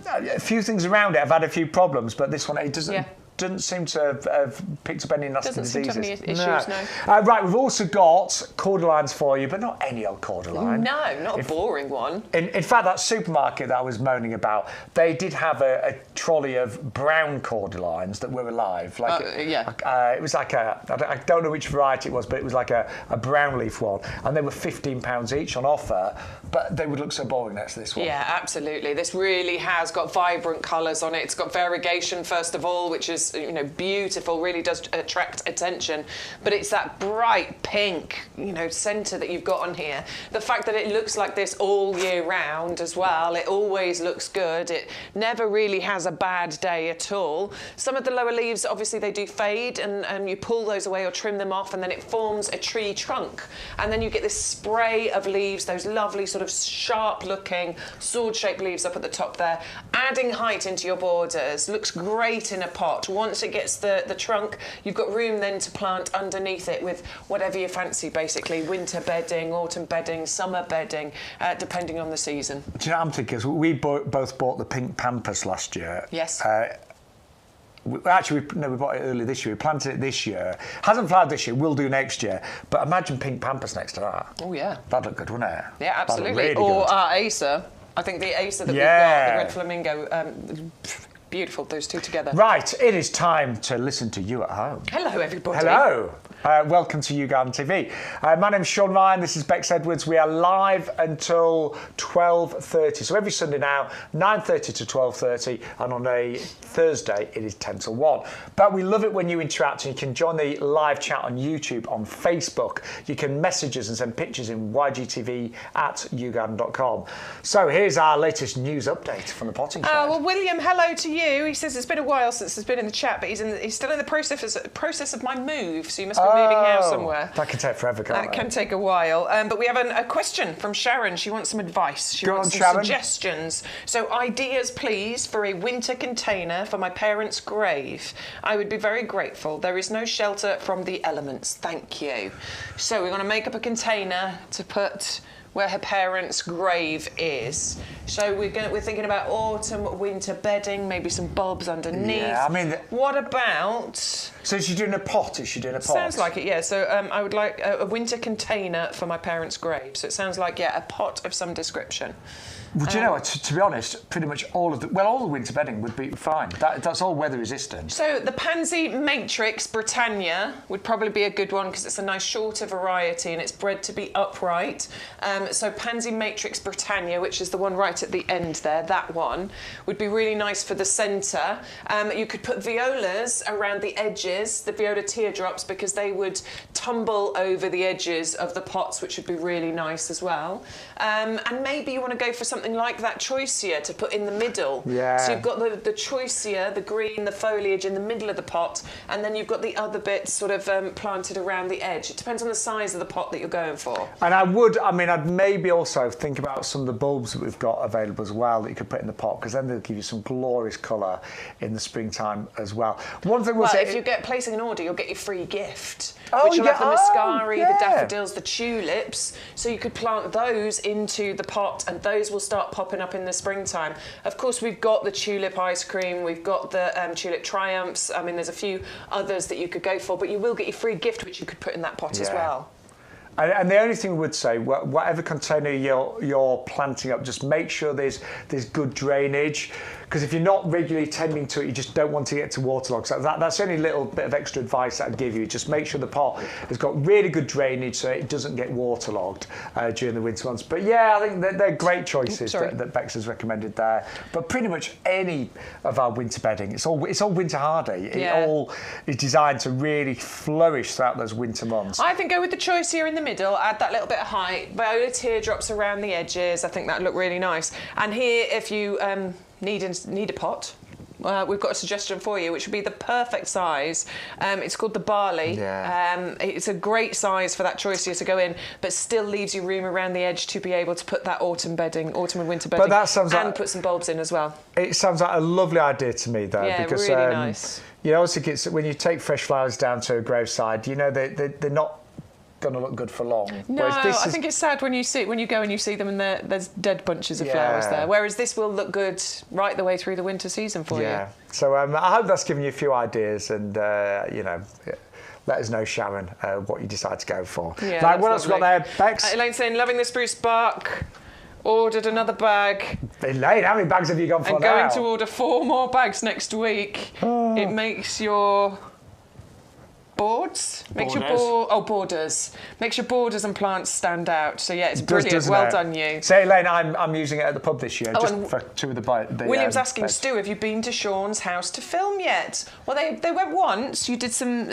A few things around it. I've had a few problems, but this one, it doesn't seem to have picked up any nasty diseases. Doesn't seem to have any issues, no. Right, we've also got Cordylines for you, but not any old Cordyline. No, not a boring one. In fact, that supermarket that I was moaning about, they did have a trolley of brown Cordylines that were alive. It was like I don't know which variety it was, but it was like a brown leaf one, and they were £15 each on offer, but they would look so boring next to this one. Yeah, absolutely. This really has got vibrant colours on it. It's got variegation, first of all, which is, you know, beautiful, really does attract attention, but it's that bright pink, you know, centre that you've got on here. The fact that it looks like this all year round as well, it always looks good. It never really has a bad day at all. Some of the lower leaves, obviously, they do fade, and you pull those away or trim them off, and then it forms a tree trunk, and then you get this spray of leaves, those lovely sort of sharp looking sword-shaped leaves up at the top there, adding height into your borders. Looks great in a pot. Once it gets the trunk, you've got room then to plant underneath it with whatever you fancy, basically. Winter bedding, autumn bedding, summer bedding, depending on the season. Do you know what I'm thinking? We both bought the pink pampas last year. Yes. We bought it early this year. We planted it this year. Hasn't flowered this year. We'll do next year. But imagine pink pampas next to that. Oh, yeah. That'd look good, wouldn't it? Yeah, absolutely. Really or good. our Acer. I think the Acer that we've got, the red flamingo, beautiful, those two together. Right, it is time to listen to you at home. Hello, everybody. Hello. Welcome to YouGarden TV. My name's Shaun Ryan, this is Bex Edwards. We are live until 12:30. So every Sunday now, 9:30 to 12:30, and on a Thursday, it is 10 till 1. But we love it when you interact, and you can join the live chat on YouTube, on Facebook. You can message us and send pictures in ygtv@yougarden.com. So here's our latest news update from the potting shed. Well, William, hello to you. He says it's been a while since he's been in the chat, but he's still in the process of my move, so you must be moving house somewhere. That can take forever, can't it? That can take a while. But we have a question from Sharon. She wants some advice. She wants some suggestions. So ideas, please, for a winter container for my parents' grave. I would be very grateful. There is no shelter from the elements. Thank you. So we're going to make up a container to put where her parents' grave is. So we're thinking about autumn, winter bedding, maybe some bulbs underneath. Yeah, I mean, what about? So is she doing a pot? Is she doing a pot? Sounds like it, yeah. So I would like a winter container for my parents' grave. So it sounds like, yeah, a pot of some description. Well, do you know what? To be honest, pretty much all the winter bedding would be fine. That's all weather resistant. So the Pansy Matrix Britannia would probably be a good one because it's a nice shorter variety and it's bred to be upright. So Pansy Matrix Britannia, which is the one right at the end there, that one would be really nice for the centre. You could put violas around the edges, the viola teardrops, because they would tumble over the edges of the pots, which would be really nice as well. And maybe you want to go for something like that Choisya to put in the middle. Yeah. So you've got the Choisya, the green, the foliage in the middle of the pot, and then you've got the other bits sort of planted around the edge. It depends on the size of the pot that you're going for. And I'd maybe also think about some of the bulbs that we've got available as well that you could put in the pot, because then they'll give you some glorious colour in the springtime as well. One thing we'll say, if you get placing an order, you'll get your free gift, Oh, which will yeah. have the muscari, yeah. the daffodils, the tulips. So you could plant those into the pot, and those will start popping up in the springtime. Of course, we've got the tulip ice cream, we've got the tulip triumphs. I mean, there's a few others that you could go for, but you will get your free gift, which you could put in that pot as well. And the only thing we would say, whatever container you're planting up, just make sure there's good drainage, because if you're not regularly tending to it, you just don't want to get to waterlogged. So that's the only little bit of extra advice that I'd give you. Just make sure the pot has got really good drainage so it doesn't get waterlogged during the winter months. But yeah, I think they're great choices that Bex has recommended there. But pretty much any of our winter bedding, it's all winter hardy. It all is designed to really flourish throughout those winter months. I think go with the Choisya in the middle, add that little bit of height, viola teardrops around the edges. I think that would look really nice. And here, if you need a pot, we've got a suggestion for you, which would be the perfect size. It's called the barley. It's a great size for that Choisya to go in, but still leaves you room around the edge to be able to put that autumn and winter bedding, and put some bulbs in as well. It sounds like a lovely idea to me, though, because really nice. You know, also when you take fresh flowers down to a graveside, you know they're not going to look good for long. No, I think it's sad when you go and you see them and there's dead bunches of flowers there. Whereas this will look good right the way through the winter season for you. So I hope that's given you a few ideas, and let us know, Sharon, what you decide to go for. Yeah, right, what else we got there, Bex? Elaine's saying, loving the spruce bark. Ordered another bag. Elaine, how many bags have you gone for now? And going to order 4 more bags next week. It makes your borders. Makes your borders and plants stand out. So yeah, it's brilliant. Well done, you. So Elaine, I'm using it at the pub this year, just for 2 of the William's asking, Stu, have you been to Shaun's house to film yet? Well, they went once. You did some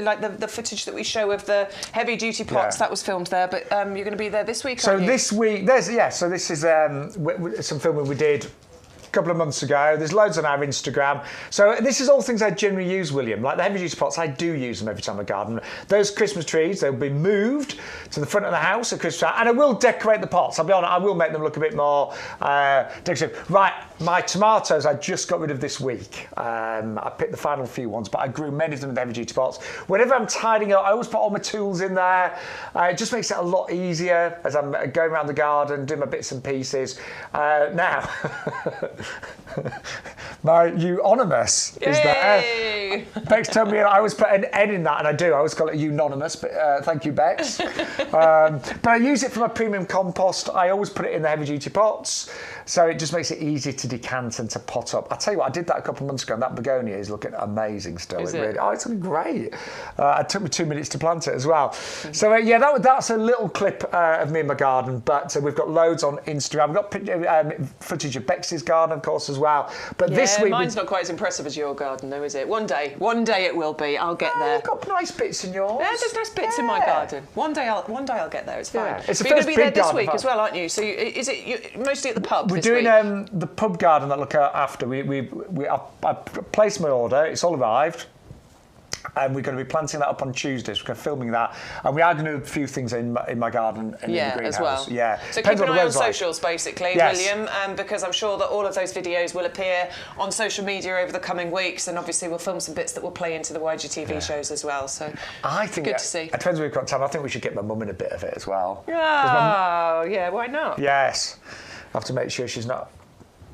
like the footage that we show of the heavy duty pots that was filmed there. But you're going to be there this week. So this week, so this is some filming we did a couple of months ago. There's loads on our Instagram. So this is all things I generally use, William. Like the heavy duty pots, I do use them every time I garden. Those Christmas trees, they'll be moved to the front of the house at Christmas time, and I will decorate the pots. I'll be honest, I will make them look a bit more decorative. Right, my tomatoes I just got rid of this week. I picked the final few ones, but I grew many of them with heavy duty pots. Whenever I'm tidying up, I always put all my tools in there. It just makes it a lot easier as I'm going around the garden, doing my bits and pieces. Now, my euonymus is there. Bex told me I always put an N in that, and I do. I always call it unanimous, but thank you, Bex. But I use it for my premium compost. I always put it in the heavy duty pots, so it just makes it easy to decant and to pot up. I tell you what, I did that a couple of months ago, and that begonia is looking amazing still. It's looking great. It took me 2 minutes to plant it as well. So that's a little clip of me in my garden, but we've got loads on Instagram. We've got footage of Bex's garden, of course, as well. But this week, mine's not quite as impressive as your garden, though, is it? One day it will be. I'll get there. You've got nice bits in yours. Yeah, there's nice bits in my garden. One day I'll get there. It's fine. Yeah. It's you're going to be there this week as well, aren't you? So is it mostly at the pub? We're doing the pub garden that I look at after. I placed my order. It's all arrived. And we're going to be planting that up on Tuesday. So we're filming that, and we are going to do a few things in my garden and in the greenhouse as well. Yeah, so keep an eye on socials, basically, William, because I'm sure that all of those videos will appear on social media over the coming weeks, and obviously we'll film some bits that will play into the YGTV shows as well. So I think good to see. It depends if we've got time. I think we should get my mum in a bit of it as well. Oh, yeah, why not? Yes, I have to make sure she's not.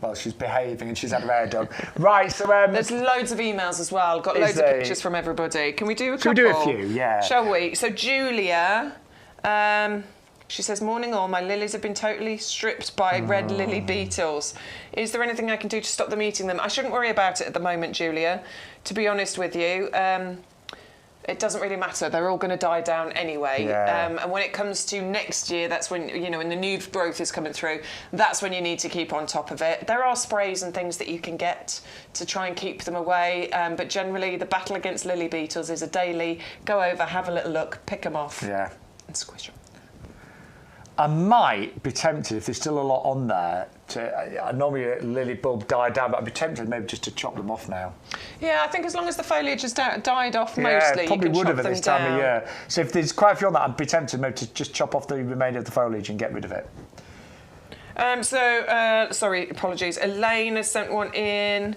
Well, she's behaving and she's had her hair done. Right, so there's loads of emails as well. Got loads of pictures from everybody. Can we do a couple? Should we do a few? Yeah. Shall we? So Julia, she says, "Morning all. My lilies have been totally stripped by red lily beetles. Is there anything I can do to stop them eating them?" I shouldn't worry about it at the moment, Julia. To be honest with you. it doesn't really matter. They're all going to die down anyway. Yeah. And when it comes to next year, that's when, you know, when the new growth is coming through, that's when you need to keep on top of it. There are sprays and things that you can get to try and keep them away. But generally, the battle against lily beetles is a daily go over, have a little look, pick them off, and squish them. I might be tempted, if there's still a lot on there, I normally a lily bulb die down, but I'd be tempted maybe just to chop them off now. Yeah, I think as long as the foliage has died off mostly, you probably can would chop have at them this time down. of year. So if there's quite a few on that, I'd be tempted maybe to just chop off the remainder of the foliage and get rid of it. Sorry, apologies. Elaine has sent one in.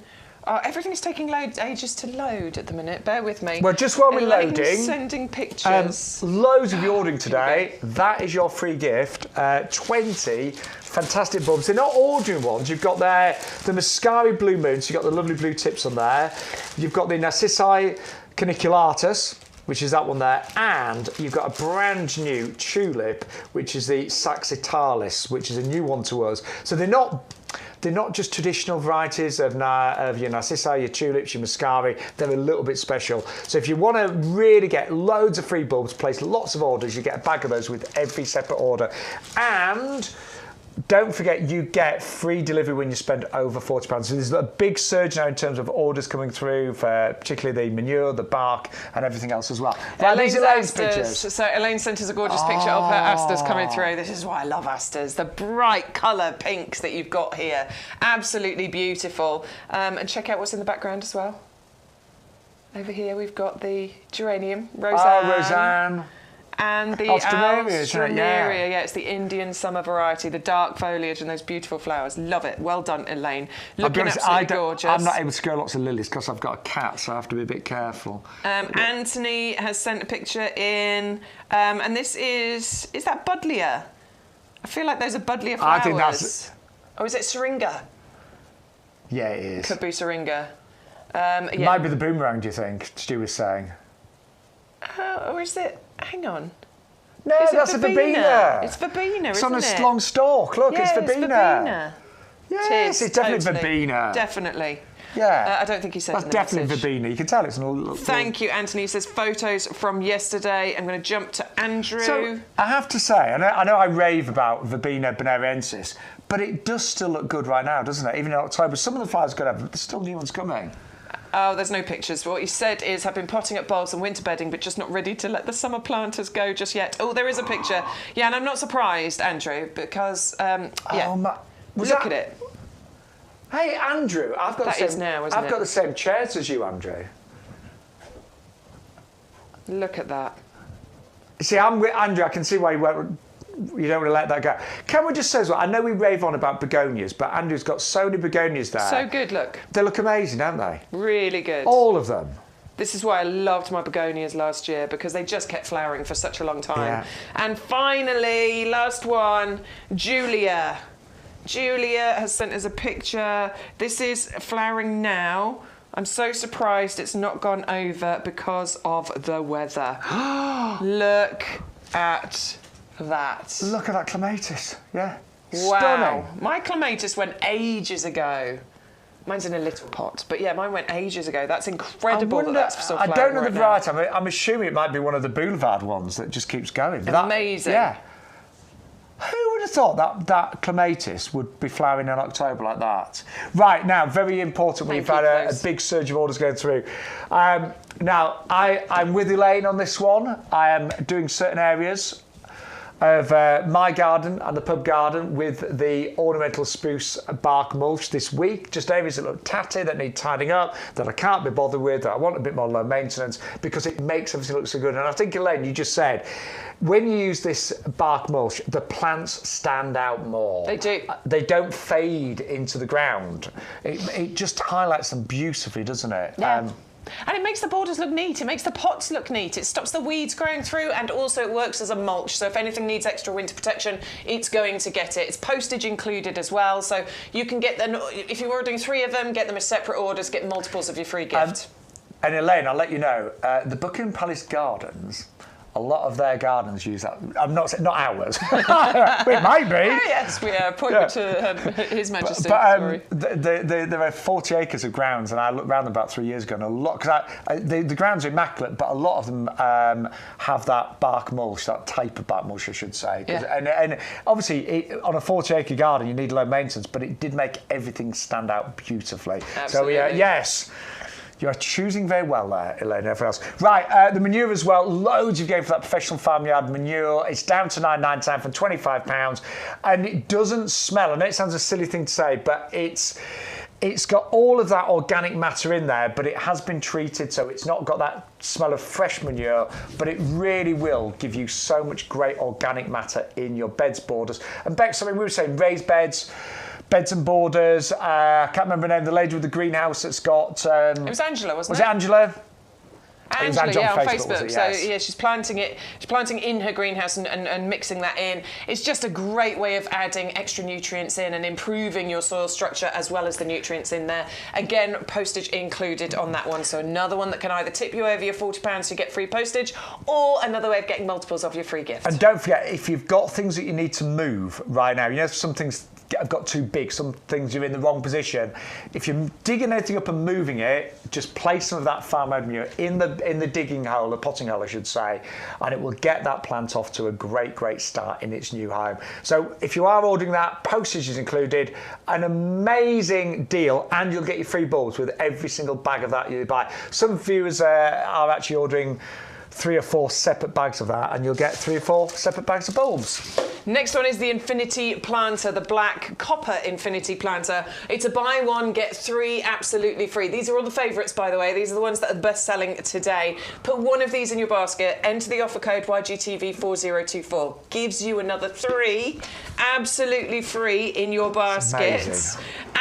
Everything's taking ages to load at the minute. Bear with me. Well, just while we're Elaine's loading, sending pictures. Loads of you ordering today. That is your free gift. 20 fantastic bulbs. They're not ordering ones. You've got there the Muscari Blue Moon, so you've got the lovely blue tips on there. You've got the Narcissi Caniculatus, which is that one there, and you've got a brand new tulip, which is the Saxitalis, which is a new one to us. So they're not just traditional varieties of your Narcissi, your tulips, your Muscari. They're a little bit special. So if you want to really get loads of free bulbs, place lots of orders, you get a bag of those with every separate order. And don't forget, you get free delivery when you spend over £40. So there's a big surge now in terms of orders coming through for particularly the manure, the bark, and everything else as well. Right, these are Elaine's pictures. So Elaine sent us a gorgeous picture of her asters coming through. This is why I love asters. The bright colour pinks that you've got here. Absolutely beautiful. And check out what's in the background as well. Over here we've got the geranium, Roseanne. Oh, Roseanne. And the Alstroemeria, it's the Indian summer variety, the dark foliage and those beautiful flowers. Love it. Well done, Elaine. Looking absolutely gorgeous. I'm not able to grow lots of lilies because I've got a cat, so I have to be a bit careful. Anthony has sent a picture in, and this is that Buddleia? I feel like those are Buddleia flowers. I think that's... Or is it Syringa? Yeah, it is. Could be Syringa. It might be the boomerang, do you think, Stu was saying? Or is it... Hang on. No, that's a verbena. It's verbena, it's isn't it? It's on a long stalk. Look, yeah, it's verbena. Yes, it's definitely verbena. Definitely. Yeah. I don't think he said that's in the definitely message. verbena. You can tell it's an Thank you, Anthony. He says photos from yesterday. I'm going to jump to Andrew. So I have to say, I know I rave about verbena bonariensis, but it does still look good right now, doesn't it? Even in October, some of the flowers are going to have, there's still new ones coming. Oh, there's no pictures. What he said is, I've been potting up bulbs and winter bedding, but just not ready to let the summer planters go just yet. Oh, there is a picture. Yeah, and I'm not surprised, Andrew, because, look at it. Hey, Andrew, I've got the same chairs as you, Andrew. Look at that. See, I'm with Andrew. I can see why you don't want to let that go. Can we just say as well, I know we rave on about begonias, but Andrew's got so many begonias there. So good, look. They look amazing, don't they? Really good. All of them. This is why I loved my begonias last year, because they just kept flowering for such a long time. Yeah. And finally, last one, Julia. Julia has sent us a picture. This is flowering now. I'm so surprised it's not gone over because of the weather. Look at that. Look at that clematis. Yeah. Wow. Stunning. My clematis went ages ago. Mine's in a little pot, but yeah, mine went ages ago. That's incredible that's still flowering. I don't know the right variety. I'm assuming it might be one of the boulevard ones that just keeps going. Amazing. Yeah. Who would have thought that clematis would be flowering in October like that? Right, now, very important, we've had a big surge of orders going through. Now, I'm with Elaine on this one. I am doing certain areas of my garden and the pub garden with the ornamental spruce bark mulch this week. Just areas that look tatty, that need tidying up, that I can't be bothered with, that I want a bit more low maintenance because it makes everything look so good. And I think, Elaine, you just said, when you use this bark mulch, the plants stand out more. They do. They don't fade into the ground. It just highlights them beautifully, doesn't it? Yeah. And it makes the borders look neat. It makes the pots look neat. It stops the weeds growing through, and also it works as a mulch. So if anything needs extra winter protection, it's going to get it. It's postage included as well. So you can get them, if you're ordering 3 of them, get them as separate orders, get multiples of your free gift. And Elaine, I'll let you know, the Buckingham Palace Gardens a lot of their gardens use that. I'm not saying, not ours. It might be. Oh, yes, we point to His Majesty. But there are 40 acres of grounds, and I looked around them about 3 years ago, and a lot, because the grounds are immaculate, but a lot of them have that bark mulch, that type of bark mulch, I should say. And obviously, on a 40-acre garden, you need low maintenance, but it did make everything stand out beautifully. Absolutely. So, yes. You're choosing very well there, Elaine, and everything else. Right, the manure as well. Loads of going for that professional farmyard manure. It's down to £9.99 from £25. And it doesn't smell. I know it sounds a silly thing to say, but it's got all of that organic matter in there, but it has been treated, so it's not got that smell of fresh manure, but it really will give you so much great organic matter in your beds, borders. And Bex, I mean, we were saying raised beds and borders. I can't remember the name. The lady with the greenhouse that's got. It was Angela, wasn't it? Was it Angela? Angela, on on Facebook. So yeah, she's planting it. She's planting in her greenhouse and mixing that in. It's just a great way of adding extra nutrients in and improving your soil structure as well as the nutrients in there. Again, postage included on that one. So another one that can either tip you over your £40 so you get free postage, or another way of getting multiples of your free gift. And don't forget, if you've got things that you need to move right now, you know, some things have got too big, some things you're in the wrong position. If you're digging anything up and moving it, just place some of that farmyard manure in the digging hole, the potting hole I should say, and it will get that plant off to a great start in its new home. So if you are ordering that, postage is included, an amazing deal, and you'll get your free bulbs with every single bag of that you buy. Some viewers are actually ordering 3 or 4 separate bags of that, and you'll get 3 or 4 separate bags of bulbs. Next one is the Infinity Planter, the black copper Infinity Planter. It's a buy one, get 3 absolutely free. These are all the favourites, by the way. These are the ones that are best selling today. Put one of these in your basket, enter the offer code YGTV4024. Gives you another 3 absolutely free in your basket.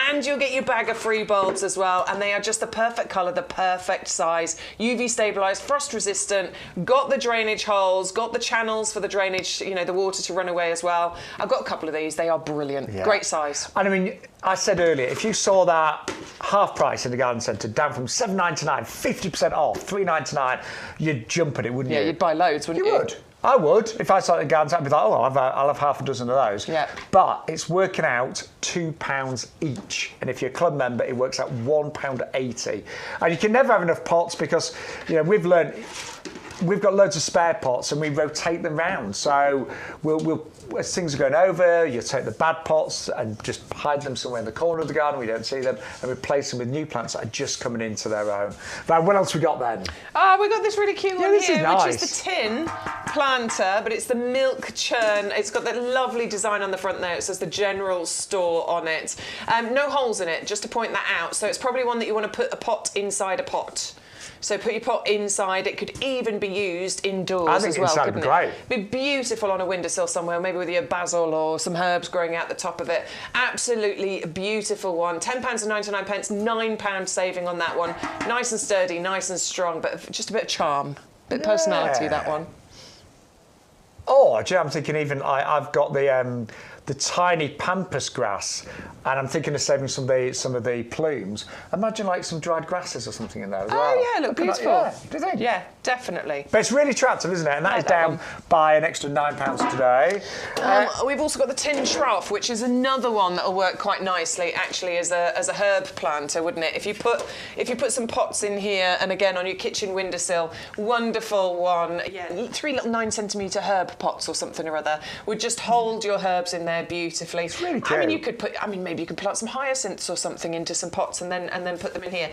And you'll get your bag of free bulbs as well. And they are just the perfect colour, the perfect size. UV stabilised, frost resistant, got the drainage holes, got the channels for the drainage, you know, the water to run away as well. I've got a couple of these. They are brilliant. Yeah. Great size. And I mean, I said earlier, if you saw that half price in the garden centre down from $7.99, 50% off, $3.99, you'd jump at it, wouldn't you? Yeah, you'd buy loads, wouldn't you? You would. I would. If I started a garden centre, I'd be like, oh, I'll have half a dozen of those. Yeah. But it's working out £2 each. And if you're a club member, it works out £1.80. And you can never have enough pots because, you know, we've learned... We've got loads of spare pots and we rotate them round. So we'll as things are going over, you take the bad pots and just hide them somewhere in the corner of the garden, we don't see them, and replace them with new plants that are just coming into their own. But what else we got then? We got this really cute one here, nice. Which is the tin planter, but it's the milk churn. It's got that lovely design on the front there. It says the general store on it. No holes in it, just to point that out. So it's probably one that you want to put a pot inside a pot. So put your pot inside. It could even be used indoors as well, couldn't it? Be beautiful on a windowsill somewhere, maybe with your basil or some herbs growing out the top of it. Absolutely beautiful one. £10.99, £9 saving on that one. Nice and sturdy, nice and strong, but just a bit of charm, a bit of personality, that one. Oh, I'm thinking even I've got the tiny pampas grass, and I'm thinking of saving some of the plumes. Imagine like some dried grasses or something in there as well. Oh yeah, look beautiful. Yeah, do you think? Yeah, definitely. But it's really attractive, isn't it? And that is down by an extra £9 today. We've also got the tin trough, which is another one that will work quite nicely, actually, as a herb planter, wouldn't it? If you put some pots in here, and again on your kitchen windowsill, wonderful one. Yeah, 3 little 9-centimetre herb pots or something or other would just hold your herbs in there beautifully. It's really cute. I mean, you could put. I mean, maybe you could plant some hyacinths or something into some pots and then put them in here.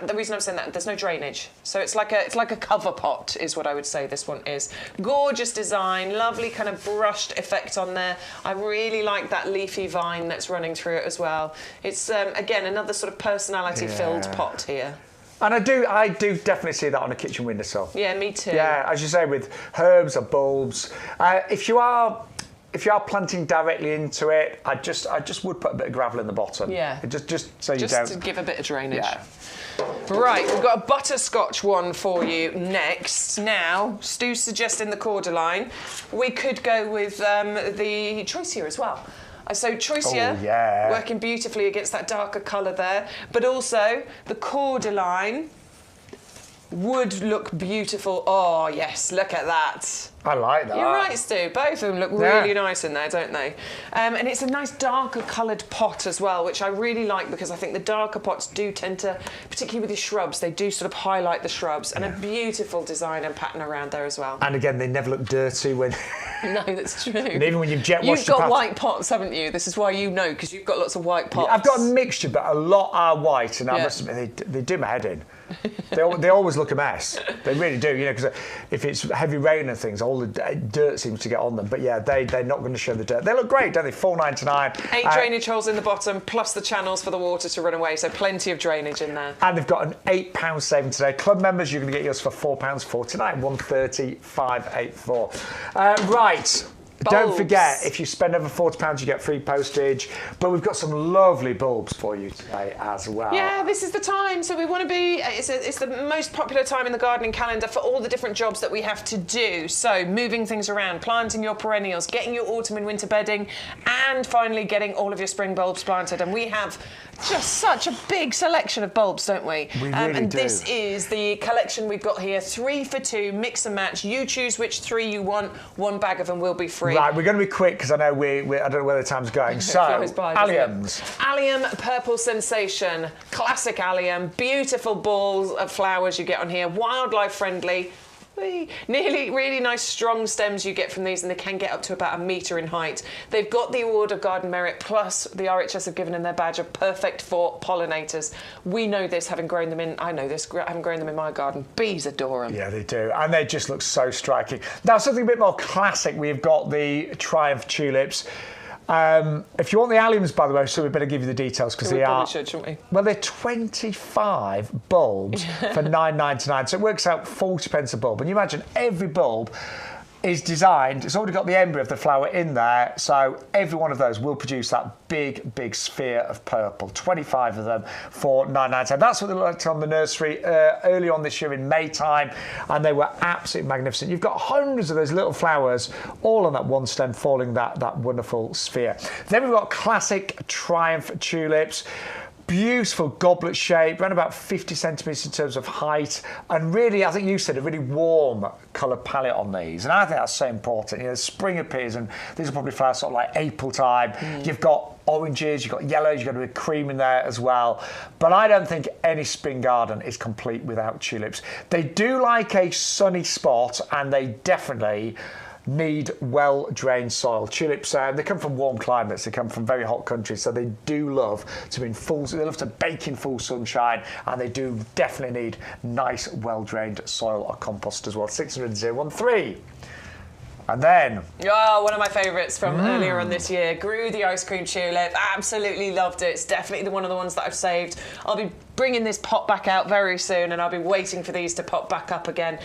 The reason I'm saying that, there's no drainage, so it's like a cover pot is what I would say this one is. Gorgeous design, lovely kind of brushed effect on there. I really like that leafy vine that's running through it as well. It's again another sort of personality-filled pot here. And I do definitely see that on a kitchen windowsill. Yeah, me too. Yeah, as you say, with herbs or bulbs. If you are planting directly into it, I just would put a bit of gravel in the bottom. Yeah. Just so you don't. Just to give a bit of drainage. Yeah. Right, we've got a butterscotch one for you next. Now, Stu's suggesting the Cordyline. We could go with the Choisya as well. So Choisya, working beautifully against that darker colour there, but also the Cordyline would look beautiful. Oh yes, look at that. I like that. You're right, Stu. Both of them look really nice in there, don't they? And it's a nice darker coloured pot as well, which I really like because I think the darker pots do tend to, particularly with your shrubs, they do sort of highlight the shrubs, and a beautiful design and pattern around there as well. And again, they never look dirty when... No, that's true. And even when you've jet washed You've got white pots, haven't you? This is why you know, because you've got lots of white pots. I've got a mixture, but a lot are white, and I must admit, they do my head in. They always look a mess. They really do, you know, because if it's heavy rain and things, all the dirt seems to get on them. But yeah, they're not going to show the dirt. They look great, don't they? $4.99. 8 drainage holes in the bottom, plus the channels for the water to run away, so plenty of drainage in there. And they've got an £8 saving today. Club members, you're going to get yours for £4.49, $130,584. Right. Bulbs. Don't forget, if you spend over £40, you get free postage. But we've got some lovely bulbs for you today as well. Yeah, this is the time. So we want to be, it's the most popular time in the gardening calendar for all the different jobs that we have to do. So moving things around, planting your perennials, getting your autumn and winter bedding, and finally getting all of your spring bulbs planted. And we have just such a big selection of bulbs, don't we? We really do. This is the collection we've got here, 3 for 2, mix and match. You choose which 3 you want. 1 bag of them will be free. Right, we're going to be quick because I know I don't know where the time's going. So, Alliums. Allium Purple Sensation, classic Allium, beautiful balls of flowers you get on here, wildlife friendly. Nearly really nice strong stems you get from these, and they can get up to about 1 metre in height. They've got the award of Garden Merit, plus the RHS have given them their badge of perfect for pollinators. We know this, having grown them in, I know this, having grown them in my garden. Bees adore them. Yeah, they do, and they just look so striking. Now, something a bit more classic, we've got the Triumph tulips. If you want the alliums, by the way, so we better give you the details because they are. Shouldn't we? Well, they're 25 bulbs for £9.99, so it works out 40p a bulb. And you imagine every bulb is designed, it's already got the embryo of the flower in there, so every one of those will produce that big sphere of purple. 25 of them for £9.99. That's what they looked on the nursery early on this year in May time, and they were absolutely magnificent. You've got hundreds of those little flowers all on that one stem forming that wonderful sphere. Then we've got classic Triumph tulips. Beautiful goblet shape, around about 50 centimetres in terms of height, and really, I think you said, a really warm colour palette on these, and I think that's so important. You know, spring appears, and these are probably flowers sort of like April time. You've got oranges, you've got yellows, you've got a bit of cream in there as well. But I don't think any spring garden is complete without tulips. They do like a sunny spot, and they definitely need well-drained soil. Tulips, they come from warm climates, they come from very hot countries, so they do love to be in they love to bake in full sunshine, and they do definitely need nice, well-drained soil or compost as well. 600-013. And then... Oh, one of my favourites from earlier on this year. Grew the ice cream tulip. Absolutely loved it. It's definitely one of the ones that I've saved. I'll be bringing this pot back out very soon, and I'll be waiting for these to pop back up again.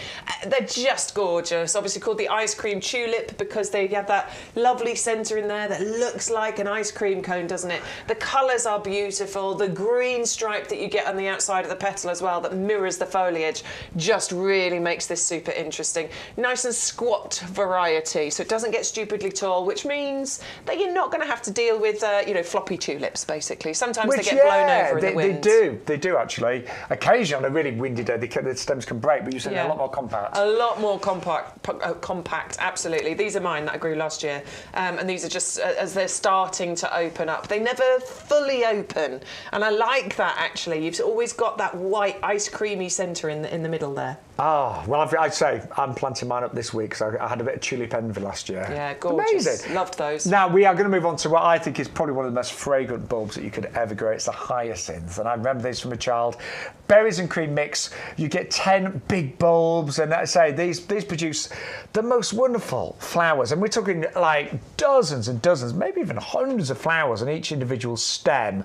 They're just gorgeous. Obviously called the ice cream tulip because they have that lovely centre in there that looks like an ice cream cone, doesn't it? The colours are beautiful. The green stripe that you get on the outside of the petal as well that mirrors the foliage just really makes this super interesting. Nice and squat variety, so it doesn't get stupidly tall, which means that you're not going to have to deal with, you know, floppy tulips, basically. Sometimes they get blown over in the wind. They do actually. Occasionally, on a really windy day, the stems can break, but you said they're a lot more compact. A lot more compact, absolutely. These are mine that I grew last year, and these are just as they're starting to open up. They never fully open, and I like that actually. You've always got that white, ice creamy centre in the middle there. Oh, well, I'd say I'm planting mine up this week because I had a bit of tulip envy last year. Yeah, gorgeous. Amazing. Loved those. Now, we are going to move on to what I think is probably one of the most fragrant bulbs that you could ever grow. It's the hyacinths, and I remember these from a child. Berries and cream mix. You get 10 big bulbs, and I say these produce the most wonderful flowers, and we're talking like dozens and dozens, maybe even hundreds of flowers on each individual stem.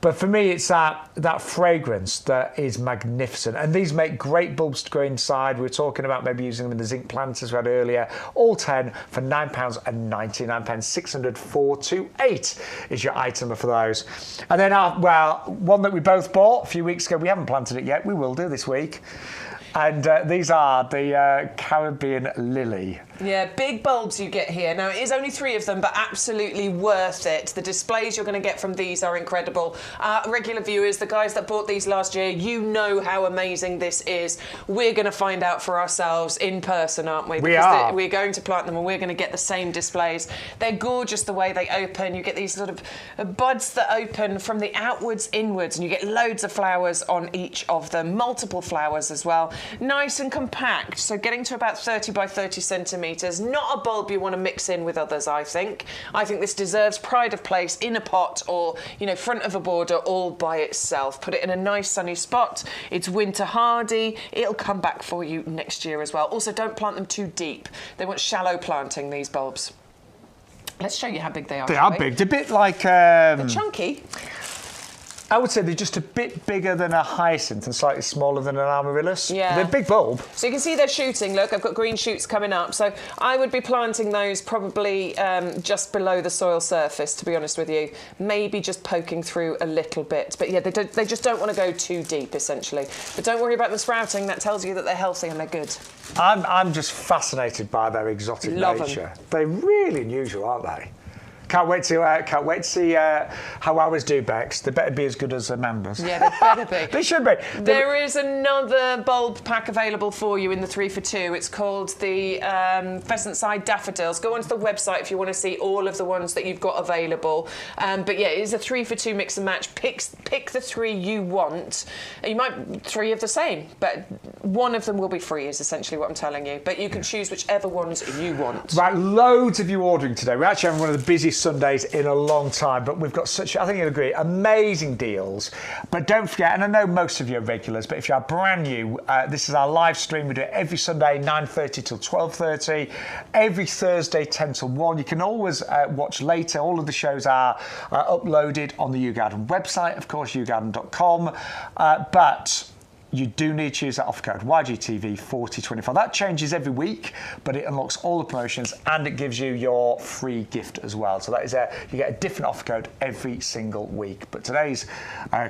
But for me, it's that fragrance that is magnificent, and these make great bulbs to grow inside. We were talking about maybe using them in the zinc planters we had earlier. All 10 for £9.99. 60428 is your item number for those. And then, one that we both bought a few weeks ago. We haven't planted it yet. We will do this week. And these are the Caribbean lily. Yeah, big bulbs you get here. Now, it is only 3 of them, but absolutely worth it. The displays you're going to get from these are incredible. Regular viewers, the guys that bought these last year, you know how amazing this is. We're going to find out for ourselves in person, aren't we? We are. We're going to plant them and we're going to get the same displays. They're gorgeous the way they open. You get these sort of buds that open from the outwards inwards, and you get loads of flowers on each of them, multiple flowers as well. Nice and compact, so getting to about 30 by 30 centimetres. Not a bulb you want to mix in with others, I think. I think this deserves pride of place in a pot or, you know, front of a border all by itself. Put it in a nice sunny spot. It's winter hardy. It'll come back for you next year as well. Also, don't plant them too deep. They want shallow planting, these bulbs. Let's show you how big they are. They are big. They're a bit like... They're chunky. I would say they're just a bit bigger than a hyacinth and slightly smaller than an amaryllis. Yeah. They're a big bulb. So you can see they're shooting. Look, I've got green shoots coming up. So I would be planting those probably just below the soil surface, to be honest with you. Maybe just poking through a little bit. But yeah, they just don't want to go too deep, essentially. But don't worry about the sprouting. That tells you that they're healthy and they're good. I'm just fascinated by their exotic nature. They're really unusual, aren't they? Can't wait to see how ours do, Bex. They better be as good as the members. Yeah, they better be. They should be. There is another bulb pack available for you in the 3 for 2. It's called the Pheasant Side Daffodils. Go onto the website if you want to see all of the ones that you've got available. But yeah, it is a 3 for 2 mix and match. Pick the 3 you want. You might 3 of the same, but one of them will be free, is essentially what I'm telling you. But you can choose whichever ones you want. Right, loads of you ordering today. We're actually having one of the busiest Sundays in a long time, but we've got such, I think you'll agree, amazing deals. But don't forget, and I know most of you are regulars, but if you are brand new, this is our live stream. We do it every Sunday, 9:30 till 12:30, every Thursday, 10 till 1. You can always watch later. All of the shows are uploaded on the YouGarden website, of course, yougarden.com. But you do need to use that offer code YGTV4024. That changes every week, but it unlocks all the promotions and it gives you your free gift as well. So that is you get a different offer code every single week. But today's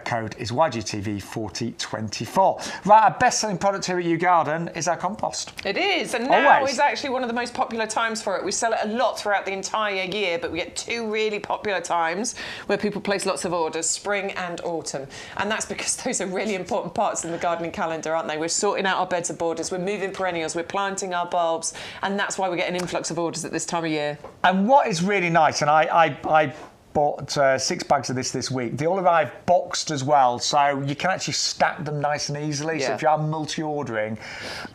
code is YGTV4024. Right, our best-selling product here at YouGarden is our compost. It is, and now is actually one of the most popular times for it. We sell it a lot throughout the entire year, but we get 2 really popular times where people place lots of orders, spring and autumn. And that's because those are really important parts in the gardening calendar, aren't they? We're sorting out our beds of borders, we're moving perennials, we're planting our bulbs, and that's why we get an influx of orders at this time of year. And what is really nice, and I bought 6 bags of this week. They all arrive boxed as well, so you can actually stack them nice and easily. Yeah. So if you are multi-ordering,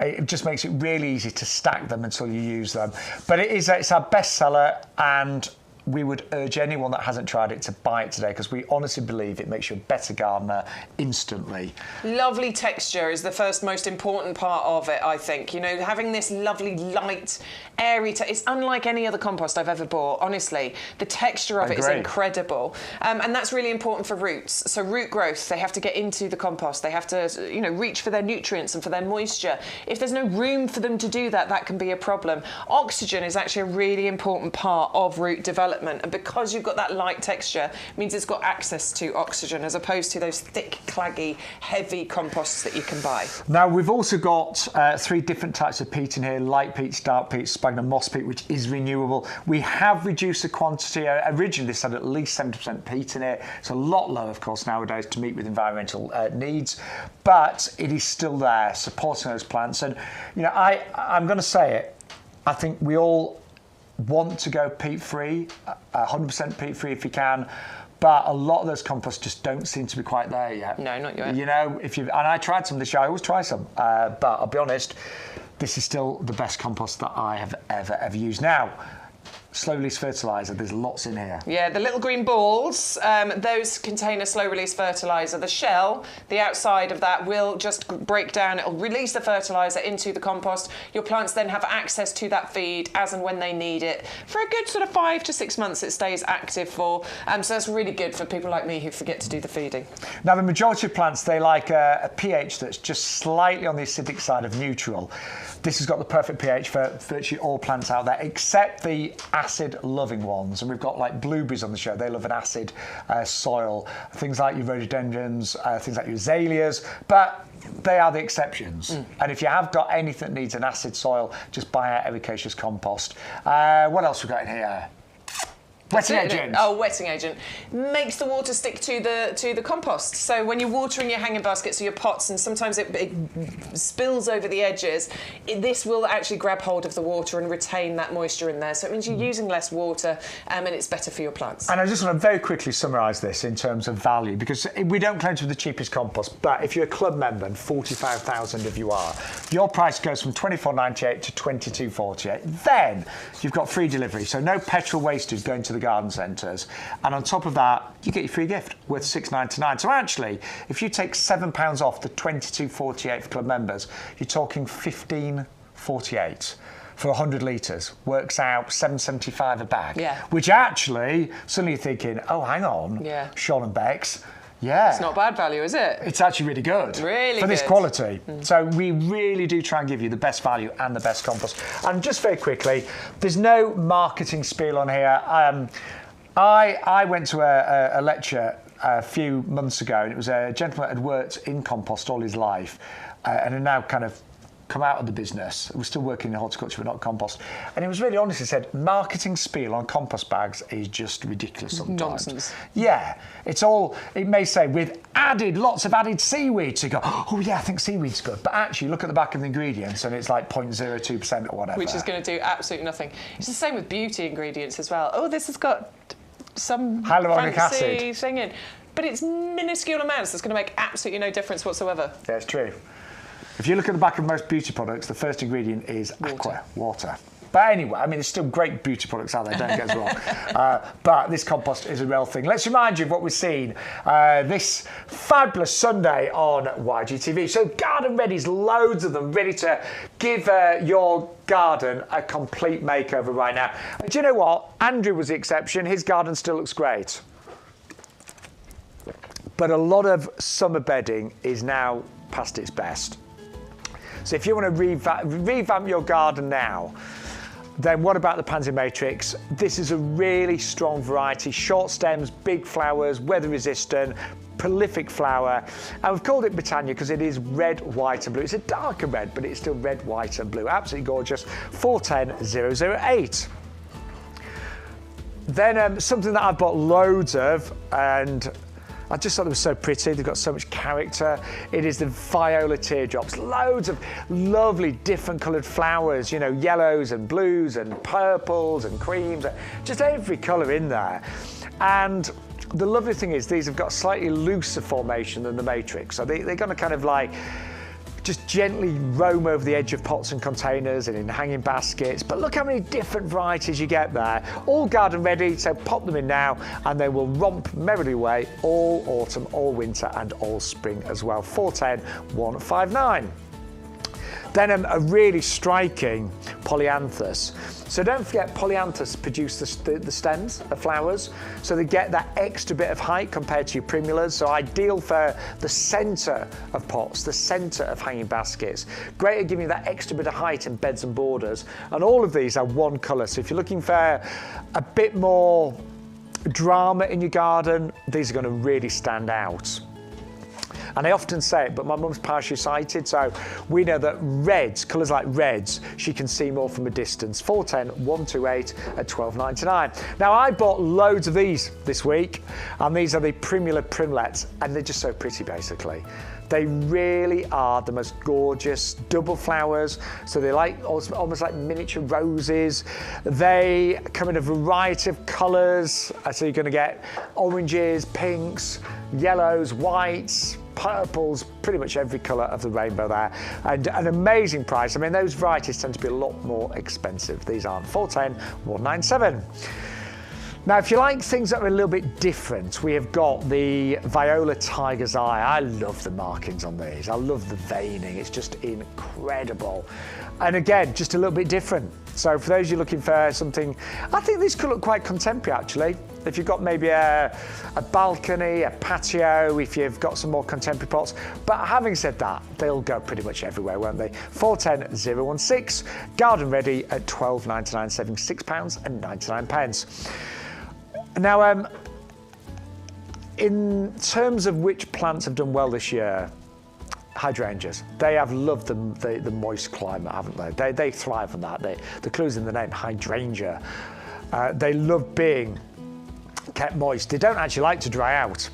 it just makes it really easy to stack them until you use them. But it's our best seller, and we would urge anyone that hasn't tried it to buy it today, because we honestly believe it makes you a better gardener instantly. Lovely texture is the first most important part of it, I think. You know, having this lovely, light, airy it's unlike any other compost I've ever bought, honestly. The texture of it is incredible. And that's really important for roots. So root growth, they have to get into the compost. They have to, you know, reach for their nutrients and for their moisture. If there's no room for them to do that, that can be a problem. Oxygen is actually a really important part of root development. And because you've got that light texture, it means it's got access to oxygen as opposed to those thick, claggy, heavy composts that you can buy. Now, we've also got 3 different types of peat in here: light peat, dark peat, sphagnum moss peat, which is renewable. We have reduced the quantity. Originally, this had at least 70% peat in it. It's a lot lower, of course, nowadays to meet with environmental needs, but it is still there, supporting those plants. And, you know, I'm going to say it, I think we all want to go peat-free, 100% peat-free if you can, but a lot of those composts just don't seem to be quite there yet. No, not yet. You know, and I tried some this year. I always try some, but I'll be honest, this is still the best compost that I have ever used. Now, slow release fertiliser, there's lots in here. Yeah, the little green balls, those contain a slow release fertiliser. The shell, the outside of that, will just break down. It'll release the fertiliser into the compost. Your plants then have access to that feed as and when they need it. For a good sort of 5 to 6 months it stays active for. So that's really good for people like me who forget to do the feeding. Now, the majority of plants, they like a pH that's just slightly on the acidic side of neutral. This has got the perfect pH for virtually all plants out there, except the acid-loving ones, and we've got like blueberries on the show. They love an acid soil. Things like your rhododendrons, things like your azaleas, but they are the exceptions. And if you have got anything that needs an acid soil, just buy out ericaceous compost. What else we got in here? Wetting agent. Oh, wetting agent makes the water stick to the compost. So when you're watering your hanging baskets or your pots, and sometimes it spills over the edges, this will actually grab hold of the water and retain that moisture in there. So it means you're using less water, and it's better for your plants. And I just want to very quickly summarise this in terms of value, because we don't claim to be the cheapest compost, but if you're a club member, and 45,000 of you are, your price goes from $24.98 to $22.48. Then you've got free delivery, so no petrol wastage going to the garden centres, and on top of that you get your free gift worth $6.99. So actually, if you take £7 off the $22.48 for club members, you're talking $15.48 for 100 litres. Works out $7.75 a bag. Yeah. Which actually, suddenly you're thinking, oh, hang on, yeah. Shaun and Bex. Yeah. It's not bad value, is it? It's actually really good. Really for this good. quality. So we really do try and give you the best value and the best compost. And just very quickly, there's no marketing spiel on here. I went to a lecture a few months ago, and it was a gentleman that had worked in compost all his life and had now kind of come out of the business. We're still working in horticulture, but not compost. And he was really honest. He said, marketing spiel on compost bags is just ridiculous sometimes. Nonsense. Yeah. It's all, it may say, with lots of added seaweed. So you go, oh yeah, I think seaweed's good. But actually, look at the back of the ingredients and it's like 0.02% or whatever. Which is going to do absolutely nothing. It's the same with beauty ingredients as well. Oh, this has got some hyaluronic fancy acid thing in. But it's minuscule amounts that's going to make absolutely no difference whatsoever. Yeah, it's true. If you look at the back of most beauty products, the first ingredient is water. But anyway, I mean, there's still great beauty products out there, don't get us wrong. But this compost is a real thing. Let's remind you of what we've seen this fabulous Sunday on YGTV. So Garden Ready's loads of them ready to give your garden a complete makeover right now. And do you know what? Andrew was the exception. His garden still looks great. But a lot of summer bedding is now past its best. So if you want to revamp your garden now, then what about the Pansy Matrix? This is a really strong variety, short stems, big flowers, weather resistant, prolific flower. And we've called it Britannia because it is red, white and blue. It's a darker red, but it's still red, white and blue. Absolutely gorgeous. 410008. Then something that I've bought loads of, and I just thought they were so pretty. They've got so much character. It is the Viola teardrops. Loads of lovely different coloured flowers, you know, yellows and blues and purples and creams, just every colour in there. And the lovely thing is these have got slightly looser formation than the Matrix. So they're going to kind of like just gently roam over the edge of pots and containers and in hanging baskets. But look how many different varieties you get there. All garden ready, so pop them in now and they will romp merrily away all autumn, all winter and all spring as well. 410159. Then a really striking polyanthus. So don't forget, polyanthus produce the stems of flowers, so they get that extra bit of height compared to your primulas. So ideal for the centre of pots, the centre of hanging baskets. Great at giving you that extra bit of height in beds and borders. And all of these are one colour. So if you're looking for a bit more drama in your garden, these are going to really stand out. And I often say it, but my mum's partially sighted, so we know that reds, colours like reds, she can see more from a distance. 410128 at $12.99. Now, I bought loads of these this week, and these are the Primula Primlets, and they're just so pretty, basically. They really are the most gorgeous double flowers. So they're like almost like miniature roses. They come in a variety of colours. So you're going to get oranges, pinks, yellows, whites, purples, pretty much every colour of the rainbow there. And an amazing price. I mean, those varieties tend to be a lot more expensive. These aren't. 410197. Now, if you like things that are a little bit different, we have got the Viola Tiger's Eye. I love the markings on these. I love the veining. It's just incredible. And again, just a little bit different. So for those of you looking for something, I think this could look quite contemporary, actually. if you've got maybe a balcony, a patio, if you've got some more contemporary pots. But having said that, they'll go pretty much everywhere, won't they? 410 016, garden ready at £12.99, saving £6.99. Now, in terms of which plants have done well this year, hydrangeas. They have loved the moist climate, haven't they? They thrive on that. The clue's in the name, hydrangea. They love being kept moist. They don't actually like to dry out.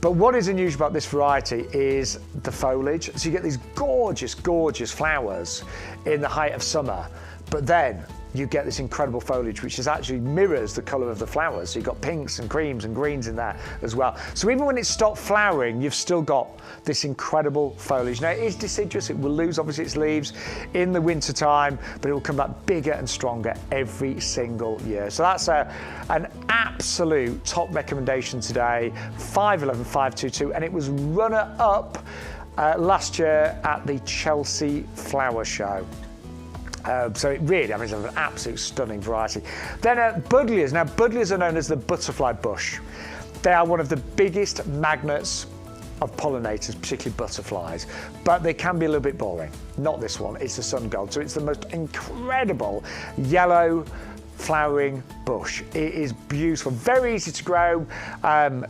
But what is unusual about this variety is the foliage. So you get these gorgeous, gorgeous flowers in the height of summer, but then you get this incredible foliage which is actually mirrors the colour of the flowers. So you've got pinks and creams and greens in there as well. So even when it's stopped flowering, you've still got this incredible foliage. Now it is deciduous, it will lose obviously its leaves in the winter time, but it will come back bigger and stronger every single year. So that's an absolute top recommendation today, 511 522, and it was runner up last year at the Chelsea Flower Show. So it really, I mean, it's an absolute stunning variety. Then buddleias. Now, buddleias are known as the butterfly bush. They are one of the biggest magnets of pollinators, particularly butterflies, but they can be a little bit boring. Not this one, it's the sun gold. So it's the most incredible yellow flowering bush. It is beautiful, very easy to grow,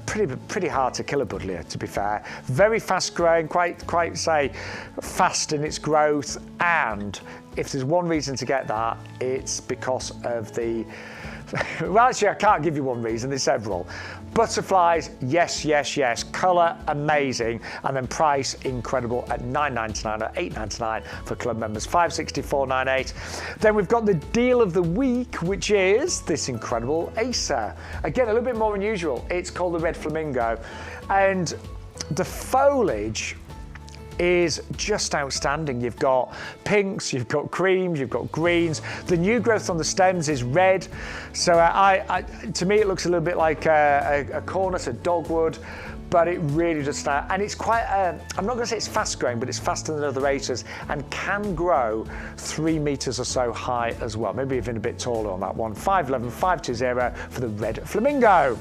pretty hard to kill a buddleia, to be fair. Very fast growing, quite say fast in its growth, and if there's one reason to get that, it's because of the well, actually, I can't give you one reason, there's several. Butterflies, yes, yes, yes. Colour, amazing. And then price, incredible at $9.99 or $8.99 for club members, $564.98. Then we've got the deal of the week, which is this incredible Acer. Again, a little bit more unusual. It's called the Red Flamingo. And the foliage is just outstanding. You've got pinks, you've got creams, you've got greens. The new growth on the stems is red. So to me, it looks a little bit like a cornet, a dogwood, but it really does stand. And it's quite, I'm not gonna say it's fast growing, but it's faster than other Acers and can grow 3 meters or so high as well. Maybe even a bit taller on that one. 511 520 for the Red Flamingo.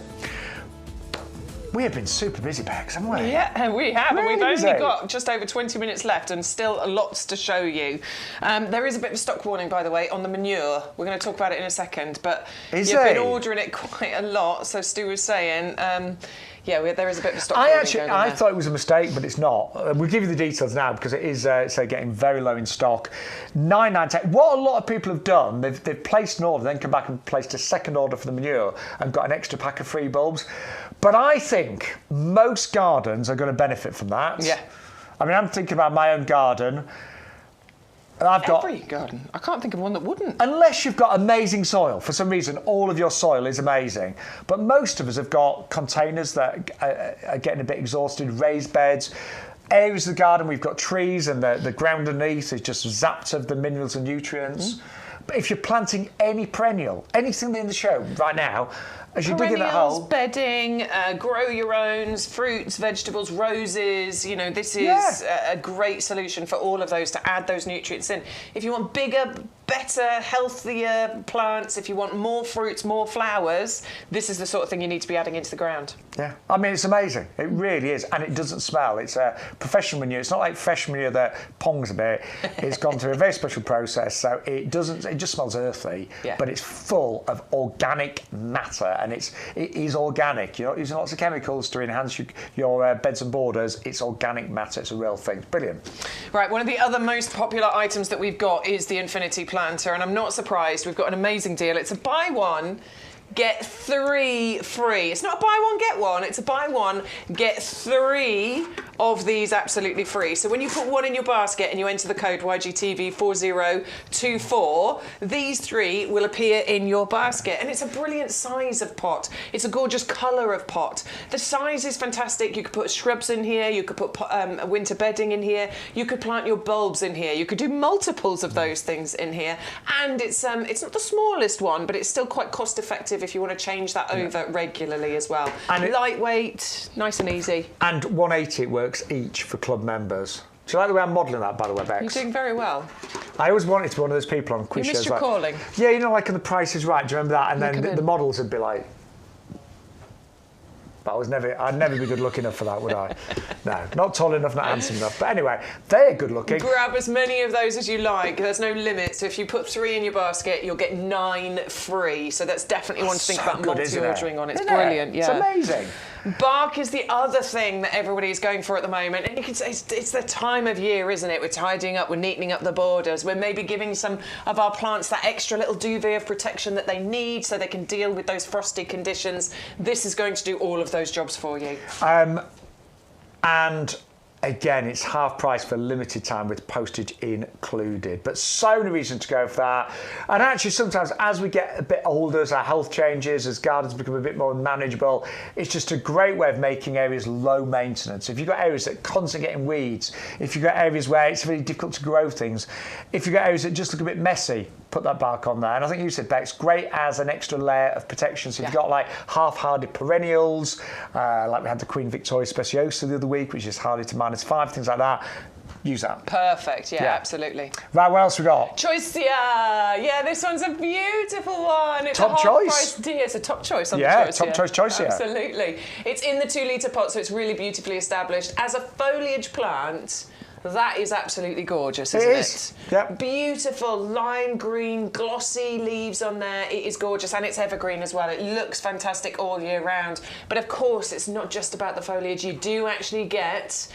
We have been super busy, Bex, haven't we? Yeah, we have. Really and we've busy. only got just over 20 minutes left and still lots to show you. There is a bit of a stock warning, by the way, on the manure. We're going to talk about it in a second, but you've been ordering it quite a lot. So Stu was saying, yeah, there is a bit of a stock warning going on I there. thought it was a mistake, but it's not. We'll give you the details now because it is getting very low in stock. 9.9. What a lot of people have done, they've placed an order, then come back and placed a second order for the manure and got an extra pack of free bulbs. But I think most gardens are going to benefit from that. Yeah. I mean, I'm thinking about my own garden. I've got Every garden. I can't think of one that wouldn't. Unless you've got amazing soil. For some reason, all of your soil is amazing. But most of us have got containers that are getting a bit exhausted, raised beds. Areas of the garden, we've got trees and the ground underneath is just zapped of the minerals and nutrients. But if you're planting any perennial, anything in the show right now, as you dig in that hole, bedding, grow your own, fruits, vegetables, roses, you know, this is a great solution for all of those to add those nutrients in. If you want bigger, better, healthier plants, if you want more fruits, more flowers, this is the sort of thing you need to be adding into the ground. Yeah, I mean, it's amazing. It really is. And it doesn't smell. It's a professional manure. It's not like fresh manure that pongs a bit. It's gone through a very special process. So it just smells earthy, but it's full of organic matter. And it is organic. You're not using lots of chemicals to enhance your beds and borders. It's organic matter. It's a real thing. It's brilliant. Right, one of the other most popular items that we've got is the Infinity Planter, and I'm not surprised. We've got an amazing deal. It's a buy one, get 3 free. It's not a buy one, get one. It's a buy one, get 3 of these absolutely free. So when you put one in your basket and you enter the code YGTV4024, these 3 will appear in your basket. And it's a brilliant size of pot. It's a gorgeous colour of pot. The size is fantastic. You could put shrubs in here. You could put winter bedding in here. You could plant your bulbs in here. You could do multiples of those things in here. And it's not the smallest one, but it's still quite cost effective if you want to change that over regularly as well. And lightweight, nice and easy. And 180 it works each for club members. Do you like the way I'm modelling that, by the way, Bex? You're doing very well. I always wanted to be one of those people on quiz shows. You missed your calling. Yeah, you know, like in The Price is Right. Do you remember that? And then the models would be like, But I'd never be good looking enough for that, would I? No, not tall enough, not handsome enough. But anyway, they're good looking. Grab as many of those as you like. There's no limit. So if you put 3 in your basket, you'll get 9 free. So that's definitely one to think about multi-ordering on. It's brilliant. Yeah. It's amazing. Bark is the other thing that everybody's going for at the moment. And you can say it's the time of year, isn't it? We're tidying up, we're neatening up the borders, we're maybe giving some of our plants that extra little duvet of protection that they need so they can deal with those frosty conditions. This is going to do all of those jobs for you. And again, it's half price for limited time with postage included. But so many reasons to go for that. And actually, sometimes as we get a bit older, as our health changes, as gardens become a bit more manageable, it's just a great way of making areas low maintenance. If you've got areas that are constantly getting weeds, if you've got areas where it's really difficult to grow things, if you've got areas that just look a bit messy, put that bark on there. And I think you said, Bex, great as an extra layer of protection. So if you've got like half-hardy perennials, like we had the Queen Victoria Speciosa the other week, which is hardy to -5, things like that, use that. Perfect, yeah, absolutely. Right, what else we got? Choisya! Yeah, this one's a beautiful one. It's top a choice. It's a top choice on the Yeah, Choisya. top choice Choisya. Absolutely. It's in the 2-litre pot, so it's really beautifully established. As a foliage plant, that is absolutely gorgeous, isn't it? Yep. Beautiful lime green, glossy leaves on there. It is gorgeous, and it's evergreen as well. It looks fantastic all year round. But of course, it's not just about the foliage. You do actually get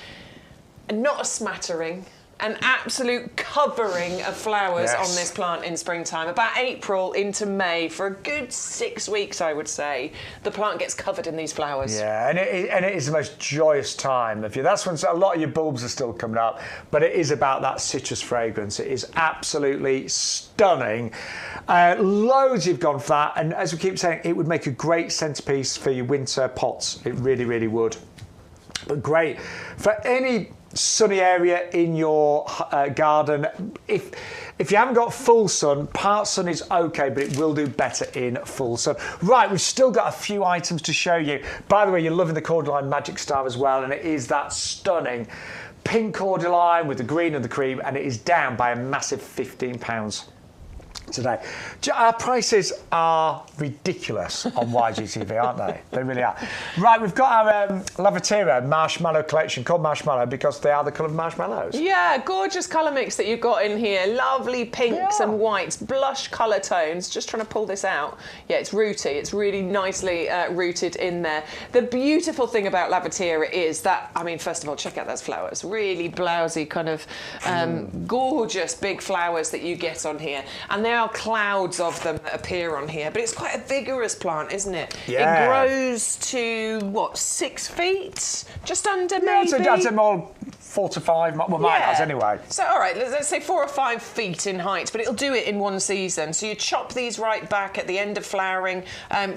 not a smattering, an absolute covering of flowers on this plant in springtime. About April into May, for a good 6 weeks, I would say, the plant gets covered in these flowers. Yeah, and it is the most joyous time of year. That's when a lot of your bulbs are still coming up, but it is about that citrus fragrance. It is absolutely stunning. Loads you've gone for that, and as we keep saying, it would make a great centrepiece for your winter pots. It really, really would. But great for any sunny area in your garden. If you haven't got full sun, part sun is okay, but it will do better in full sun. Right, we've still got a few items to show you. By the way, you're loving the Cordyline Magic Star as well, and it is that stunning pink Cordyline with the green and the cream, and it is down by a massive £15 today. Our prices are ridiculous on YGTV, aren't they? They really are. Right, we've got our Lavatiera marshmallow collection, called Marshmallow because they are the colour of marshmallows. Yeah, gorgeous colour mix that you've got in here. Lovely pinks and whites, blush colour tones. Just trying to pull this out. Yeah, it's rooty. It's really nicely rooted in there. The beautiful thing about Lavatiera is that, I mean, first of all, check out those flowers. Really blousy, kind of gorgeous big flowers that you get on here. And there are clouds of them that appear on here, but it's quite a vigorous plant, isn't it? Yeah. It grows to, what, 6 feet? Just under, maybe? I'd say more 4 to 5, well, mine has anyway. So, all right, let's say 4 or 5 feet in height, but it'll do it in one season. So you chop these right back at the end of flowering.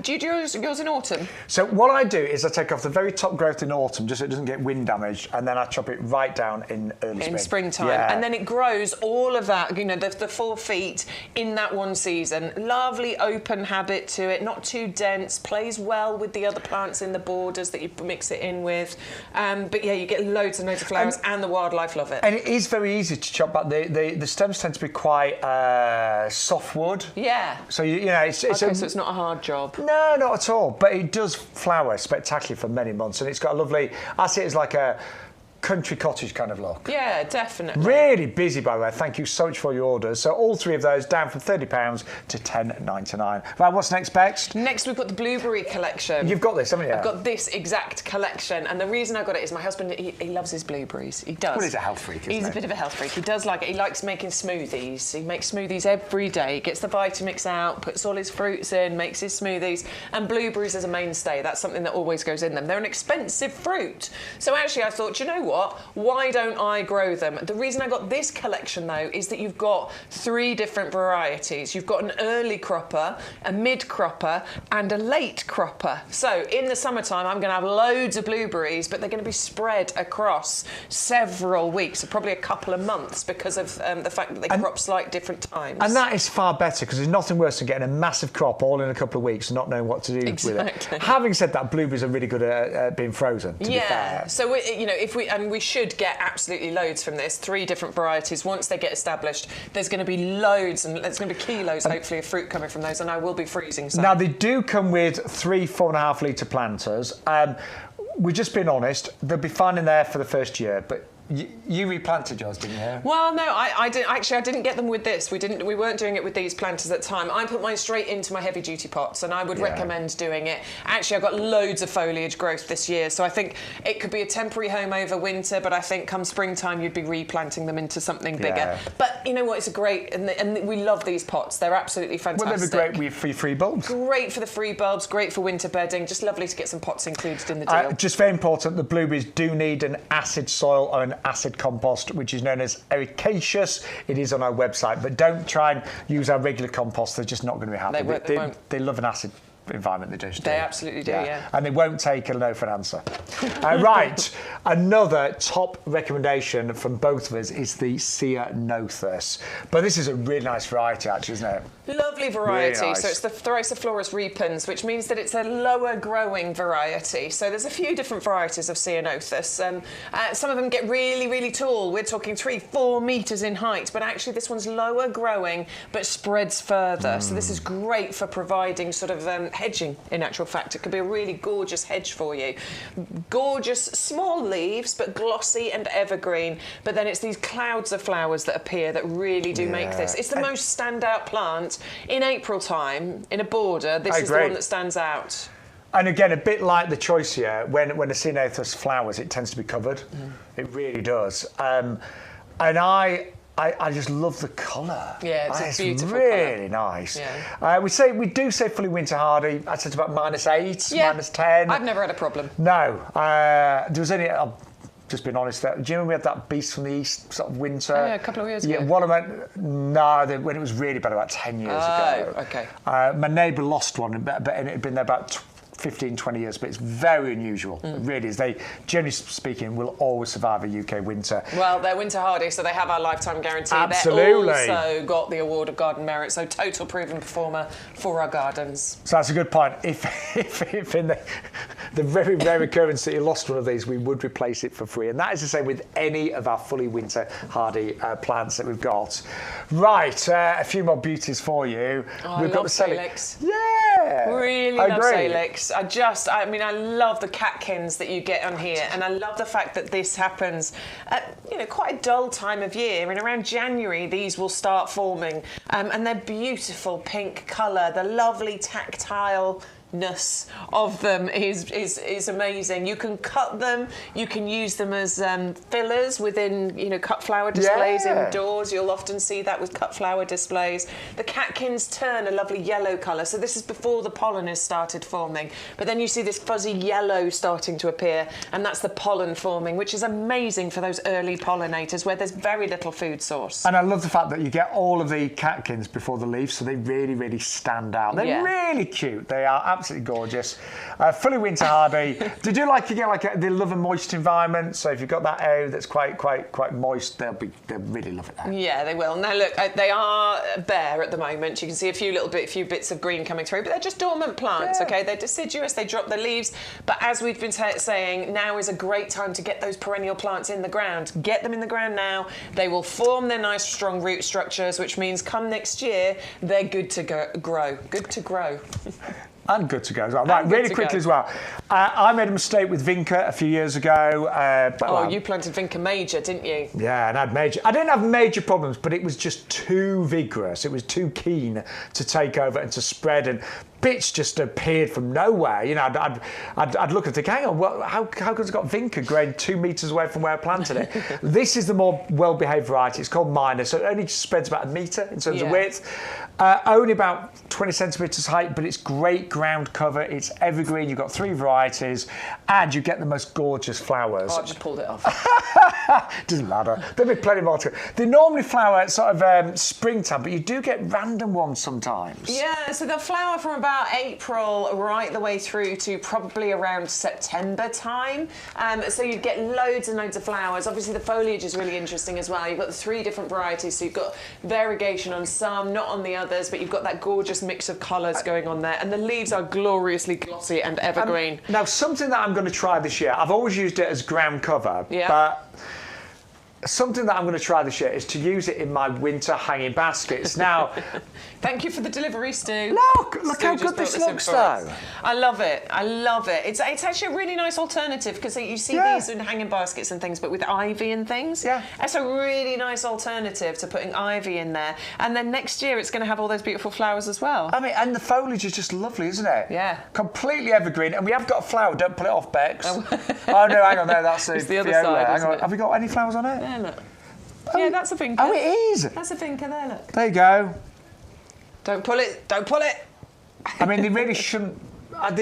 Do you do yours in autumn? So what I do is I take off the very top growth in autumn, just so it doesn't get wind damaged, and then I chop it right down in early spring. In springtime. Yeah. And then it grows all of that, you know, the 4 feet in that one season. Lovely open habit to it, not too dense, plays well with the other plants in the borders that you mix it in with. But yeah, you get loads and loads of flowers, and the wildlife love it. And it is very easy to chop back. The stems tend to be quite soft wood. Yeah. So you know, it's okay, so it's not a hard job. No, not at all. But it does flower spectacularly for many months, and it's got a lovely. I see it as like a country cottage kind of look. Yeah, definitely. Really busy, by the way. Thank you so much for your orders. So all 3 of those down from £30 to £10.99. Right, what's next, Bex? Next, we've got the blueberry collection. You've got this, haven't you? I've got this exact collection, and the reason I got it is my husband, he loves his blueberries. He does. Well, he's a health freak, isn't he? He's a bit of a health freak. He does like it. He likes making smoothies. He makes smoothies every day. Gets the Vitamix out, puts all his fruits in, makes his smoothies, and blueberries is a mainstay. That's something that always goes in them. They're an expensive fruit. So actually, I thought, you know what? Why don't I grow them? The reason I got this collection, though, is that you've got 3 different varieties. You've got an early cropper, a mid cropper, and a late cropper. So in the summertime, I'm going to have loads of blueberries, but they're going to be spread across several weeks, so probably a couple of months, because of the fact that they crop slightly different times. And that is far better, because there's nothing worse than getting a massive crop all in a couple of weeks and not knowing what to do with it. Having said that, blueberries are really good at being frozen, to be fair. So, you know, and we should get absolutely loads from this. 3 different varieties. Once they get established, there's going to be loads, and there's going to be kilos, hopefully, of fruit coming from those, and I will be freezing some. Now, they do come with 3 4.5 litre planters. We've just been honest, they'll be fine in there for the first year, but you replanted yours, didn't you? Well, no, I didn't. Actually, I didn't get them with this. We weren't doing it with these planters at the time. I put mine straight into my heavy-duty pots, and I would recommend doing it. Actually, I've got loads of foliage growth this year, so I think it could be a temporary home over winter, but I think come springtime you'd be replanting them into something bigger. But you know what? It's a great, and we love these pots. They're absolutely fantastic. Well, they'd be great for your free bulbs. Great for the free bulbs, great for winter bedding. Just lovely to get some pots included in the deal. Just very important, the blueberries do need an acid soil or an acid compost, which is known as ericaceous. It is on our website, but don't try and use our regular compost. They're just not going to be happy. They love an acid environment. They absolutely do, yeah. And they won't take a no for an answer. Right, another top recommendation from both of us is the Ceanothus. But this is a really nice variety, actually, isn't it? Lovely variety. Really nice. So it's the Thriciflorus repens, which means that it's a lower growing variety. So there's a few different varieties of Ceanothus. Some of them get really, really tall. We're talking 3-4 metres in height, but actually this one's lower growing but spreads further. So this is great for providing sort of hedging, in actual fact. It could be a really gorgeous hedge for you. Gorgeous small leaves, but glossy and evergreen. But then it's these clouds of flowers that appear that really do make this. It's the most standout plant in April time in a border. This is the one that stands out. And again, a bit like the Choisya, when the Ceanothus flowers, it tends to be covered. It really does. And I just love the colour. Yeah, it's a beautiful really nice. Yeah. We do say fully winter hardy. I said it's about -8, -10. I've never had a problem. No, there was only. I've just been honest. Do you remember we had that beast from the east sort of winter? Oh, yeah, a couple of years ago. Yeah, one of them. No, when it was really bad, about 10 years ago. Oh, okay. My neighbour lost one, but it had been there about 15, 20 years, but it's very unusual. It really is. They, generally speaking, will always survive a UK winter. Well, they're winter hardy, so they have our lifetime guarantee. Absolutely. They also got the award of garden merit, so total proven performer for our gardens. So that's a good point. If in the very rare occurrence that you lost one of these, we would replace it for free. And that is the same with any of our fully winter hardy plants that we've got. Right, a few more beauties for you. We've got the Salix. Yeah. Really love Salix. I love the catkins that you get on here, and I love the fact that this happens at quite a dull time of year. And around January, these will start forming, and they're beautiful pink colour. The lovely tactile of them is amazing. You can cut them, you can use them as fillers within cut flower displays indoors. You'll often see that with cut flower displays. The catkins turn a lovely yellow colour, so this is before the pollen has started forming, but then you see this fuzzy yellow starting to appear, and that's the pollen forming, which is amazing for those early pollinators where there's very little food source. And I love the fact that you get all of the catkins before the leaves, so they really, really stand out. They're really cute. They are absolutely gorgeous. Fully winter hardy. They love a moist environment, so if you've got that area that's quite moist, they'll really love it there. Yeah, they will. Now look, they are bare at the moment. You can see a few bits of green coming through, but they're just dormant plants. Okay, they're deciduous. They drop their leaves, but as we've been saying, now is a great time to get those perennial plants in the ground. Get them in the ground now. They will form their nice strong root structures, which means come next year they're good to grow. Good to grow. And good to go as well. Right, really quickly as well. I made a mistake with Vinca a few years ago. You planted Vinca major, didn't you? Yeah, and I didn't have major problems, but it was just too vigorous. It was too keen to take over and to spread, and bits just appeared from nowhere. I'd look at it, hang on, well, how come it's got Vinca growing 2 metres away from where I planted it? This is the more well-behaved variety. It's called minor, so it only spreads about 1 metre in terms of width. Only about 20 centimetres height, but it's great ground cover. It's evergreen. You've got 3 varieties, and you get the most gorgeous flowers. Oh, I just pulled it off. Doesn't matter. There'll be plenty more to it. They normally flower at sort of springtime, but you do get random ones sometimes. Yeah, so they'll flower from about about April right the way through to probably around September time. So you'd get loads and loads of flowers. Obviously the foliage is really interesting as well. You've got the 3 different varieties, so you've got variegation on some, not on the others, but you've got that gorgeous mix of colours going on there, and the leaves are gloriously glossy and evergreen. Now, something that I'm going to try this year, I've always used it as ground cover, but something that I'm going to try this year is to use it in my winter hanging baskets. Now, thank you for the delivery, Stu. Look how good this looks, though. I love it. I love it. It's actually a really nice alternative because you see these in hanging baskets and things, but with ivy and things. Yeah. That's a really nice alternative to putting ivy in there. And then next year it's going to have all those beautiful flowers as well. I mean, and the foliage is just lovely, isn't it? Yeah. Completely evergreen. And we have got a flower. Don't pull it off, Bex. Oh, no, hang on. No, that's the other side. Hang on. Have we got any flowers on it? Yeah, look. Yeah, that's a finker. Oh, it is. That's a finker there, look. There you go. Don't pull it. Don't pull it. I mean, they really shouldn't. I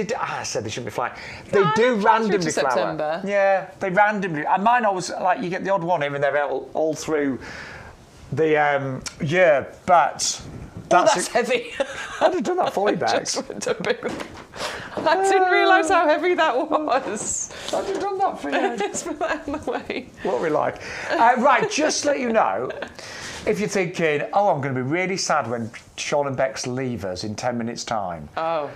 said they shouldn't be flying. They do randomly flower. September. Yeah, they randomly. And mine always, like, you get the odd one here and there all through the year, but. That's heavy. I'd have done that for you, Bex. I didn't realise how heavy that was. I'd have done that for you. Just put that in the way. What we like. Right, just to let you know, if you're thinking, oh, I'm going to be really sad when Shaun and Bex leave us in 10 minutes' time. Oh.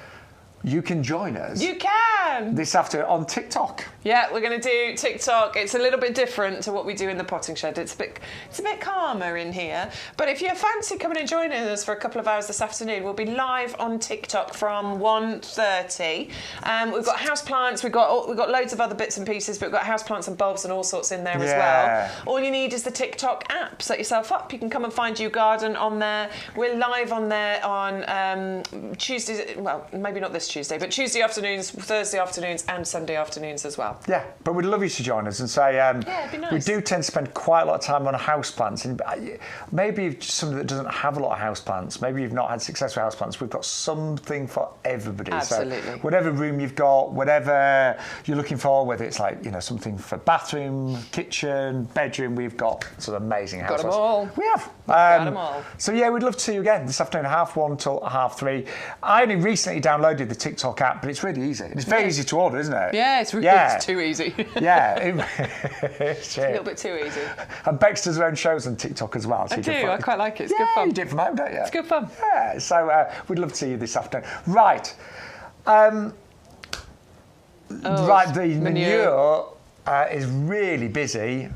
You can join us. You can! This afternoon on TikTok. Yeah, we're going to do TikTok. It's a little bit different to what we do in the potting shed. It's a bit calmer in here. But if you fancy coming and joining us for a couple of hours this afternoon, we'll be live on TikTok from 1:30. We've got houseplants, we've got loads of other bits and pieces, but we've got houseplants and bulbs and all sorts in there as well. All you need is the TikTok app. Set yourself up. You can come and find YouGarden on there. We're live on there on Tuesdays, well, maybe not this Tuesday, but Tuesday afternoons, Thursday afternoons and Sunday afternoons as well. Yeah, but we'd love you to join us and say, it'd be nice. We do tend to spend quite a lot of time on houseplants, and maybe if somebody that doesn't have a lot of houseplants, maybe you've not had success with houseplants, we've got something for everybody. Absolutely. So whatever room you've got, whatever you're looking for, whether it's like, something for bathroom, kitchen, bedroom, we've got some amazing houseplants. Got them all. We have. Got them all. So yeah, we'd love to see you again this afternoon, 1:30 till 3:30. I only recently downloaded the TikTok app, but it's really easy. It's very easy to order, isn't it? Yeah, it's too easy. Yeah, it's a little bit too easy. And Bex does her own shows on TikTok as well. So I do. I quite like it. It's good fun. You do it from home, don't you? It's good fun. Yeah. So we'd love to see you this afternoon. Right. The manure is really busy.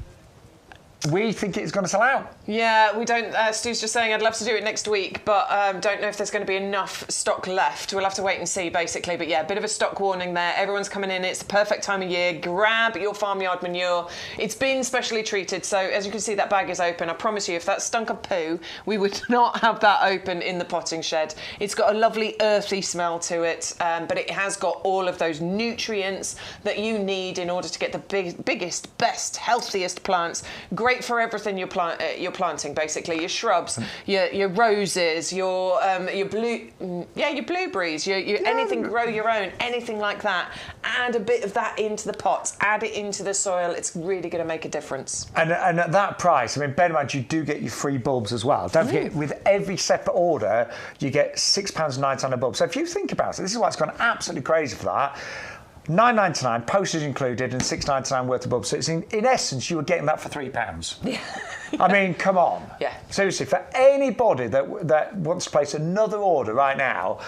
We think it's going to sell out. Yeah, we don't. Stu's just saying I'd love to do it next week, but don't know if there's going to be enough stock left. We'll have to wait and see, basically. But yeah, a bit of a stock warning there. Everyone's coming in. It's the perfect time of year. Grab your farmyard manure. It's been specially treated, so as you can see, that bag is open. I promise you, if that stunk of poo, we would not have that open in the potting shed. It's got a lovely earthy smell to it, but it has got all of those nutrients that you need in order to get the biggest, best, healthiest plants. Great for everything you're planting, basically. Your shrubs, your roses, your blueberries, anything grow your own, anything like that. Add a bit of that into the pots, add it into the soil. It's really going to make a difference. And at that price, I mean, bear in mind, you do get your free bulbs as well. Don't forget, with every separate order, you get £6.90 a bulb. So if you think about it, this is why it's gone absolutely crazy for that. £9.99, postage included, and £6.99 worth of bulbs. So it's in essence, you were getting that for £3. Yeah. I mean, come on. Yeah. Seriously, for anybody that wants to place another order right now,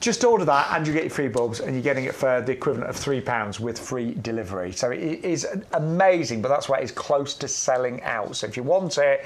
just order that and you get your free bulbs, and you're getting it for the equivalent of £3 with free delivery. So it is amazing, but that's why it's close to selling out. So if you want it,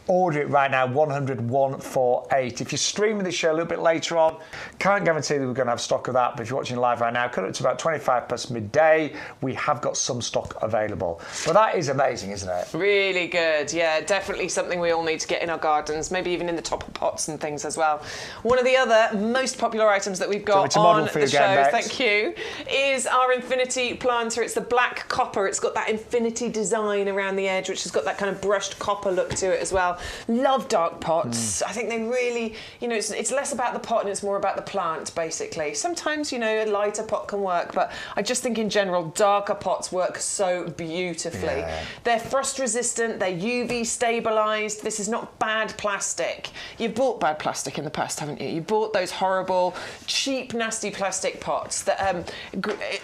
order it right now, 100-148. If you're streaming this show a little bit later on, can't guarantee that we're going to have stock of that, but if you're watching live right now, cut it to about 25 past midday, we have got some stock available. But that is amazing, isn't it? Really good, yeah, definitely something we all need to get in our gardens, maybe even in the top of pots and things as well. One of the other most popular items that we've got on the show, thank you, is our infinity planter. It's the black copper. It's got that infinity design around the edge, which has got that kind of brushed copper look to it as well. well. Love dark pots. I think they really, you know, it's less about the pot and it's more about the plant, basically. Sometimes, you know, a lighter pot can work, but I just think in general, darker pots work so beautifully. Yeah. They're frost resistant, they're UV stabilised. This is not bad plastic. You've bought bad plastic in the past, haven't you? You bought those horrible, cheap, nasty plastic pots that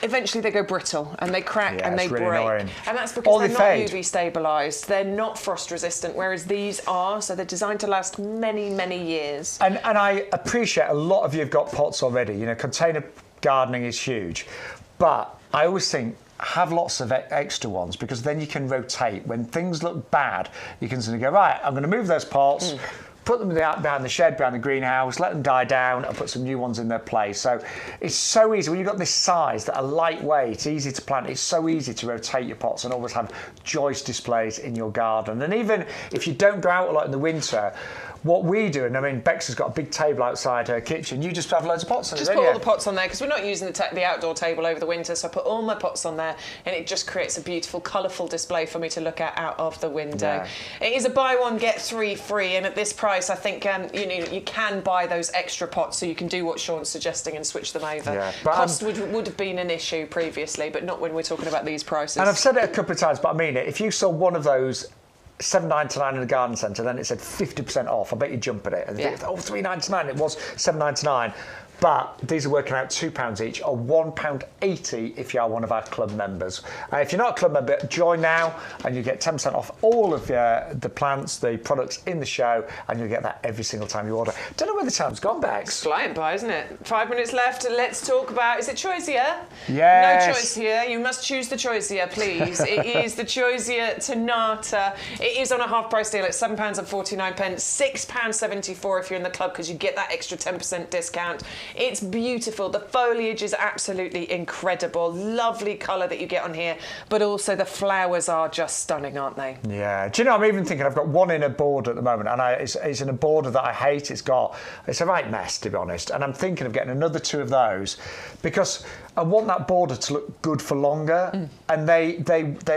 eventually they go brittle and they crack and they really break. annoying. And that's because they're not fade. UV stabilised. They're not frost resistant, whereas these are. So they're designed to last many, many years. And I appreciate a lot of you have got pots already. You know, container gardening is huge. But I always think, have lots of extra ones, because then you can rotate. When things look bad, you can sort of go, right, I'm going to move those pots, put them behind the shed, behind the greenhouse, let them die down and put some new ones in their place. So it's so easy. When you've got this size that are lightweight, easy to plant, it's so easy to rotate your pots and always have joist displays in your garden. And even if you don't go out a lot in the winter, what we do, and I mean, Bex has got a big table outside her kitchen, you just have loads of pots on Just put all the pots on there, because we're not using the outdoor table over the winter, so I put all my pots on there, and it just creates a beautiful, colourful display for me to look at out of the window. Yeah. It is a buy one, get three free, and at this price, I think you know, you can buy those extra pots, so you can do what Shaun's suggesting and switch them over. Yeah, cost would have been an issue previously, but not when we're talking about these prices. And I've said it a couple of times, but I mean it. If you saw one of those $7.99 in the garden centre, then it said 50% off. I bet you jump at it. And think, oh, $3.99. It was $7.99. But these are working out £2 each, or £1.80 if you are one of our club members. If you're not a club member, join now, and you get 10% off all of the plants, the products in the show, and you'll get that every single time you order. Don't know where the time's gone, Bex. It's flying by, isn't it? 5 minutes left. Let's talk about. Is it Choisya? Yes. No choice here. You must choose the Choisya, please. It is the Choisya Ternata. It is on a half-price deal at £7.49, £6.74 if you're in the club, because you get that extra 10% discount. It's beautiful. The foliage is absolutely incredible. Lovely colour that you get on here, but also the flowers are just stunning, aren't they? Yeah. Do you know, I'm even thinking, I've got one in a border at the moment, and it's in a border that I hate. It's a right mess, to be honest. And I'm thinking of getting another 2 of those, because I want that border to look good for longer, and they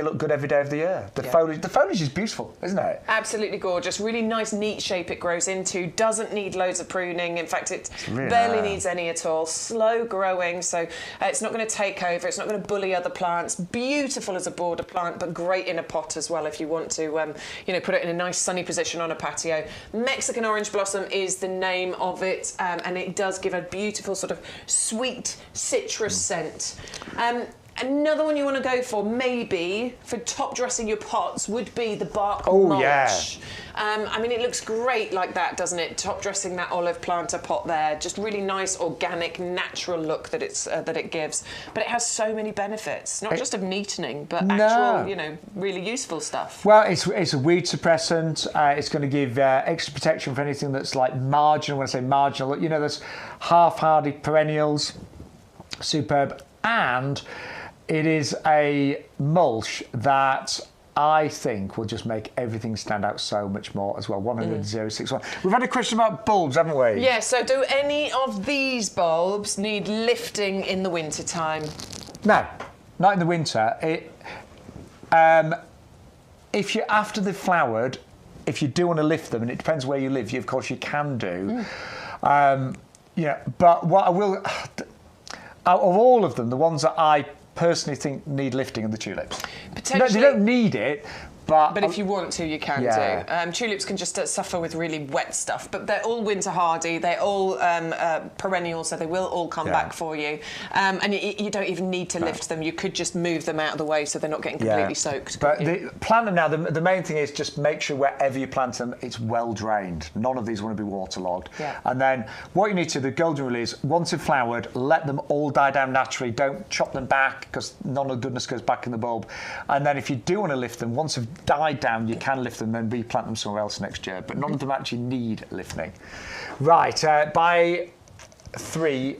look good every day of the year. The foliage is beautiful, isn't it? Absolutely gorgeous. Really nice, neat shape it grows into. Doesn't need loads of pruning. In fact, it barely needs any at all. Slow growing, so it's not going to take over. It's not going to bully other plants. Beautiful as a border plant, but great in a pot as well if you want to, you know, put it in a nice sunny position on a patio. Mexican orange blossom is the name of it, and it does give a beautiful sort of sweet citrus scent. Another one you want to go for, maybe, for top dressing your pots, would be the bark mulch. Yeah. I mean, it looks great like that, doesn't it? Top dressing that olive planter pot there. Just really nice, organic, natural look that it gives. But it has so many benefits, not just of neatening, but actual, you know, really useful stuff. Well, it's a weed suppressant. It's going to give extra protection for anything that's like marginal. When I say marginal, you know, there's half-hardy perennials. Superb. And it is a mulch that I think will just make everything stand out so much more as well. 100,061. We've had a question about bulbs, haven't we? Yeah, so do any of these bulbs need lifting in the winter time? No, not in the winter. If you're after they've flowered, if you do want to lift them, and it depends where you live, of course you can do. Yeah, but what I will... Out of all of them, the ones that I personally think need lifting are the tulips. Potentially. No, they don't need it, but if you want to, you can do. Tulips can just suffer with really wet stuff, but they're all winter hardy. They're all perennial, so they will all come back for you. And you don't even need to lift them. You could just move them out of the way so they're not getting completely soaked. But plant them now. The main thing is just make sure wherever you plant them, it's well drained. None of these want to be waterlogged. Yeah. And then what you need to, the golden rule is, once they've flowered, let them all die down naturally. Don't chop them back, because none of the goodness goes back in the bulb. And then if you do want to lift them, once they've died down, you can lift them and replant them somewhere else next year, but none of them actually need lifting. Right, buy 3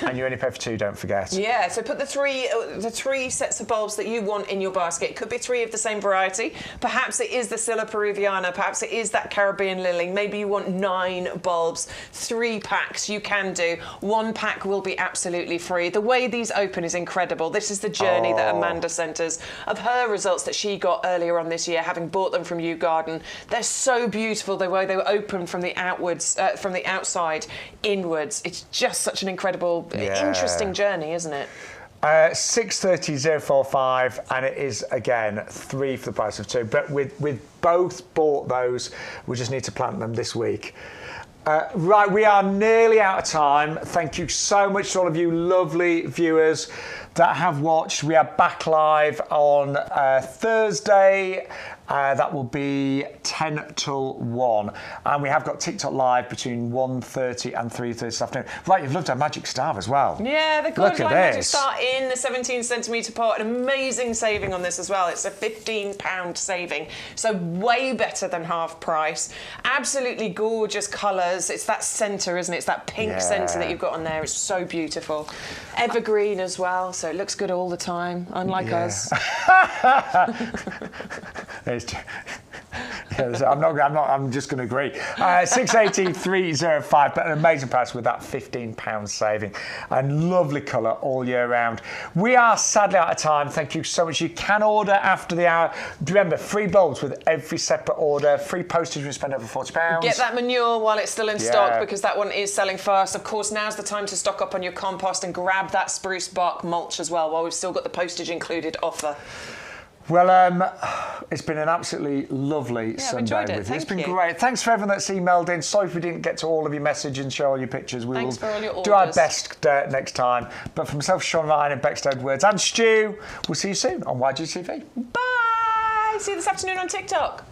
And you only pay for 2, don't forget. Yeah, so put the three sets of bulbs that you want in your basket. It could be 3 of the same variety. Perhaps it is the Scilla peruviana. Perhaps it is that Caribbean lily. Maybe you want 9 bulbs. 3 packs you can do. 1 pack will be absolutely free. The way these open is incredible. This is the journey that Amanda sent us of her results that she got earlier on this year, having bought them from YouGarden. They're so beautiful the way they were open from the outside inwards. It's just such an incredible, interesting journey, isn't it? 630,045, and it is again 3 for the price of 2. But we've both bought those. We just need to plant them this week. Right, we are nearly out of time. Thank you so much to all of you lovely viewers that have watched. We are back live on Thursday. That will be 10 till 1. And we have got TikTok live between 1:30 and 3:30 this afternoon. Right, you've loved our magic star as well. Yeah, the Cordyline magic star in the 17cm pot. An amazing saving on this as well. It's a £15 saving. So way better than half price. Absolutely gorgeous colours. It's that centre, isn't it? It's that pink centre that you've got on there. It's so beautiful. Evergreen as well, so it looks good all the time, unlike us. I'm just going to agree. 680,305, but an amazing price with that £15 saving. And lovely colour all year round. We are sadly out of time. Thank you so much. You can order after the hour. Remember, free bulbs with every separate order. Free postage when you spend over £40. Get that manure while it's still in stock, because that one is selling fast. Of course, now's the time to stock up on your compost and grab that spruce bark mulch as well, while we've still got the postage included offer. Well, it's been an absolutely lovely Sunday with you. It's been great. Thanks for everyone that's emailed in. Sorry if we didn't get to all of your messages and show all your pictures. We will do our best next time. But for myself, Shaun Ryan and Bex Edwards and Stu, we'll see you soon on YGTV. Bye! See you this afternoon on TikTok.